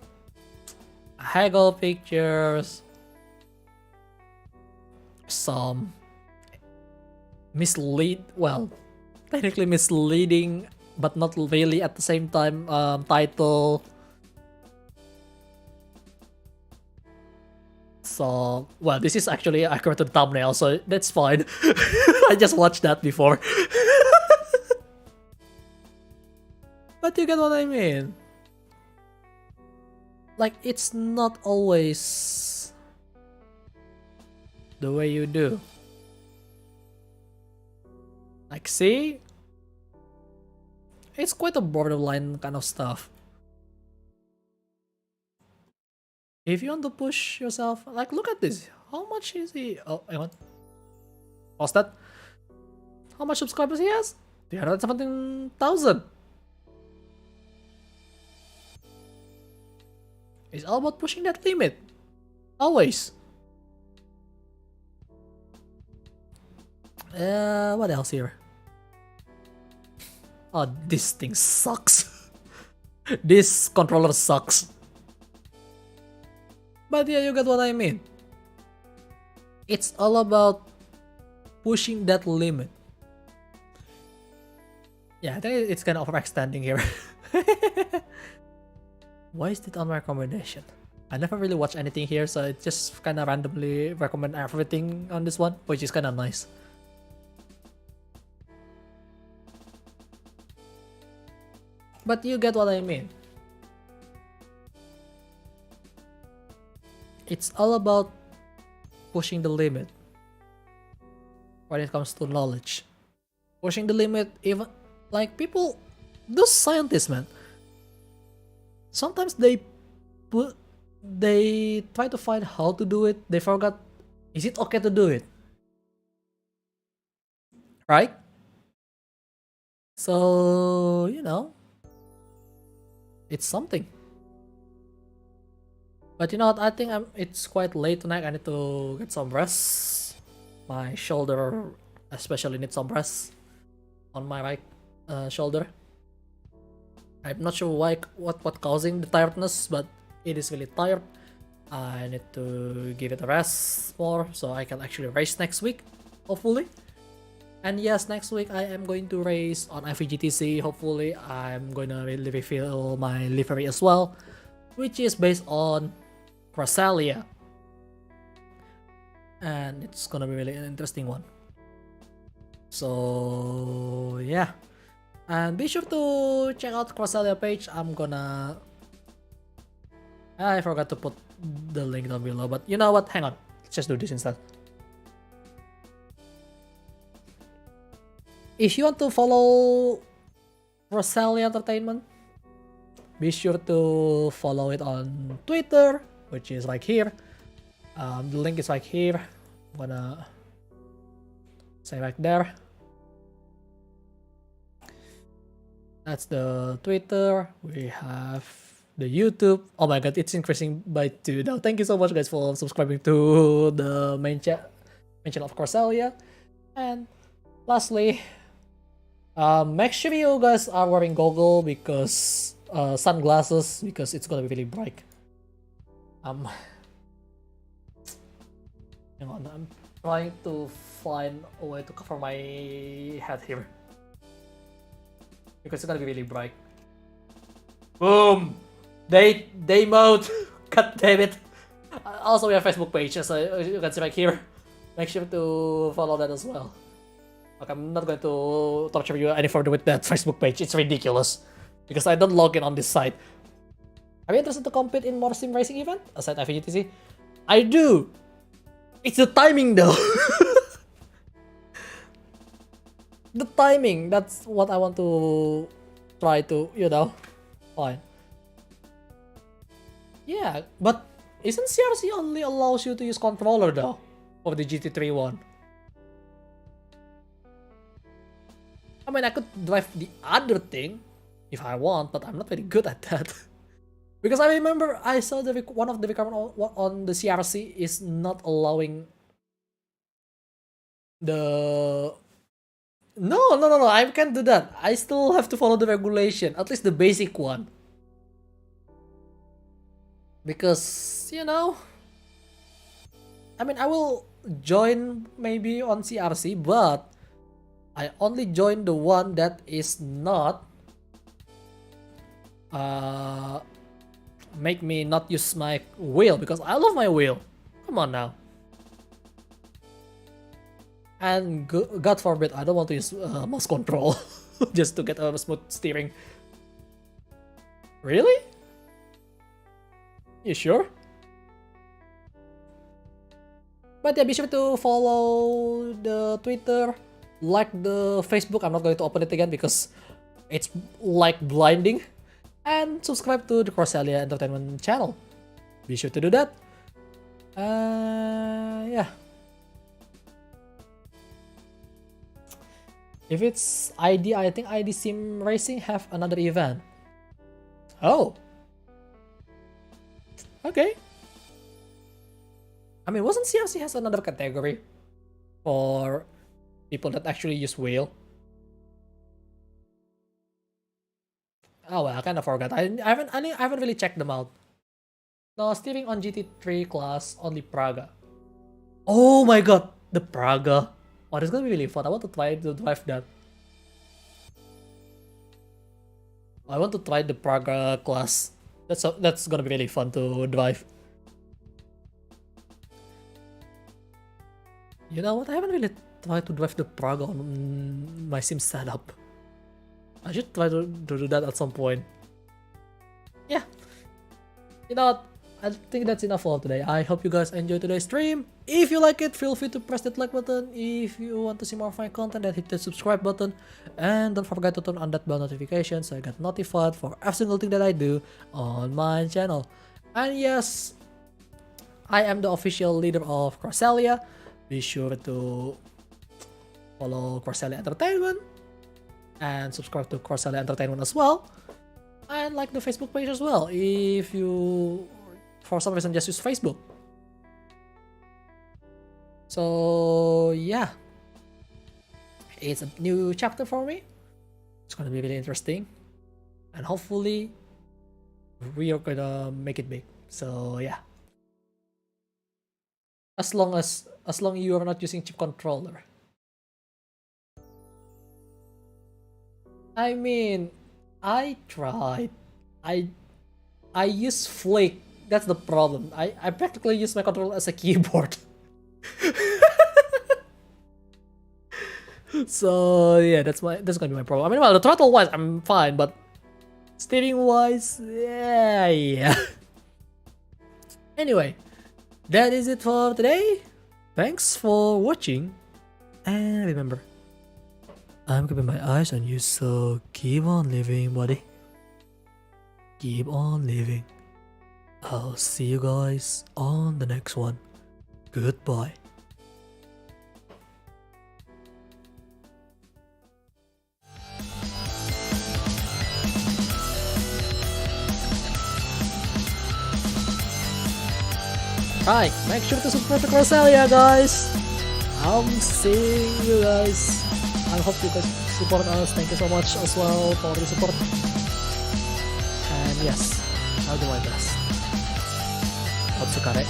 haggle pictures. Some technically misleading, but not really at the same time, title. So, well, this is actually accurate to the thumbnail, so that's fine. I just watched that before. But you get what I mean. Like, it's not always the way you do. Like, see? It's quite a borderline kind of stuff. If you want to push yourself, like, look at this. How much is he? Oh, hang on. Pause that. How much subscribers he has? 317,000. It's all about pushing that limit. Always. What else here? Oh, this thing sucks. This controller sucks. But yeah, you get what I mean. It's all about pushing that limit. Yeah, I think it's kind of overextending here. Why is it on my recommendation? I never really watch anything here, so it just kind of randomly recommend everything on this one, which is kind of nice. But you get what I mean. It's all about pushing the limit when it comes to knowledge. Pushing the limit, even like people, those scientists, man. Sometimes they try to find how to do it. They forgot, is it okay to do it? right? So, it's something. But you know what, I think it's quite late tonight. I need to get some rest. My shoulder especially needs some rest on my right shoulder. I'm not sure why, what causing the tiredness, but it is really tired. I need to give it a rest more so I can actually race next week, hopefully. And yes, next week I am going to race on FEGTC. Hopefully I'm going to really reveal my livery as well, which is based on CrossAllia. And it's gonna be really an interesting one. So yeah. And be sure to check out CrossAllia page. I forgot to put the link down below, but you know what? Hang on. Let's just do this instead. If you want to follow CrossAllia Entertainment, be sure to follow it on Twitter, which is right here. The link is right here. I'm gonna say right there. That's the Twitter. We have the YouTube. Oh my god, it's increasing by 2 now. Thank you so much, guys, for subscribing to the main channel of CrossAllia. And lastly, make sure you guys are wearing goggles because sunglasses, because it's gonna be really bright. Hang on, I'm trying to find a way to cover my head here because it's gonna be really bright. Boom! Day mode! God damn it! Also, we have Facebook page, so you can see right here. Make sure to follow that as well. Okay, I'm not going to torture you any further with that Facebook page. It's ridiculous because I don't log in on this site. Are you interested to compete in more sim racing event aside FEGTC? I do. It's the timing though. The timing, that's what I want to try to, find. Yeah, but isn't CRC only allows you to use controller though for the GT3 one? I mean, I could drive the other thing if I want, but I'm not very good at that. Because I remember I saw one of the requirements on the CRC is not allowing the... No, I can't do that. I still have to follow the regulation, at least the basic one. Because, I mean, I will join maybe on CRC, but I only join the one that is not make me not use my wheel, because I love my wheel. Come on now. And God forbid, I don't want to use mouse control just to get a smooth steering. Really? You sure? But yeah, be sure to follow the Twitter, like the Facebook. I'm not going to open it again because it's like blinding. And subscribe to the CrossAllia Entertainment channel. Be sure to do that. Yeah. If it's ID, I think ID Sim Racing have another event. Oh. Okay. I mean, wasn't CRC has another category for people that actually use wheel? Oh well, I kind of forgot. I haven't really checked them out. No, steering on GT3 class, only Praga. Oh my god, the Praga. Oh, this is gonna be really fun. I want to try to drive that. I want to try the Praga class. That's gonna be really fun to drive. You know what? I haven't really tried to drive the Praga on my sim setup. I should try to do that at some point. Yeah. You know what? I think that's enough for today. I hope you guys enjoyed today's stream. If you like it, feel free to press that like button. If you want to see more of my content, then hit the subscribe button. And don't forget to turn on that bell notification so I get notified for every single thing that I do on my channel. And yes, I am the official leader of CrossAllia. Be sure to follow CrossAllia Entertainment, and subscribe to CrossAllia Entertainment as well, and like the Facebook page as well if you for some reason just use Facebook. So yeah, it's a new chapter for me. It's gonna be really interesting, and hopefully we are gonna make it big. So yeah, as long you are not using chip controller. I mean, I tried. I use Flick. That's the problem. I practically use my controller as a keyboard. So yeah, that's gonna be my problem. I mean, well, the throttle wise, I'm fine, but steering wise, yeah. Anyway, that is it for today. Thanks for watching, and remember, I'm keeping my eyes on you, so keep on living, buddy. Keep on living. I'll see you guys on the next one. Goodbye. Right, make sure to support the CrossAllia, guys. I'm seeing you guys. I hope you guys support us. Thank you so much as well for the support. And yes, I'll do my best. Otsukare.